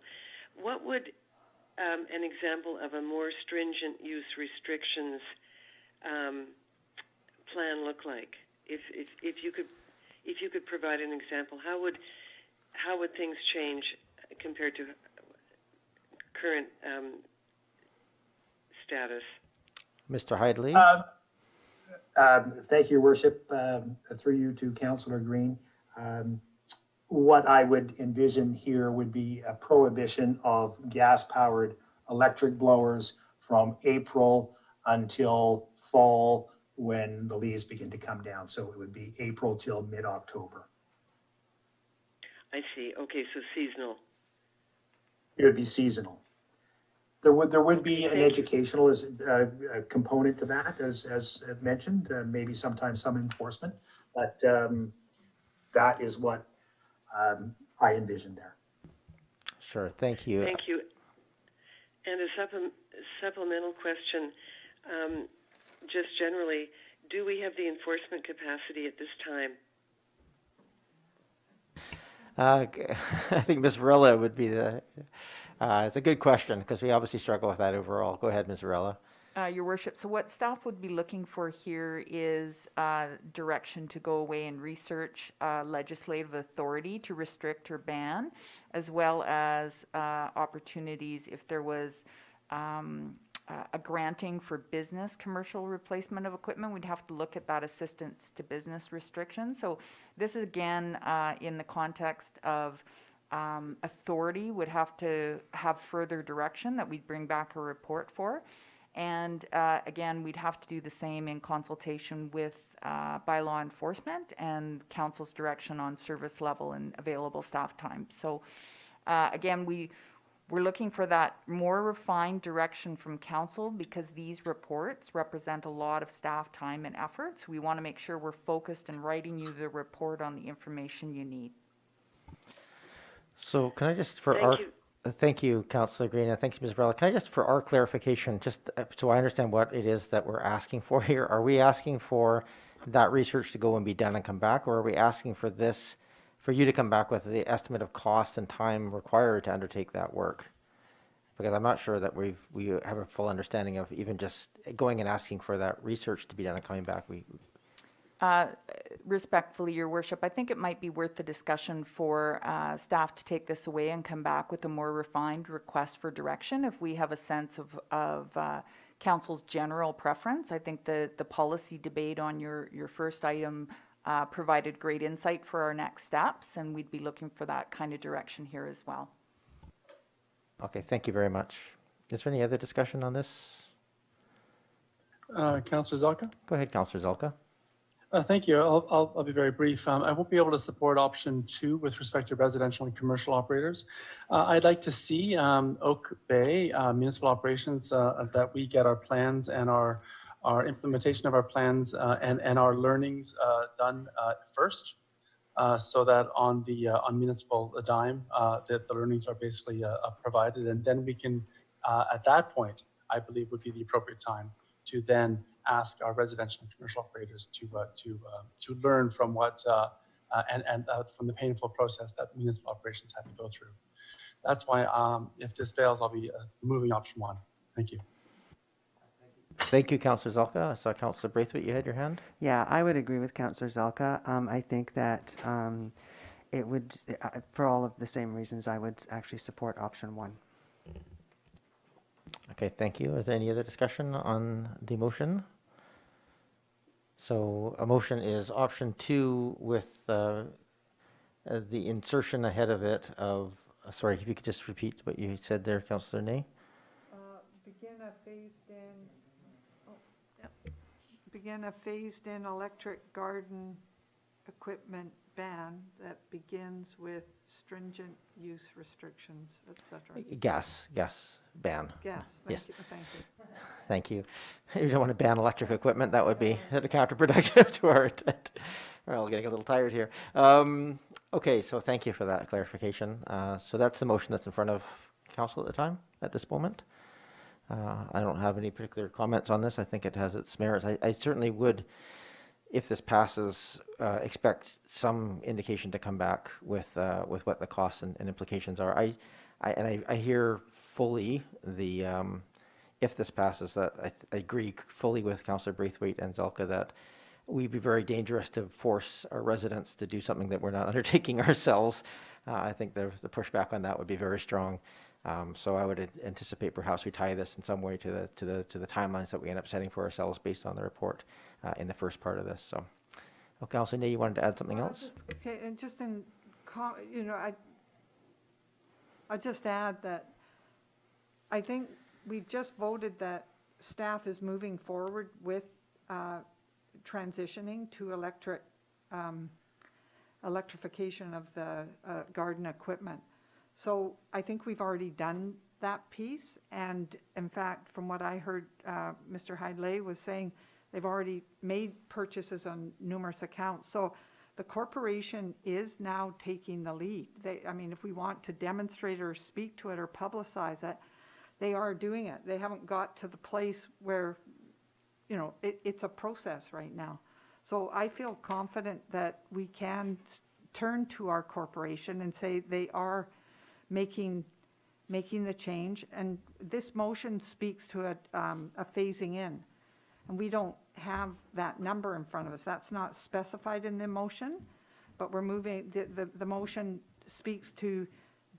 what would an example of a more stringent use restrictions plan look like? If you could provide an example, how would things change compared to current status? Mr. Hidley. Thank you, Your Worship. Through you to Councillor Green. What I would envision here would be a prohibition of gas-powered electric blowers from April until fall, when the leaves begin to come down. So it would be April till mid-October. I see. Okay, so seasonal. It would be seasonal. There would be an educational component to that, as mentioned, maybe sometimes some enforcement, but that is what I envision there. Sure, thank you. Thank you. And a supplemental question, just generally, do we have the enforcement capacity at this time? I think Ms. Varela would be it's a good question, because we obviously struggle with that overall. Go ahead, Ms. Varela. Your Worship, so what staff would be looking for here is direction to go away and research legislative authority to restrict or ban, as well as opportunities if there was a granting for business commercial replacement of equipment. We'd have to look at that assistance to business restrictions. So this is again in the context of authority would have to have further direction that we'd bring back a report for. And again, we'd have to do the same in consultation with by law enforcement and council's direction on service level and available staff time. So again, we're looking for that more refined direction from council because these reports represent a lot of staff time and efforts. We want to make sure we're focused in writing you the report on the information you need. So can I just, for Thank our, you. thank you, Councillor Green, and thank you, Ms. Barella. Can I just, for our clarification, just so I understand what it is that we're asking for here, are we asking for that research to go and be done and come back, or are we asking for this, for you to come back with the estimate of cost and time required to undertake that work? Because I'm not sure that we have a full understanding of even just going and asking for that research to be done and coming back. Respectfully, Your Worship, I think it might be worth the discussion for staff to take this away and come back with a more refined request for direction if we have a sense of council's general preference. I think the policy debate on your first item provided great insight for our next steps, and we'd be looking for that kind of direction here as well. Okay, thank you very much. Is there any other discussion on this? Councillor Zelka? Go ahead, Councillor Zelka. Thank you. I'll be very brief. I won't be able to support option 2 with respect to residential and commercial operators. I'd like to see Oak Bay municipal operations that we get our plans and our implementation of our plans and our learnings done first, so that on municipal dime that the learnings are basically provided, and then we can at that point, I believe, would be the appropriate time to then ask our residential and commercial operators to learn from what and from the painful process that municipal operations have to go through. That's why if this fails, I'll be removing option 1. Thank you. Thank you, Councillor Zelka. I saw Councillor Braithwaite, you had your hand. Yeah, I would agree with Councillor Zelka. I think that it would, for all of the same reasons, I would actually support option 1. Okay, thank you. Is there any other discussion on the motion? So a motion is option 2 with the insertion ahead of it of, sorry, if you could just repeat what you said there, Councillor Ney. Begin a phased-in electric garden equipment ban that begins with stringent use restrictions, etc. Gas ban. Gas, Yes. thank you. Thank you. You don't want to ban electric equipment. That would be counterproductive to our intent. We're all getting a little tired here. Okay, so thank you for that clarification. So that's the motion that's in front of council at the time, at this moment. I don't have any particular comments on this. I think it has its merits. I certainly would, if this passes, expect some indication to come back with what the costs and implications are. I hear fully the, if this passes, that I agree fully with Councillor Braithwaite and Zelka that we'd be very dangerous to force our residents to do something that we're not undertaking ourselves. I think the pushback on that would be very strong. So I would anticipate perhaps we tie this in some way to the timelines that we end up setting for ourselves based on the report in the first part of this. So, okay, Councillor Ney, you wanted to add something else? Okay, and just in, I just add that I think we've just voted that staff is moving forward with transitioning to electrification of the garden equipment. So I think we've already done that piece, and in fact, from what I heard, Mr. Hydley was saying they've already made purchases on numerous accounts. So the corporation is now taking the lead. I mean, if we want to demonstrate or speak to it or publicize it, they are doing it. They haven't got to the place where, it's a process right now. So I feel confident that we can turn to our corporation and say they are making the change, and this motion speaks to a phasing in, and we don't have that number in front of us. That's not specified in the motion, but we're moving, the motion speaks to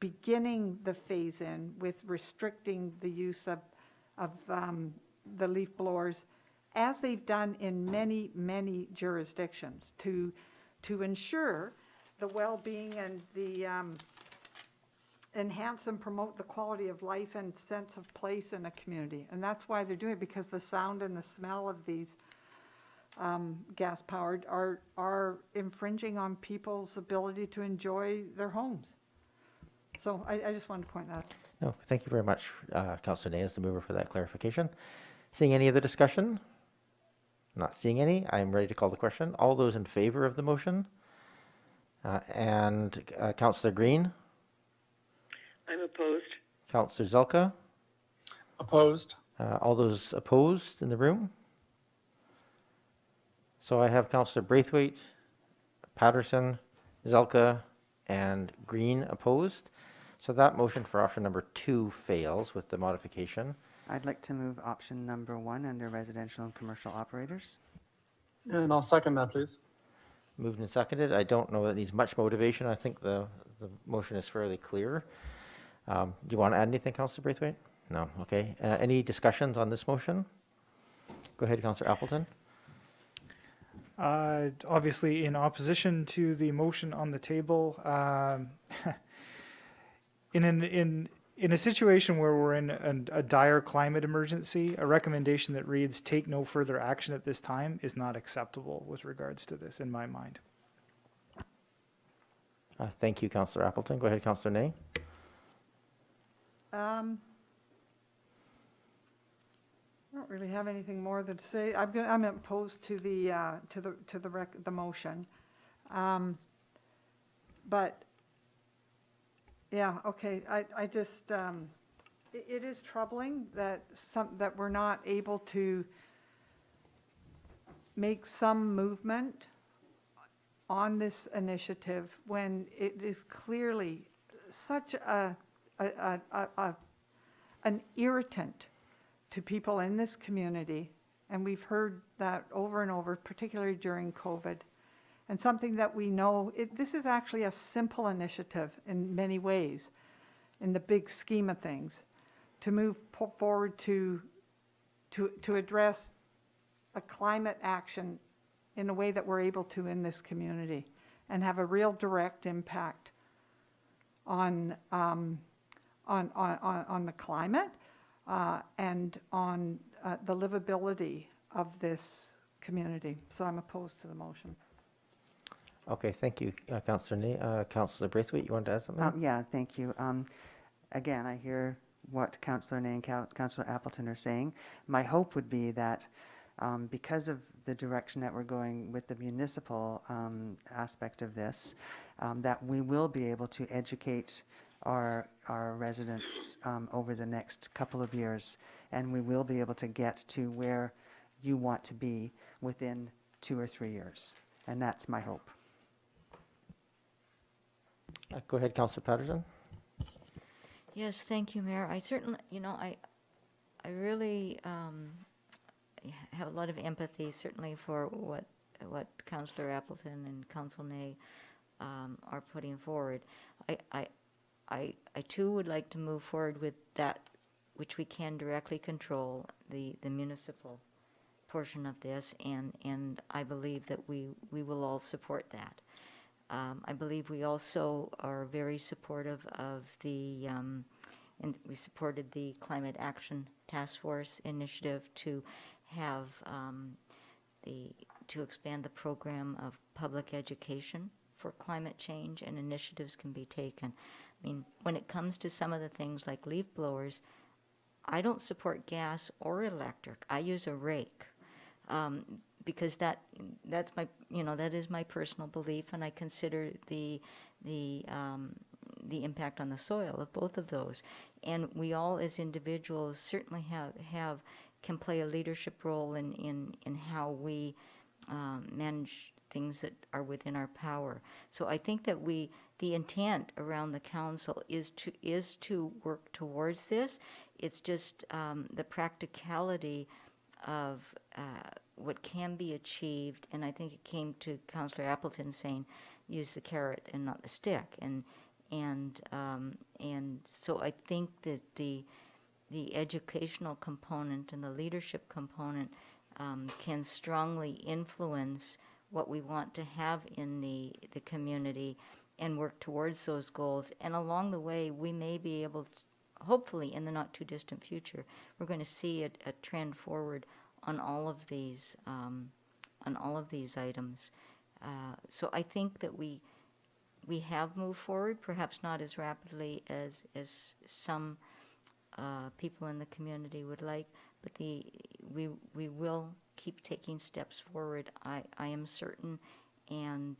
beginning the phase in with restricting the use of the leaf blowers, as they've done in many, many jurisdictions, to ensure the well-being and the enhance and promote the quality of life and sense of place in a community. And that's why they're doing it, because the sound and the smell of these gas-powered are infringing on people's ability to enjoy their homes. So I just wanted to point that out. No, thank you very much, Councillor Ney, as the mover, for that clarification. Seeing any other discussion? Not seeing any. I am ready to call the question. All those in favor of the motion? And Councillor Green? I'm opposed. Councillor Zelka? Opposed. All those opposed in the room? So I have Councillor Braithwaite, Patterson, Zelka, and Green opposed. So that motion for option number 2 fails with the modification. I'd like to move option number 1 under residential and commercial operators. And I'll second that, please. Moved and seconded. I don't know that it needs much motivation. I think the motion is fairly clear. Do you want to add anything, Councillor Braithwaite? No. Okay. Any discussions on this motion? Go ahead, Councillor Appleton. Obviously, in opposition to the motion on the table, in a situation where we're in a dire climate emergency, a recommendation that reads "take no further action at this time" is not acceptable with regards to this, in my mind. Thank you, Councillor Appleton. Go ahead, Councillor Ney. I don't really have anything more to say. I'm opposed to the motion, but yeah, okay. I just it is troubling that we're not able to make some movement on this initiative when it is clearly such an irritant to people in this community, and we've heard that over and over, particularly during COVID, and something that we know, this is actually a simple initiative in many ways, in the big scheme of things, to move forward to address a climate action in a way that we're able to in this community, and have a real direct impact on the climate, and on the livability of this community. So I'm opposed to the motion. Okay, thank you, Councillor Ney. Councillor Braithwaite, you want to add something? Yeah, thank you. Again, I hear what Councillor Ney and Councillor Appleton are saying. My hope would be that because of the direction that we're going with the municipal aspect of this, that we will be able to educate our residents over the next couple of years, and we will be able to get to where you want to be within 2 or 3 years, and that's my hope. Go ahead, Councillor Patterson. Yes, thank you, Mayor. I certainly, I really have a lot of empathy, certainly for what Councillor Appleton and Council Ney are putting forward. I too would like to move forward with that which we can directly control, the municipal portion of this, and I believe that we will all support that. I believe we also are very supportive of and we supported the Climate Action Task Force initiative to have to expand the program of public education for climate change, and initiatives can be taken. I mean, when it comes to some of the things like leaf blowers, I don't support gas or electric. I use a rake. Because that's my, that is my personal belief, and I consider the impact on the soil of both of those. And we all as individuals certainly can play a leadership role in how we manage things that are within our power. So I think that the intent around the council is to work towards this. It's just the practicality of what can be achieved, and I think it came to Councillor Appleton saying, use the carrot and not the stick, and so I think that the educational component and the leadership component can strongly influence what we want to have in the community, and work towards those goals. And along the way, we may be able to, hopefully in the not too distant future, we're going to see a trend forward on all of these items. So I think that we have moved forward, perhaps not as rapidly as some people in the community would like, but we will keep taking steps forward. I am certain, and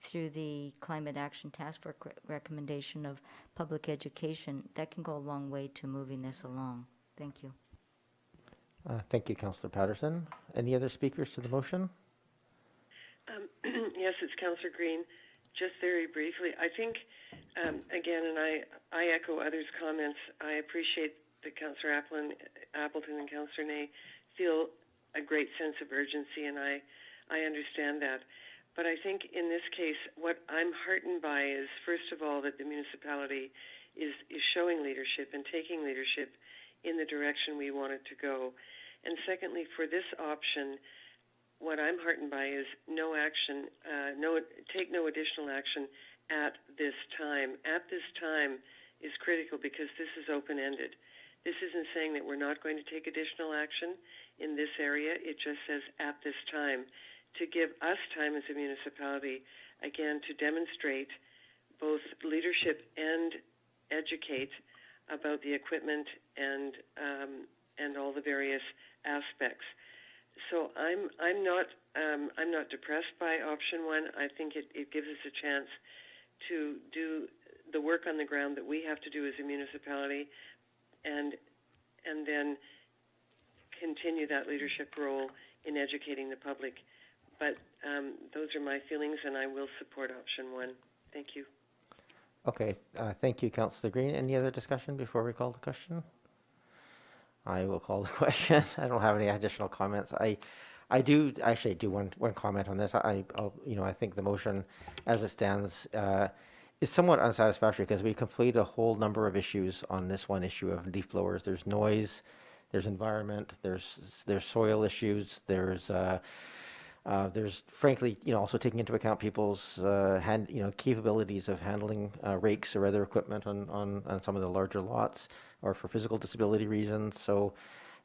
through the Climate Action Task Force recommendation of public education, that can go a long way to moving this along. Thank you. Thank you, Councillor Patterson. Any other speakers to the motion? Yes, it's Councillor Green. Just very briefly, I think, again, and I echo others' comments, I appreciate that Councillor Appleton and Councillor Ney feel a great sense of urgency, and I understand that. But I think in this case, what I'm heartened by is, first of all, that the municipality is showing leadership and taking leadership in the direction we want it to go. And secondly, for this option, what I'm heartened by is no action, take no additional action at this time. At this time is critical because this is open-ended. This isn't saying that we're not going to take additional action in this area. It just says at this time, to give us time as a municipality, again, to demonstrate both leadership and educate about the equipment and all the various aspects. So I'm not depressed by option one. I think it gives us a chance to do the work on the ground that we have to do as a municipality, and then continue that leadership role in educating the public. But those are my feelings, and I will support option one. Thank you. Okay, thank you, Councillor Green. Any other discussion before we call the question? I will call the question. I don't have any additional comments. I do one comment on this. I think the motion as it stands is somewhat unsatisfactory because we complete a whole number of issues on this one issue of leaf blowers. There's noise, there's environment, there's soil issues, there's frankly, also taking into account people's capabilities of handling rakes or other equipment on some of the larger lots, or for physical disability reasons. So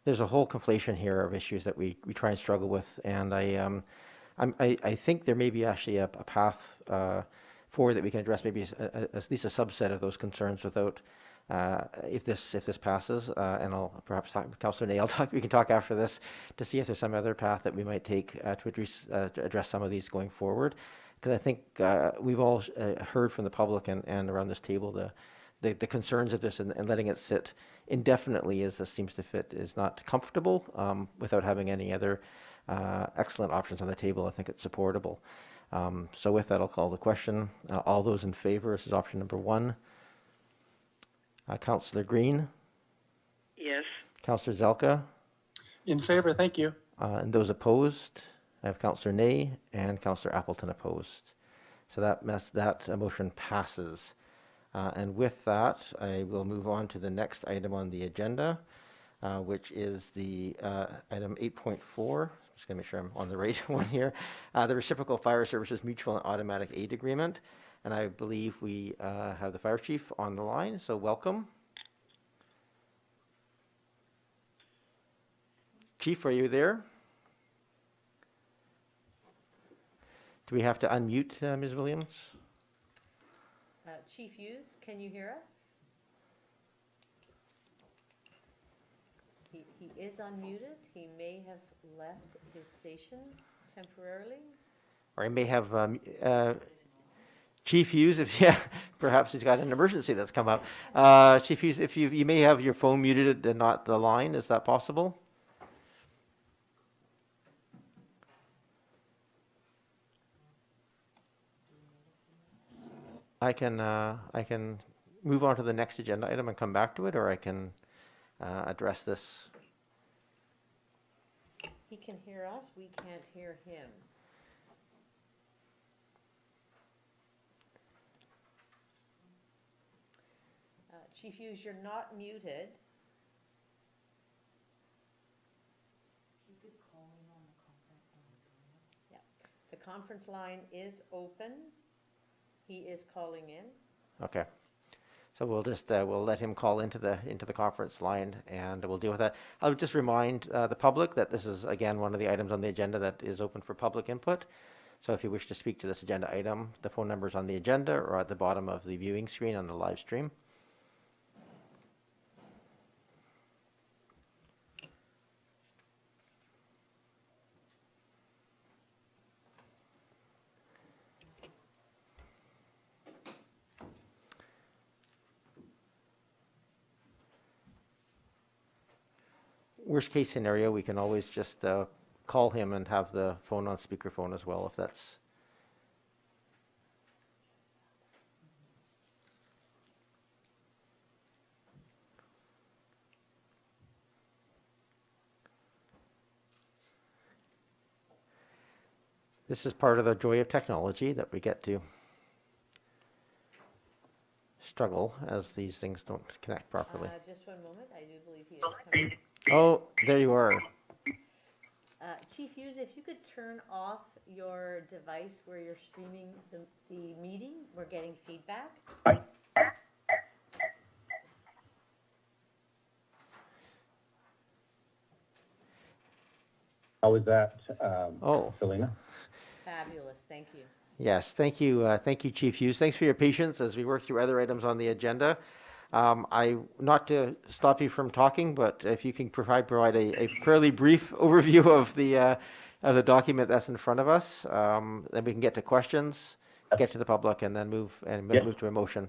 there's a whole conflation here of issues that we try and struggle with, and I think there may be actually a path forward that we can address maybe at least a subset of those concerns without. If this passes, and I'll perhaps talk with Councillor Ney, we can talk after this to see if there's some other path that we might take to address some of these going forward. Because I think we've all heard from the public and around this table the concerns of this, and letting it sit indefinitely as this seems to fit is not comfortable without having any other excellent options on the table. I think it's supportable. So with that, I'll call the question. All those in favor, this is option number one. Councillor Green? Yes. Councillor Zelka? In favor, thank you. And those opposed? I have Councillor Ney and Councillor Appleton opposed. So that motion passes. And with that, I will move on to the next item on the agenda, which is the item 8.4. Just going to make sure I'm on the right one here. The Reciprocal Fire Services Mutual and Automatic Aid Agreement. And I believe we have the fire chief on the line, so welcome. Chief, are you there? Do we have to unmute Ms. Williams? Chief Hughes, can you hear us? He is unmuted. He may have left his station temporarily. Or he may have... Chief Hughes, perhaps he's got an emergency that's come up. Chief Hughes, if you may have your phone muted and not the line, is that possible? I can move on to the next agenda item and come back to it, or I can address this. He can hear us. We can't hear him. Chief Hughes, you're not muted. You could call in on the conference line. Yeah, the conference line is open. He is calling in. Okay. So we'll just, we'll let him call into the conference line, and we'll deal with that. I would just remind the public that this is, again, one of the items on the agenda that is open for public input. So if you wish to speak to this agenda item, the phone number is on the agenda or at the bottom of the viewing screen on the live stream. Worst case scenario, we can always just call him and have the phone on speakerphone as well, if that's. This is part of the joy of technology, that we get to struggle as these things don't connect properly. Just one moment. I do believe he is coming. Oh, there you are. Chief Hughes, if you could turn off your device where you're streaming the meeting, we're getting feedback. How was that, Oh. Selena? Fabulous. Thank you. Yes, thank you, Chief Hughes. Thanks for your patience as we work through other items on the agenda. Not to stop you from talking, but if you can provide a fairly brief overview of the document that's in front of us, then we can get to questions, get to the public, and then move to a motion.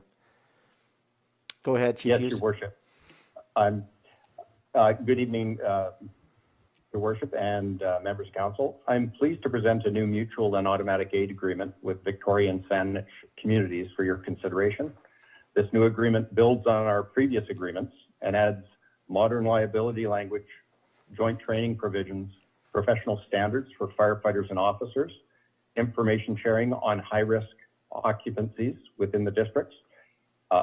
Go ahead, Chief Hughes. Yes, Your Worship. Good evening, Your Worship and members of council. I'm pleased to present a new mutual and automatic aid agreement with Victoria and Saanich communities for your consideration. This new agreement builds on our previous agreements and adds modern liability language, joint training provisions, professional standards for firefighters and officers, information sharing on high-risk occupancies within the districts,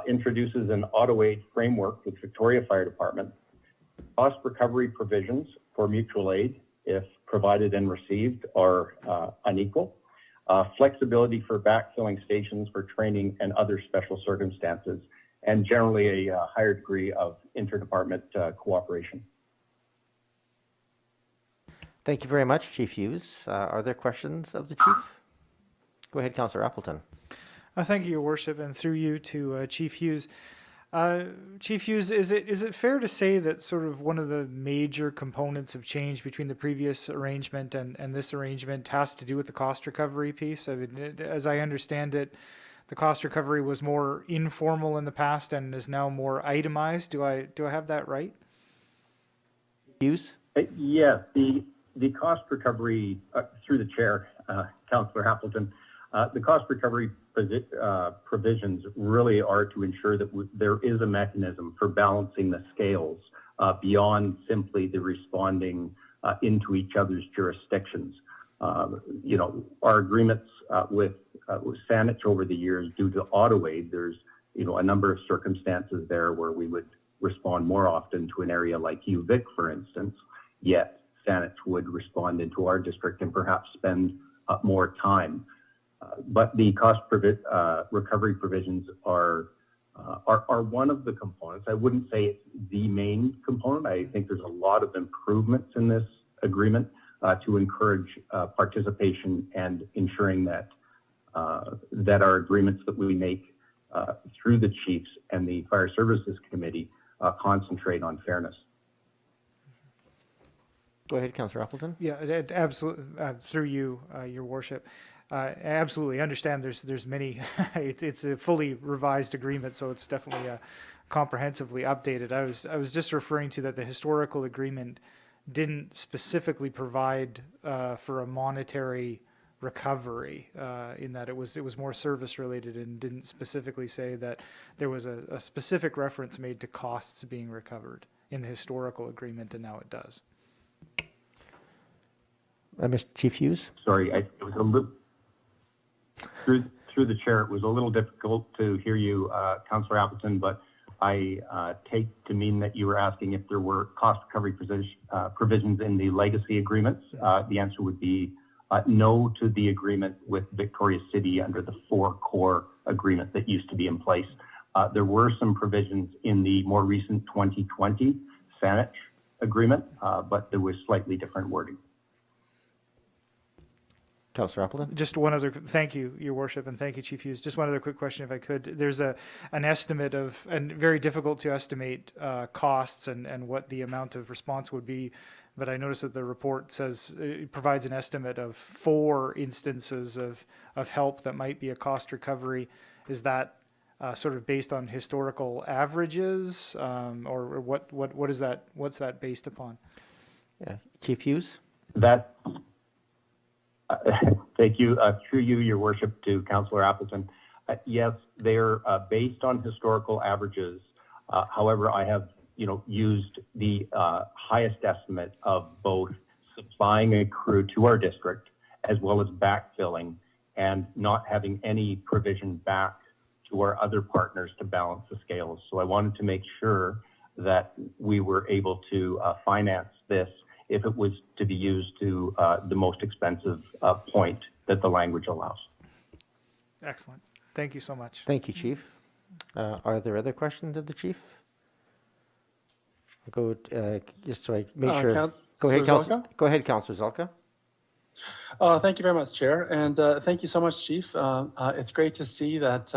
introduces an auto aid framework with Victoria Fire Department, cost recovery provisions for mutual aid if provided and received are unequal, flexibility for backfilling stations for training and other special circumstances, and generally a higher degree of interdepartment cooperation. Thank you very much, Chief Hughes. Are there questions of the Chief? Go ahead, Councillor Appleton. Thank you, Your Worship, and through you to Chief Hughes. Chief Hughes, is it fair to say that sort of one of the major components of change between the previous arrangement and this arrangement has to do with the cost recovery piece? I mean, as I understand it, the cost recovery was more informal in the past and is now more itemized. Do I have that right? Hughes? Yes, the cost recovery, through the chair, Councillor Appleton, the cost recovery provisions really are to ensure that there is a mechanism for balancing the scales beyond simply the responding into each other's jurisdictions. Our agreements with Saanich over the years, due to auto aid, there's a number of circumstances there where we would respond more often to an area like UVic, for instance, yet Saanich would respond into our district and perhaps spend more time. But the cost recovery provisions are one of the components. I wouldn't say it's the main component. I think there's a lot of improvements in this agreement to encourage participation and ensuring that our agreements that we make through the chiefs and the Fire Services Committee concentrate on fairness. Go ahead, Councillor Appleton. Yeah, absolutely. Through you, Your Worship. Absolutely understand there's many, it's a fully revised agreement, so it's definitely comprehensively updated. I was just referring to that the historical agreement didn't specifically provide for a monetary recovery in that it was more service related and didn't specifically say that there was a specific reference made to costs being recovered in the historical agreement, and now it does. Mr. Chief Hughes? Sorry, it was a little, through the chair, it was a little difficult to hear you, Councillor Appleton, but I take to mean that you were asking if there were cost recovery provisions in the legacy agreements. The answer would be no to the agreement with Victoria City under the 4 core agreement that used to be in place. There were some provisions in the more recent 2020 Saanich agreement, but there was slightly different wording. Councillor Appleton? Just one other, thank you, Your Worship, and thank you, Chief Hughes. Just one other quick question, if I could. There's an estimate of, and very difficult to estimate costs and what the amount of response would be, but I noticed that the report says, it provides an estimate of 4 instances of help that might be a cost recovery. Is that sort of based on historical averages, or what is that? What's that based upon? Yeah, Chief Hughes. That. Thank you. Through you, Your Worship, to Councillor Appleton. Yes, they're based on historical averages. However, I have used the highest estimate of both supplying a crew to our district as well as backfilling and not having any provision back to our other partners to balance the scales. So I wanted to make sure that we were able to finance this if it was to be used to the most expensive point that the language allows. Excellent. Thank you so much. Thank you, Chief. Are there other questions of the Chief? I'll go just so I make sure. Go ahead, Councillor. Go ahead, Councillor Zelka. Thank you very much, Chair, and thank you so much, Chief. It's great to see that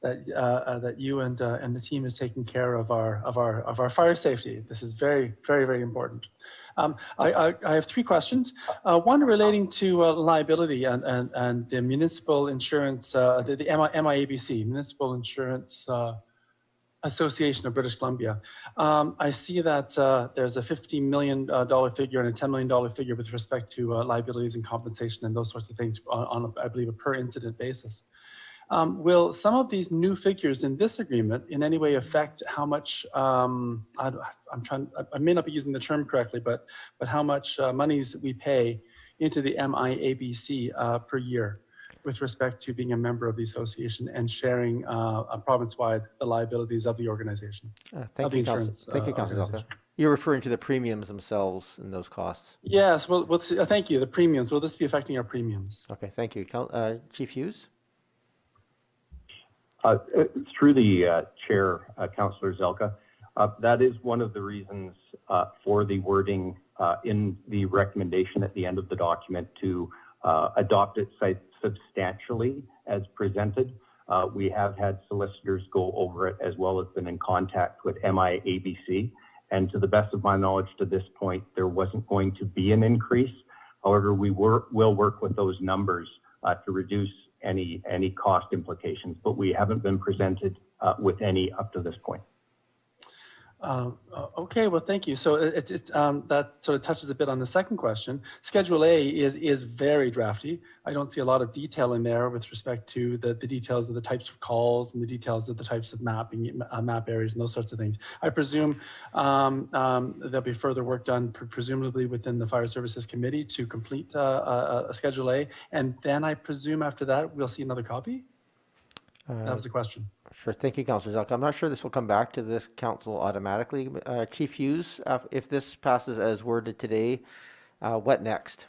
that you and the team is taking care of our fire safety. This is very, very, very important. I have 3 questions. One relating to liability and the municipal insurance, the MIABC, Municipal Insurance Association of British Columbia. I see that there's a $15 million figure and a $10 million figure with respect to liabilities and compensation and those sorts of things on I believe, a per incident basis. Will some of these new figures in this agreement in any way affect how much, I may not be using the term correctly, but how much monies we pay into the MIABC per year with respect to being a member of the association and sharing province-wide the liabilities of the organization? Thank you, Councillor Zelka. You're referring to the premiums themselves and those costs? Yes, well thank you, the premiums. Will this be affecting our premiums? Okay, thank you. Chief Hughes? Through the chair, Councillor Zelka, that is one of the reasons for the wording in the recommendation at the end of the document to adopt it substantially as presented. We have had solicitors go over it as well as been in contact with MIABC. And to the best of my knowledge to this point, there wasn't going to be an increase. However, we will work with those numbers to reduce any cost implications, but we haven't been presented with any up to this point. Okay, well, thank you. So that sort of touches a bit on the second question. Schedule A is very drafty. I don't see a lot of detail in there with respect to the details of the types of calls and the details of the types of mapping, map areas and those sorts of things. I presume there'll be further work done, presumably within the Fire Services Committee to complete a Schedule A. And then I presume after that, we'll see another copy? That was a question. Sure. Thank you, Councillor Zelka. I'm not sure this will come back to this council automatically. Chief Hughes, if this passes as worded today, what next?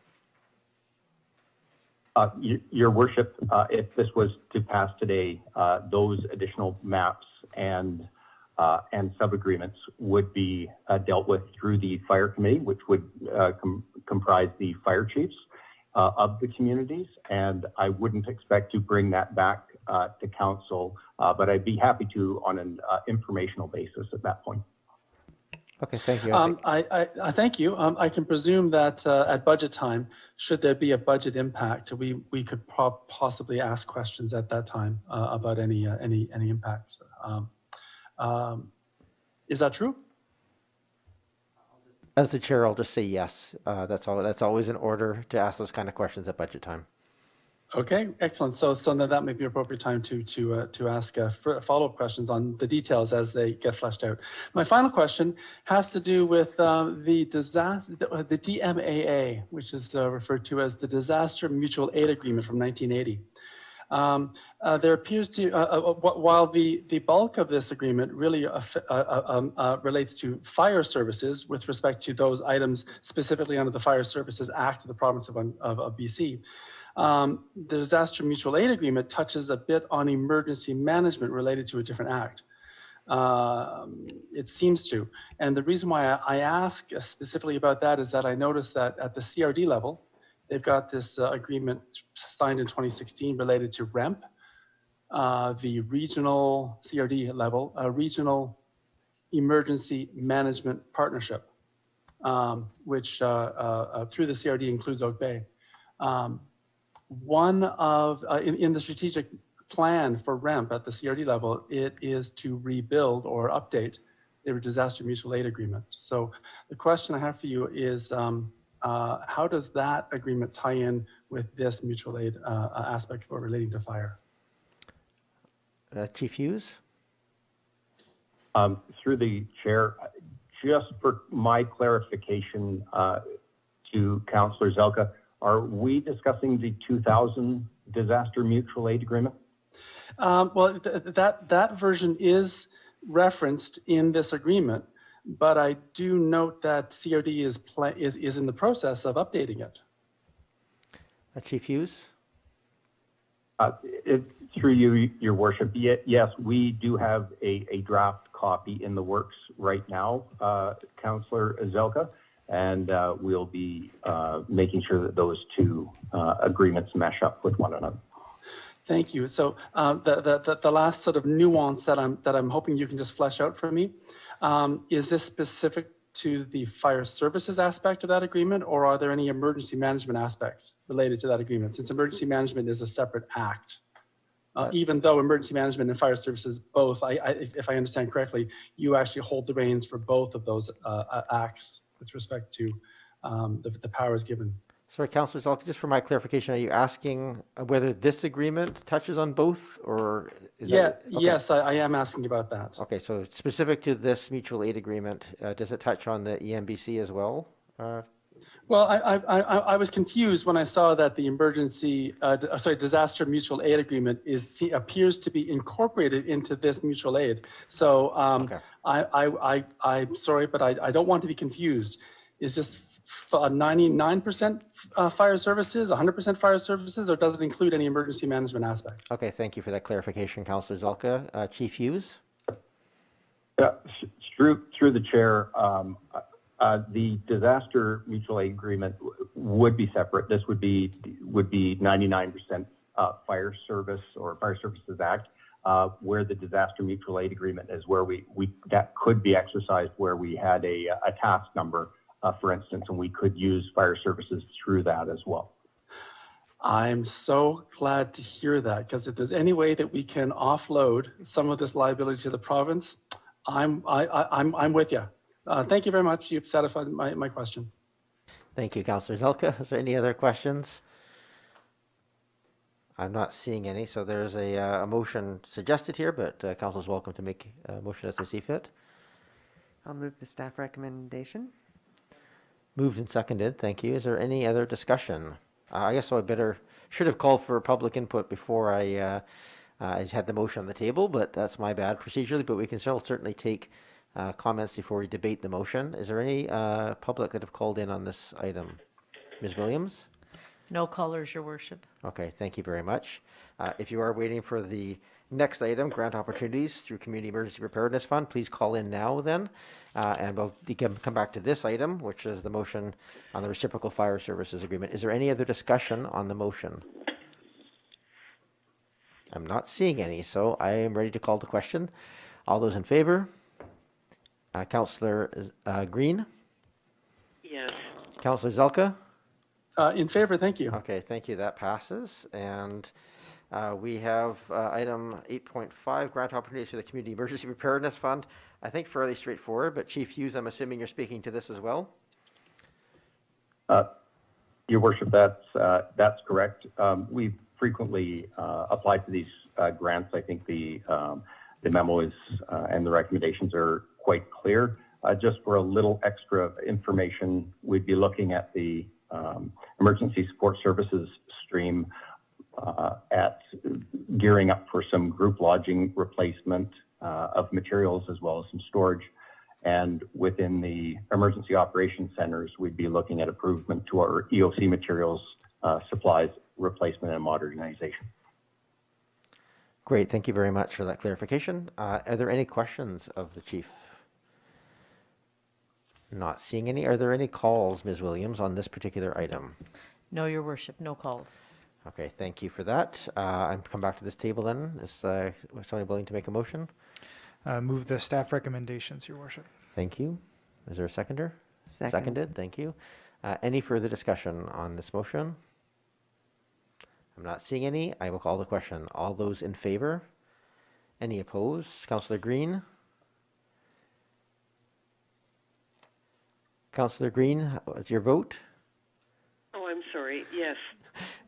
Your Worship, if this was to pass today, those additional maps and sub-agreements would be dealt with through the Fire Committee, which would comprise the fire chiefs of the communities, and I wouldn't expect to bring that back to council, but I'd be happy to on an informational basis at that point. Okay, thank you. I thank you. I can presume that at budget time, should there be a budget impact, we could possibly ask questions at that time about any impacts. Is that true? As the chair, I'll just say yes. That's always in order to ask those kind of questions at budget time. Okay, excellent. So that may be appropriate time to ask follow-up questions on the details as they get fleshed out. My final question has to do with the DMAA, which is referred to as the Disaster Mutual Aid Agreement from 1980. There appears to, while the bulk of this agreement really relates to fire services with respect to those items specifically under the Fire Services Act of the province of BC, the Disaster Mutual Aid Agreement touches a bit on emergency management related to a different act. It seems to. And the reason why I ask specifically about that is that I noticed that at the CRD level, they've got this agreement signed in 2016 related to REMP, the regional CRD level, regional emergency management partnership, which through the CRD includes Oak Bay. One of, in the strategic plan for REMP at the CRD level, it is to rebuild or update their disaster mutual aid agreement. So the question I have for you is, how does that agreement tie in with this mutual aid aspect for relating to fire? Chief Hughes? Through the chair, just for my clarification to Councillor Zelka, are we discussing the 2000 disaster mutual aid agreement? Well, that version is referenced in this agreement, but I do note that CRD is in the process of updating it. Chief Hughes? Through you, Your Worship, yes, we do have a draft copy in the works right now, Councillor Zelka, and we'll be making sure that those two agreements mesh up with one another. Thank you. So the last sort of nuance that I'm hoping you can just flesh out for me, is this specific to the fire services aspect of that agreement, or are there any emergency management aspects related to that agreement? Since emergency management is a separate act, even though emergency management and fire services both, if I understand correctly, you actually hold the reins for both of those acts with respect to the powers given. Sorry, Councillor Zelka, just for my clarification, are you asking whether this agreement touches on both, or is that? Okay. Yes, I am asking about that. Okay, so specific to this mutual aid agreement, does it touch on the EMBC as well? Well, I was confused when I saw that the disaster mutual aid agreement appears to be incorporated into this mutual aid. So okay. I'm sorry, but I don't want to be confused. Is this 99% fire services, 100% fire services, or does it include any emergency management aspects? Okay, thank you for that clarification, Councillor Zelka. Chief Hughes? Yeah, through the chair, the disaster mutual aid agreement would be separate. This would be 99% fire service or Fire Services Act, where the disaster mutual aid agreement is where that could be exercised where we had a task number, for instance, and we could use fire services through that as well. I'm so glad to hear that, because if there's any way that we can offload some of this liability to the province, I'm with you. Thank you very much. You've satisfied my question. Thank you, Councillor Zelka. Is there any other questions? I'm not seeing any, so there's a motion suggested here, but Council is welcome to make a motion as they see fit. I'll move the staff recommendation. Moved and seconded. Thank you. Is there any other discussion? I guess I should have called for public input before I had the motion on the table, but that's my bad procedurally. But we can still certainly take comments before we debate the motion. Is there any public that have called in on this item? Ms. Williams? No callers, Your Worship. Okay, thank you very much. If you are waiting for the next item, grant opportunities through Community Emergency Preparedness Fund, please call in now then, and we'll come back to this item, which is the motion on the Reciprocal Fire Services Agreement. Is there any other discussion on the motion? I'm not seeing any, so I am ready to call the question. All those in favor? Councillor Green? Yes. Councillor Zelka? In favor, thank you. Okay, thank you. That passes. And we have item 8.5, grant opportunities to the Community Emergency Preparedness Fund. I think fairly straightforward, but Chief Hughes, I'm assuming you're speaking to this as well? Your Worship, that's correct. We frequently apply for these grants. I think the memo is and the recommendations are quite clear. Just for a little extra information, we'd be looking at the emergency support services stream at gearing up for some group lodging replacement of materials as well as some storage. And within the emergency operations centers, we'd be looking at improvement to our EOC materials, supplies, replacement and modernization. Great, thank you very much for that clarification. Are there any questions of the chief? Not seeing any. Are there any calls, Ms. Williams, on this particular item? No, Your Worship, no calls. Okay, thank you for that. I'm come back to this table then. Is somebody willing to make a motion? Move the staff recommendations, Your Worship. Thank you. Is there a seconder? Second. Seconded, thank you. Any further discussion on this motion? I'm not seeing any. I will call the question. All those in favor? Any opposed? Councillor Green? Councillor Green, what's your vote? Oh, I'm sorry. Yes.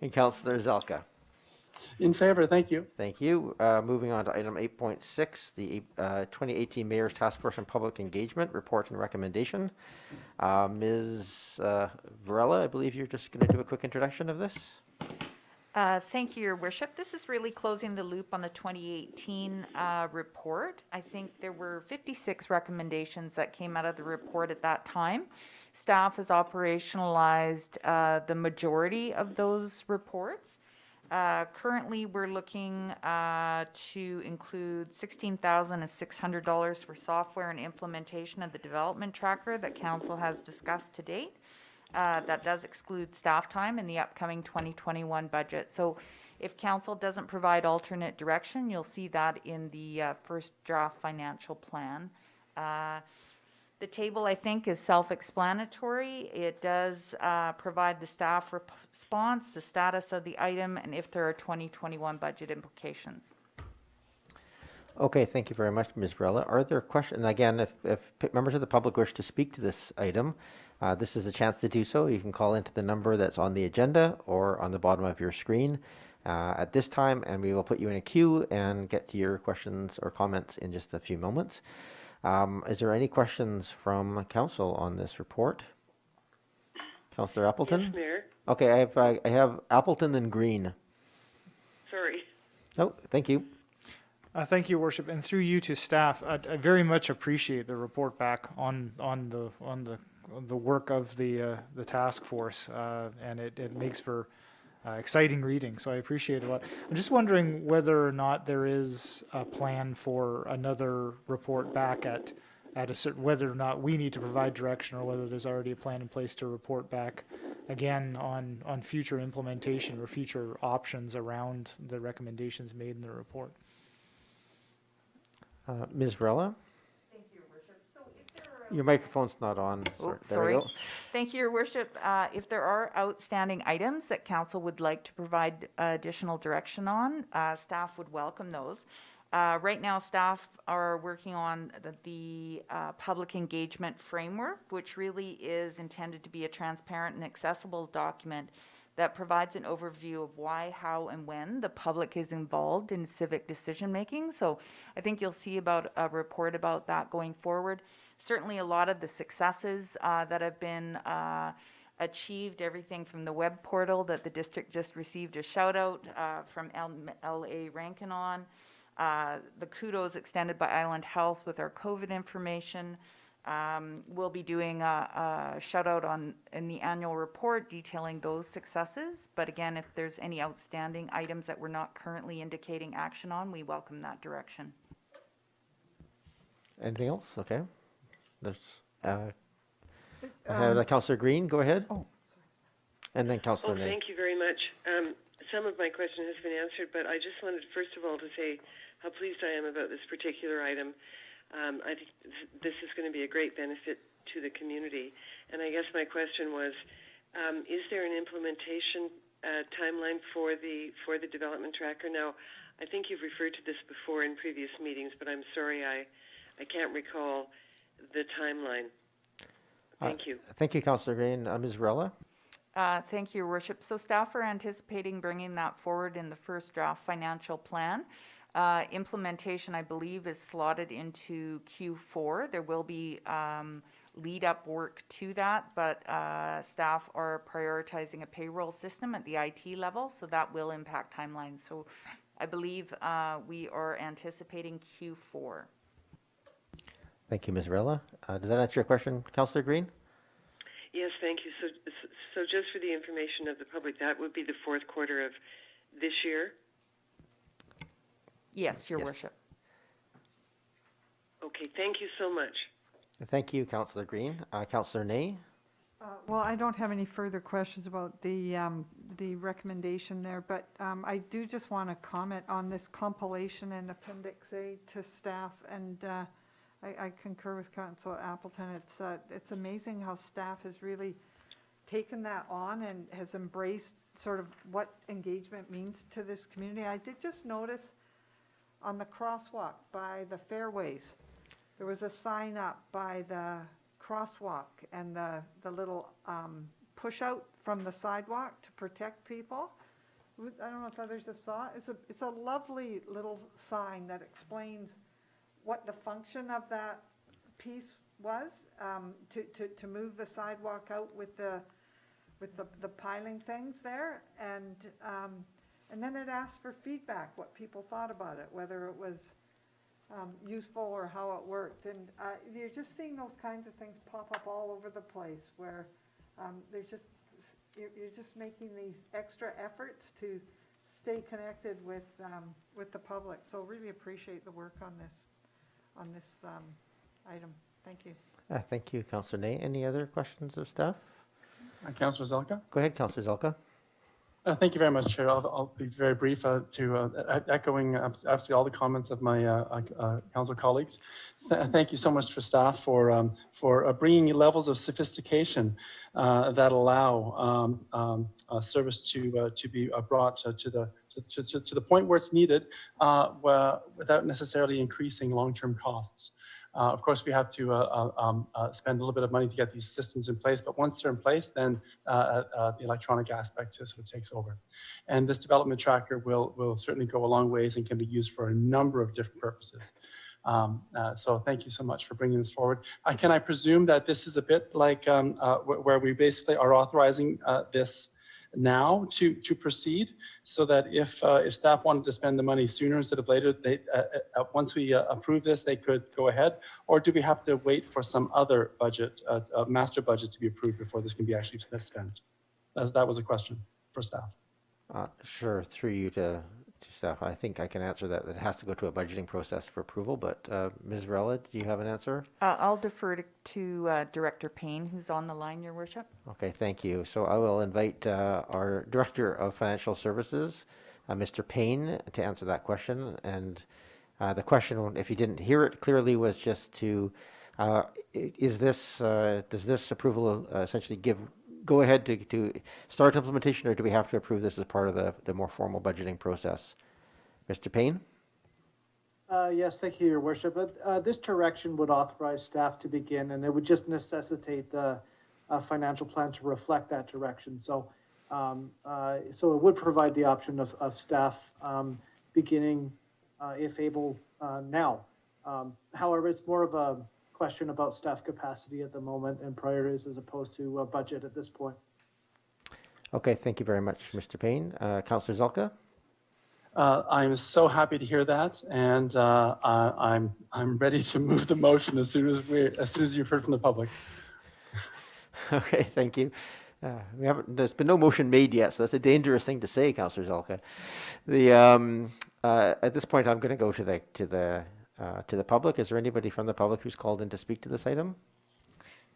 And Councillor Zelka? In favor, thank you. Thank you. Moving on to item 8.6, the 2018 Mayor's Task Force on Public Engagement Report and Recommendation. Ms. Varela, I believe you're just going to do a quick introduction of this. Thank you, Your Worship. This is really closing the loop on the 2018 report. I think there were 56 recommendations that came out of the report at that time. Staff has operationalized the majority of those reports. Currently, we're looking to include $16,600 for software and implementation of the development tracker that Council has discussed to date. That does exclude staff time in the upcoming 2021 budget. So if Council doesn't provide alternate direction, you'll see that in the first draft financial plan. The table, I think, is self-explanatory. It does provide the staff response, the status of the item, and if there are 2021 budget implications. Okay, thank you very much, Ms. Varela. Are there questions? And again, if members of the public wish to speak to this item, this is a chance to do so. You can call into the number that's on the agenda or on the bottom of your screen at this time, and we will put you in a queue and get to your questions or comments in just a few moments. Is there any questions from Council on this report? Councillor Appleton? Yes, Mayor. Okay, I have Appleton and Green. Sorry. Oh, thank you. Thank you, Worship, and through you to staff. I very much appreciate the report back on the work of the task force, and it makes for exciting reading. So I appreciate it a lot. I'm just wondering whether or not there is a plan for another report back at a certain, whether or not we need to provide direction, or whether there's already a plan in place to report back again on future implementation or future options around the recommendations made in the report. Ms. Varela? Thank you, Your Worship. So if there are Your microphone's not on. Sorry. Thank you, Your Worship. If there are outstanding items that Council would like to provide additional direction on, staff would welcome those. Right now, staff are working on the public engagement framework, which really is intended to be a transparent and accessible document that provides an overview of why, how, and when the public is involved in civic decision-making. So I think you'll see about a report about that going forward. Certainly a lot of the successes that have been achieved, everything from the web portal that the district just received a shout out from L.A. Rankin on, the kudos extended by Island Health with our COVID information. We'll be doing a shout out in the annual report detailing those successes. But again, if there's any outstanding items that we're not currently indicating action on, we welcome that direction. Anything else? Okay. There's, I have Councillor Green. Go ahead. Oh, and then Councillor Ney. Thank you very much. Some of my question has been answered, but I just wanted, first of all, to say how pleased I am about this particular item. I think this is going to be a great benefit to the community. And I guess my question was, is there an implementation timeline for the development tracker? Now, I think you've referred to this before in previous meetings, but I'm sorry I can't recall the timeline. Thank you. Thank you, Councillor Green. Ms. Varela? Thank you, Your Worship. So staff are anticipating bringing that forward in the first draft financial plan. Implementation, I believe, is slotted into Q4. There will be lead up work to that, but staff are prioritizing a payroll system at the IT level, so that will impact timelines. So I believe we are anticipating Q4. Thank you, Ms. Rella. Does that answer your question, Councillor Green? Yes, thank you. So just for the information of the public, that would be the fourth quarter of this year? Yes, Your Worship. Okay, thank you so much. Thank you, Councillor Green. Councillor Ney? Well, I don't have any further questions about the recommendation there, but I do just want to comment on this compilation in Appendix A to staff, and I concur with Councillor Appleton. It's amazing how staff has really taken that on and has embraced sort of what engagement means to this community. I did just notice on the crosswalk by the fairways, there was a sign up by the crosswalk and the little push out from the sidewalk to protect people. I don't know if others have saw it. It's a lovely little sign that explains what the function of that piece was, to move the sidewalk out with the piling things there, and then it asked for feedback, what people thought about it, whether it was useful or how it worked. And you're just seeing those kinds of things pop up all over the place, where you're just making these extra efforts to stay connected with the public. So really appreciate the work on this item. Thank you. Thank you, Councillor Ney. Any other questions of staff? Councillor Zelka? Go ahead, Councillor Zelka. Thank you very much, Chair. I'll be very brief, echoing absolutely all the comments of my council colleagues. Thank you so much for staff for bringing levels of sophistication that allow service to be brought to the point where it's needed, without necessarily increasing long-term costs. Of course, we have to spend a little bit of money to get these systems in place, but once they're in place, then the electronic aspect sort of takes over. And this development tracker will certainly go a long ways and can be used for a number of different purposes. So thank you so much for bringing this forward. Can I presume that this is a bit like where we basically are authorizing this now to proceed, so that if staff wanted to spend the money sooner instead of later, they once we approve this, they could go ahead? Or do we have to wait for some other budget, master budget, to be approved before this can be actually spent? That was a question for staff. Sure, through you to staff. I think I can answer that. It has to go to a budgeting process for approval, but Ms. Rella, do you have an answer? I'll defer to Director Payne, who's on the line, Your Worship. Okay, thank you. So I will invite our Director of Financial Services, Mr. Payne, to answer that question. And the question, if you didn't hear it clearly, was just to, does this approval essentially go ahead to start implementation, or do we have to approve this as part of the more formal budgeting process? Mr. Payne? Yes, thank you, Your Worship. But this direction would authorize staff to begin, and it would just necessitate the financial plan to reflect that direction. So, so it would provide the option of staff beginning, if able, now. However, it's more of a question about staff capacity at the moment and priorities as opposed to a budget at this point. Okay, thank you very much, Mr. Payne. Councillor Zelka? I'm so happy to hear that, and I'm ready to move the motion as soon as you've heard from the public. Okay, thank you. There's been no motion made yet, so that's a dangerous thing to say, Councillor Zelka. At this point, I'm going to go to the public. Is there anybody from the public who's called in to speak to this item?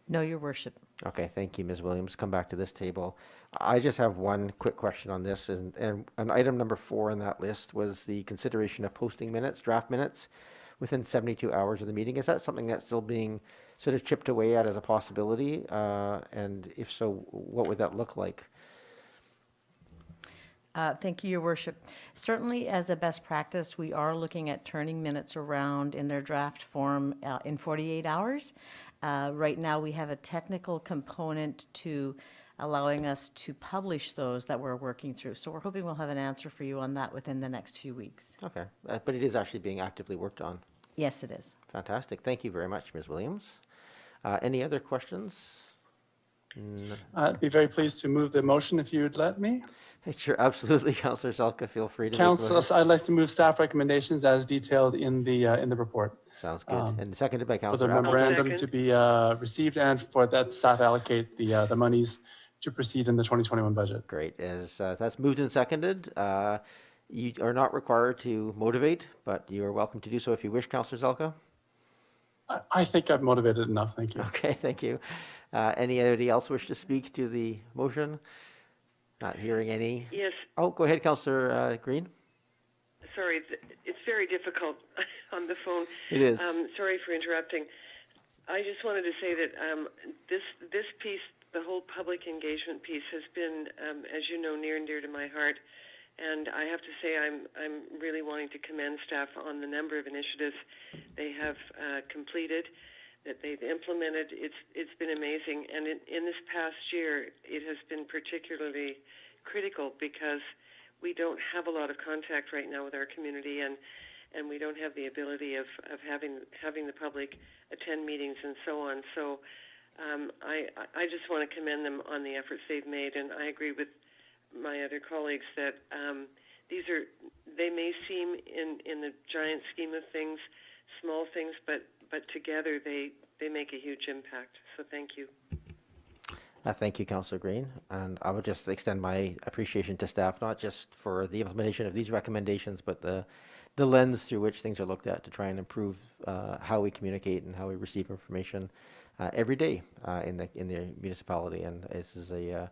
No, Your Worship. Okay, thank you, Ms. Williams. Come back to this table. I just have one quick question on this, and item number 4 on that list was the consideration of posting minutes, draft minutes, within 72 hours of the meeting. Is that something that's still being sort of chipped away at as a possibility? And if so, what would that look like? Thank you, Your Worship. Certainly, as a best practice, we are looking at turning minutes around in their draft form in 48 hours. Right now, we have a technical component to allowing us to publish those that we're working through. So we're hoping we'll have an answer for you on that within the next few weeks. Okay, but it is actually being actively worked on. Yes, it is. Fantastic. Thank you very much, Ms. Williams. Any other questions? I'd be very pleased to move the motion if you would let me. Sure, absolutely. Councillor Zelka, feel free to make the Council, motion. I'd like to move staff recommendations as detailed in the report. Sounds good. And seconded by For the Councillor Appleton. memorandum to be received and for that staff allocate the monies to proceed in the 2021 budget. Great. As that's moved and seconded, you are not required to motivate, but you are welcome to do so if you wish, Councillor Zelka. I think I've motivated enough. Thank you. Okay, thank you. Anybody else wish to speak to the motion? Not hearing any. Yes. Oh, go ahead, Councillor Green. Sorry, it's very difficult on the phone. It is. Sorry for interrupting. I just wanted to say that this piece, the whole public engagement piece, has been, as you know, near and dear to my heart. And I have to say, I'm really wanting to commend staff on the number of initiatives they have completed, that they've implemented. It's been amazing. And in this past year, it has been particularly critical because we don't have a lot of contact right now with our community, and we don't have the ability of having the public attend meetings and so on. So I just want to commend them on the efforts they've made, and I agree with my other colleagues that they may seem in the giant scheme of things small things, but together they make a huge impact. So thank you. Thank you, Councillor Green. And I would just extend my appreciation to staff, not just for the implementation of these recommendations, but the lens through which things are looked at to try and improve how we communicate and how we receive information every day in the municipality. And this is a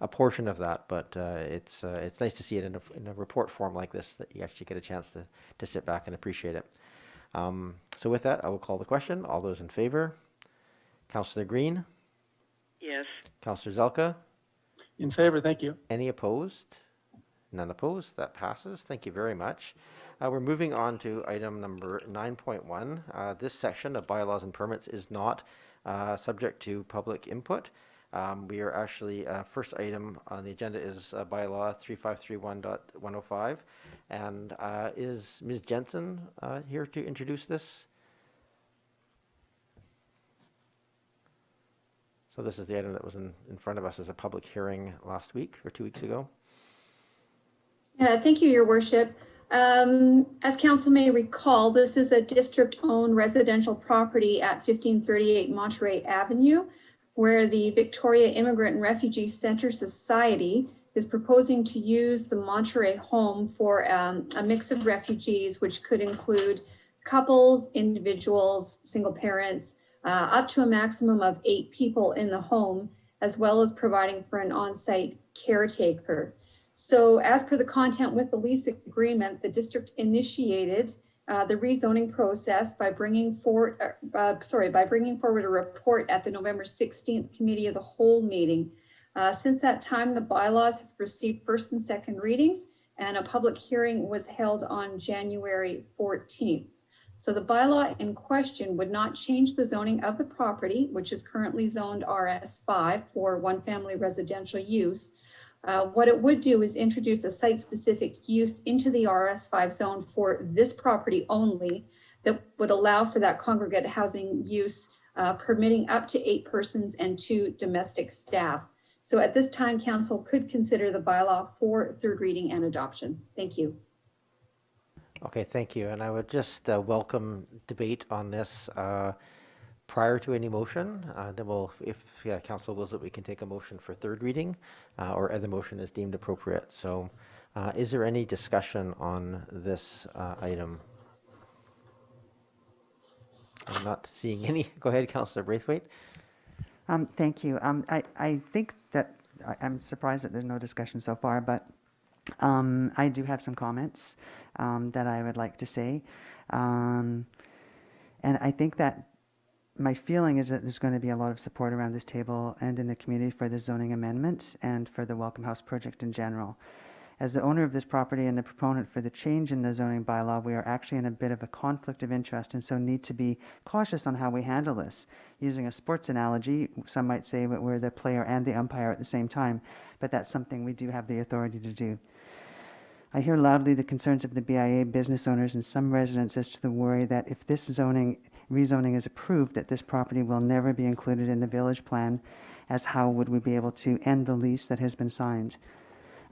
portion of that, but it's nice to see it in a report form like this, that you actually get a chance to sit back and appreciate it. So with that, I will call the question. All those in favor? Councillor Green? Yes. Councillor Zelka? In favor, thank you. Any opposed? None opposed. That passes. Thank you very much. We're moving on to item number 9.1. This section of bylaws and permits is not subject to public input. We are actually, first item on the agenda is bylaw 3531.105. And is Ms. Jensen here to introduce this? So this is the item that was in front of us as a public hearing last week or 2 weeks ago. Thank you, Your Worship. As Council may recall, this is a district-owned residential property at 1538 Monterey Avenue, where the Victoria Immigrant and Refugee Center Society is proposing to use the Monterey home for a mix of refugees, which could include couples, individuals, single parents, up to a maximum of 8 people in the home, as well as providing for an on-site caretaker. So as per the content with the lease agreement, the district initiated the rezoning process by bringing forward a report at the November 16th Committee of the Whole meeting. Since that time, the bylaws have received first and second readings, and a public hearing was held on January 14th. So the bylaw in question would not change the zoning of the property, which is currently zoned RS5 for one family residential use. What it would do is introduce a site-specific use into the RS5 zone for this property only that would allow for that congregate housing use, permitting up to 8 persons and 2 domestic staff. So at this time, Council could consider the bylaw for third reading and adoption. Thank you. Okay, thank you. And I would just welcome debate on this prior to any motion. Then we'll, if Council wills it, we can take a motion for third reading or other motion is deemed appropriate. So is there any discussion on this item? I'm not seeing any. Go ahead, Councillor Braithwaite. Thank you. I think that I'm surprised that there's no discussion so far, but I do have some comments that I would like to say. And I think that my feeling is that there's going to be a lot of support around this table and in the community for the zoning amendment and for the Welcome House project in general. As the owner of this property and the proponent for the change in the zoning bylaw, we are actually in a bit of a conflict of interest and so need to be cautious on how we handle this. Using a sports analogy, some might say that we're the player and the umpire at the same time, but that's something we do have the authority to do. I hear loudly the concerns of the BIA, business owners, and some residents as to the worry that if this zoning rezoning is approved, that this property will never be included in the village plan, as how would we be able to end the lease that has been signed?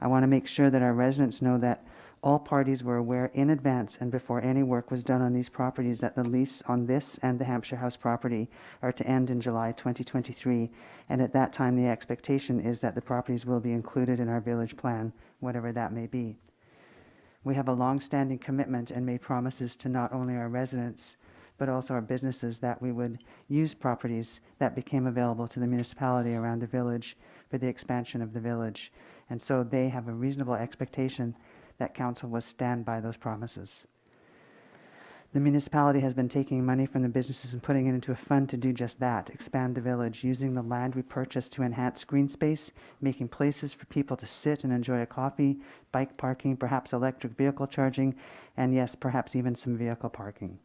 I want to make sure that our residents know that all parties were aware in advance and before any work was done on these properties that the lease on this and the Hampshire House property are to end in July 2023. And at that time, the expectation is that the properties will be included in our village plan, whatever that may be. We have a long-standing commitment and made promises to not only our residents, but also our businesses that we would use properties that became available to the municipality around the village for the expansion of the village. And so they have a reasonable expectation that council will stand by those promises. The municipality has been taking money from the businesses and putting it into a fund to do just that, expand the village, using the land we purchased to enhance green space, making places for people to sit and enjoy a coffee, bike parking, perhaps electric vehicle charging, and yes, perhaps even some vehicle parking.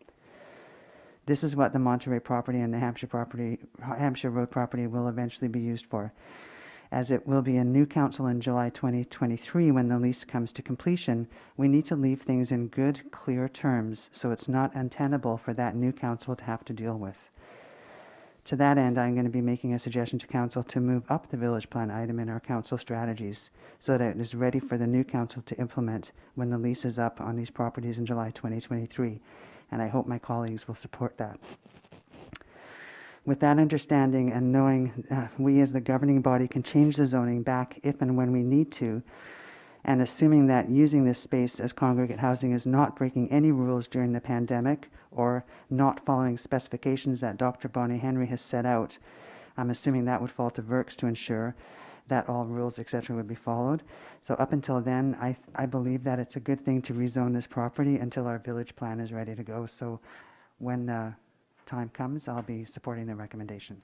This is what the Monterey property and the Hampshire Road property will eventually be used for. As it will be a new council in July 2023 when the lease comes to completion, we need to leave things in good, clear terms so it's not untenable for that new council to have to deal with. To that end, I'm going to be making a suggestion to council to move up the village plan item in our council strategies so that it is ready for the new council to implement when the lease is up on these properties in July 2023. And I hope my colleagues will support that. With that understanding and knowing we as the governing body can change the zoning back if and when we need to, and assuming that using this space as congregate housing is not breaking any rules during the pandemic or not following specifications that Dr. Bonnie Henry has set out, I'm assuming that would fall to Verks to ensure that all rules, etc., would be followed. So up until then, I believe that it's a good thing to rezone this property until our village plan is ready to go. So when time comes, I'll be supporting the recommendation.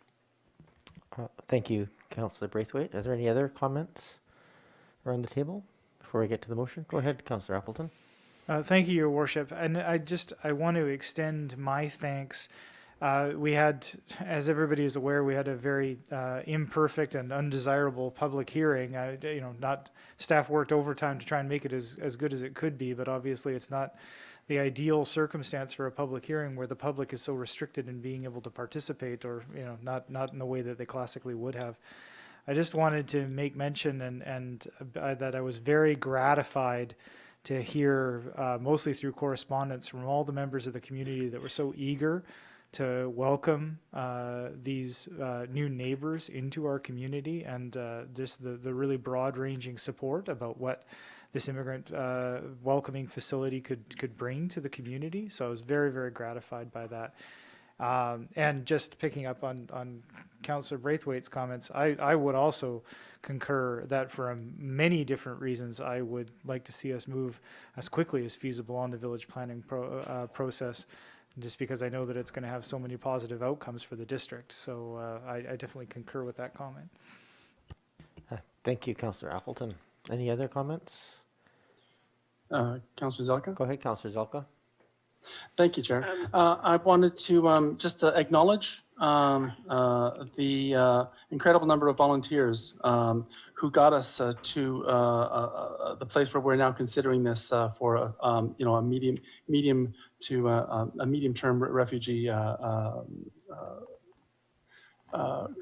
Thank you, Councillor Braithwaite. Are there any other comments around the table before we get to the motion? Go ahead, Councillor Appleton. Thank you, Your Worship. And I want to extend my thanks. We had, as everybody is aware, we had a very imperfect and undesirable public hearing. Staff worked overtime to try and make it as good as it could be, but obviously it's not the ideal circumstance for a public hearing where the public is so restricted in being able to participate, or not in the way that they classically would have. I just wanted to make mention and that I was very gratified to hear, mostly through correspondence from all the members of the community that were so eager to welcome these new neighbors into our community, and just the really broad-ranging support about what this immigrant welcoming facility could bring to the community. So I was very, very gratified by that. And just picking up on Councillor Braithwaite's comments, I would also concur that for many different reasons, I would like to see us move as quickly as feasible on the village planning process, just because I know that it's going to have so many positive outcomes for the district. So I definitely concur with that comment. Thank you, Councillor Appleton. Any other comments? Councillor Zelka? Go ahead, Councillor Zelka. Thank you, Chair. I wanted to just acknowledge the incredible number of volunteers who got us to the place where we're now considering this for a medium to a medium-term refugee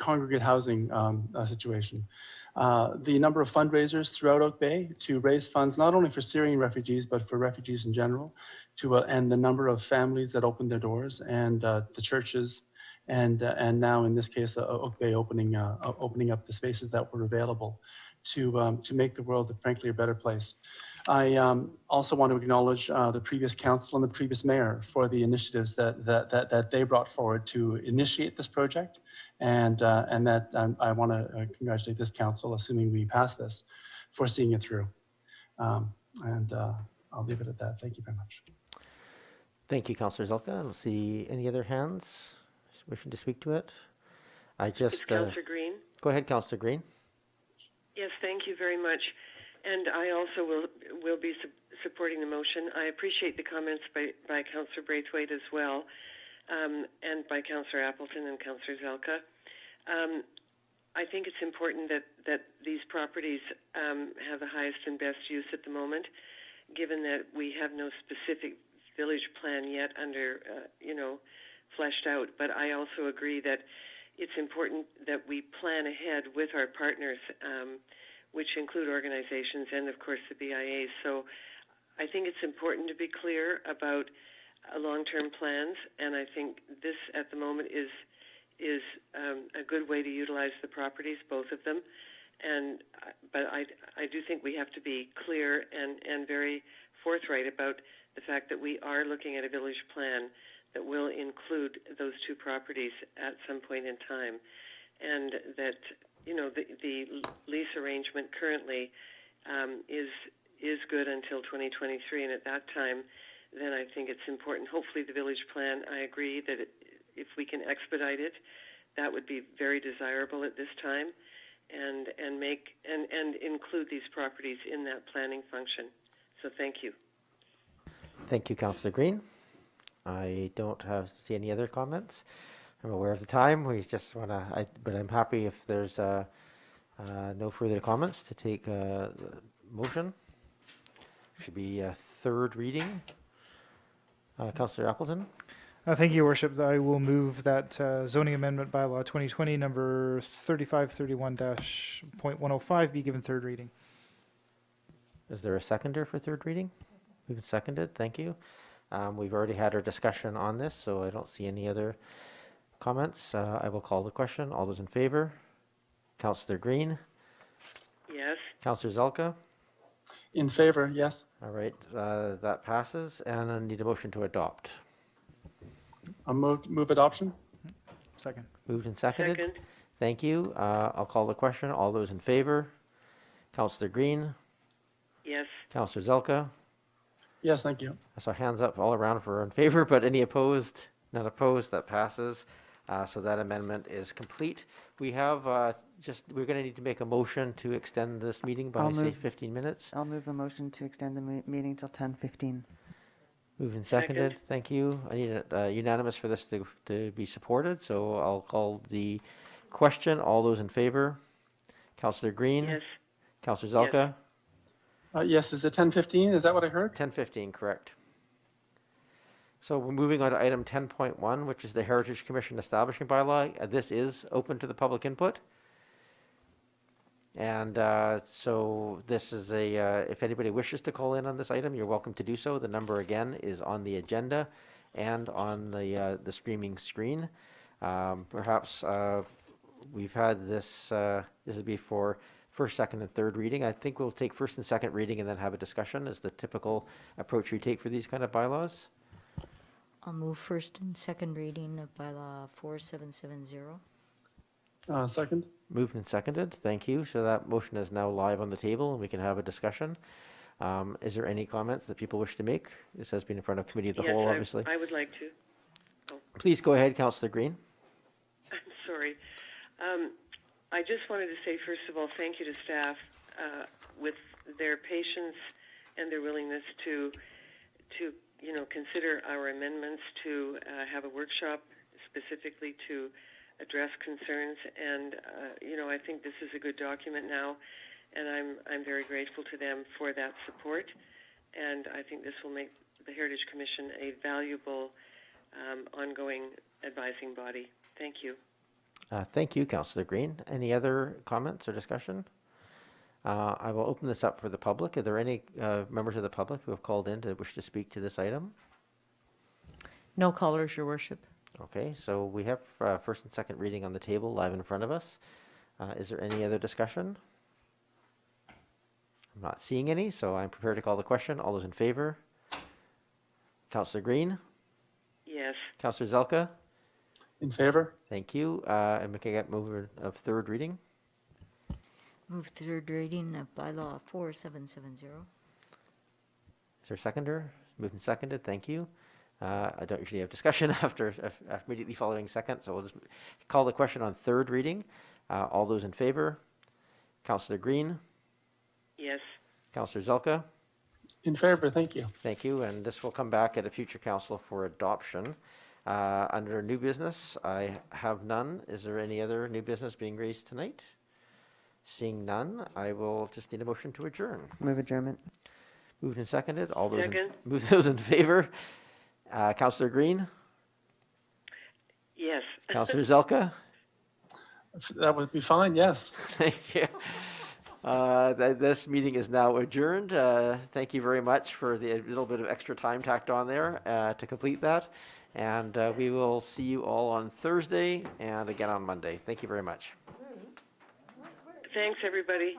congregate housing situation. The number of fundraisers throughout Oak Bay to raise funds not only for Syrian refugees but for refugees in general, and the number of families that opened their doors, and the churches, and now in this case Oak Bay opening up the spaces that were available to make the world frankly a better place. I also want to acknowledge the previous council and the previous mayor for the initiatives that they brought forward to initiate this project, and that I want to congratulate this council, assuming we pass this, for seeing it through. And I'll leave it at that. Thank you very much. Thank you, Councillor Zelka. I don't see any other hands wishing to speak to it. It's Councillor Green. Go ahead, Councillor Green. Yes, thank you very much. And I also will be supporting the motion. I appreciate the comments by Councillor Braithwaite as well, and by Councillor Appleton and Councillor Zelka. I think it's important that these properties have the highest and best use at the moment, given that we have no specific village plan yet fleshed out. But I also agree that it's important that we plan ahead with our partners, which include organizations and, of course, the BIA. So I think it's important to be clear about long-term plans, and I think this at the moment is a good way to utilize the properties, both of them. But I do think we have to be clear and very forthright about the fact that we are looking at a village plan that will include those two properties at some point in time, and that the lease arrangement currently is good until 2023, and at that time, then I think it's important. Hopefully, the village plan. I agree that if we can expedite it, that would be very desirable at this time, and include these properties in that planning function. So thank you. Thank you, Councillor Green. I don't see any other comments. I'm aware of the time. We just want to, but I'm happy if there's no further comments to take the motion. Should be a third reading. Councillor Appleton. Thank you, Your Worship. I will move that zoning amendment bylaw 2020 number 3531-.105 be given third reading. Is there a seconder for third reading? We've been seconded. Thank you. We've already had our discussion on this, so I don't see any other comments. I will call the question. All those in favor? Councillor Green? Yes. Councillor Zelka? In favor, yes. All right, that passes, and I need a motion to adopt. I'll move adoption. Second. Moved and seconded. Second. Thank you. I'll call the question. All those in favor? Councillor Green? Yes. Councillor Zelka? Yes, thank you. I saw hands up all around for in favor, but any opposed? None opposed. That passes. So that amendment is complete. We have we're going to need to make a motion to extend this meeting by, say, 15 minutes. I'll move a motion to extend the meeting till 10:15. Moved and seconded. Thank you. I need a unanimous for this to be supported, so I'll call the question. All those in favor? Councillor Green? Yes. Councillor Zelka? Yes, is it 10:15? Is that what I heard? 10:15, correct. So we're moving on to item 10.1, which is the Heritage Commission Establishing Bylaw. This is open to the public input. And so this is if anybody wishes to call in on this item, you're welcome to do so. The number again is on the agenda and on the streaming screen. Perhaps we've had this will be for first, second, and third reading. I think we'll take first and second reading and then have a discussion is the typical approach we take for these kind of bylaws. I'll move first and second reading of bylaw 4770. Second. Moved and seconded. Thank you. So that motion is now live on the table and we can have a discussion. Is there any comments that people wish to make? This has been in front of Committee of the Whole, obviously. I would like to. Oh. Please go ahead, Councillor Green. I'm sorry. I just wanted to say, first of all, thank you to staff with their patience and their willingness to consider our amendments, to have a workshop specifically to address concerns. And I think this is a good document now, and I'm very grateful to them for that support. And I think this will make the Heritage Commission a valuable ongoing advising body. Thank you. Thank you, Councillor Green. Any other comments or discussion? I will open this up for the public. Are there any members of the public who have called in to wish to speak to this item? No callers, Your Worship. Okay, so we have first and second reading on the table live in front of us. Is there any other discussion? I'm not seeing any, so I'm prepared to call the question. All those in favor? Councillor Green? Yes. Councillor Zelka? In favor. Thank you. And we can get moved of third reading. Move third reading of bylaw 4770. Is there a seconder? Moved and seconded. Thank you. I don't usually have discussion after immediately following second, so we'll just call the question on third reading. All those in favor? Councillor Green? Yes. Councillor Zelka? In favor, thank you. Thank you, and this will come back at a future council for adoption. Under new business, I have none. Is there any other new business being raised tonight? Seeing none, I will just need a motion to adjourn. Move adjournment. Moved and seconded. All those Second. those in favor? Councillor Green? Yes. Councillor Zelka? That would be fine, yes. Thank you. This meeting is now adjourned. Thank you very much for the little bit of extra time tacked on there to complete that. And we will see you all on Thursday and again on Monday. Thank you very much. Thanks, everybody.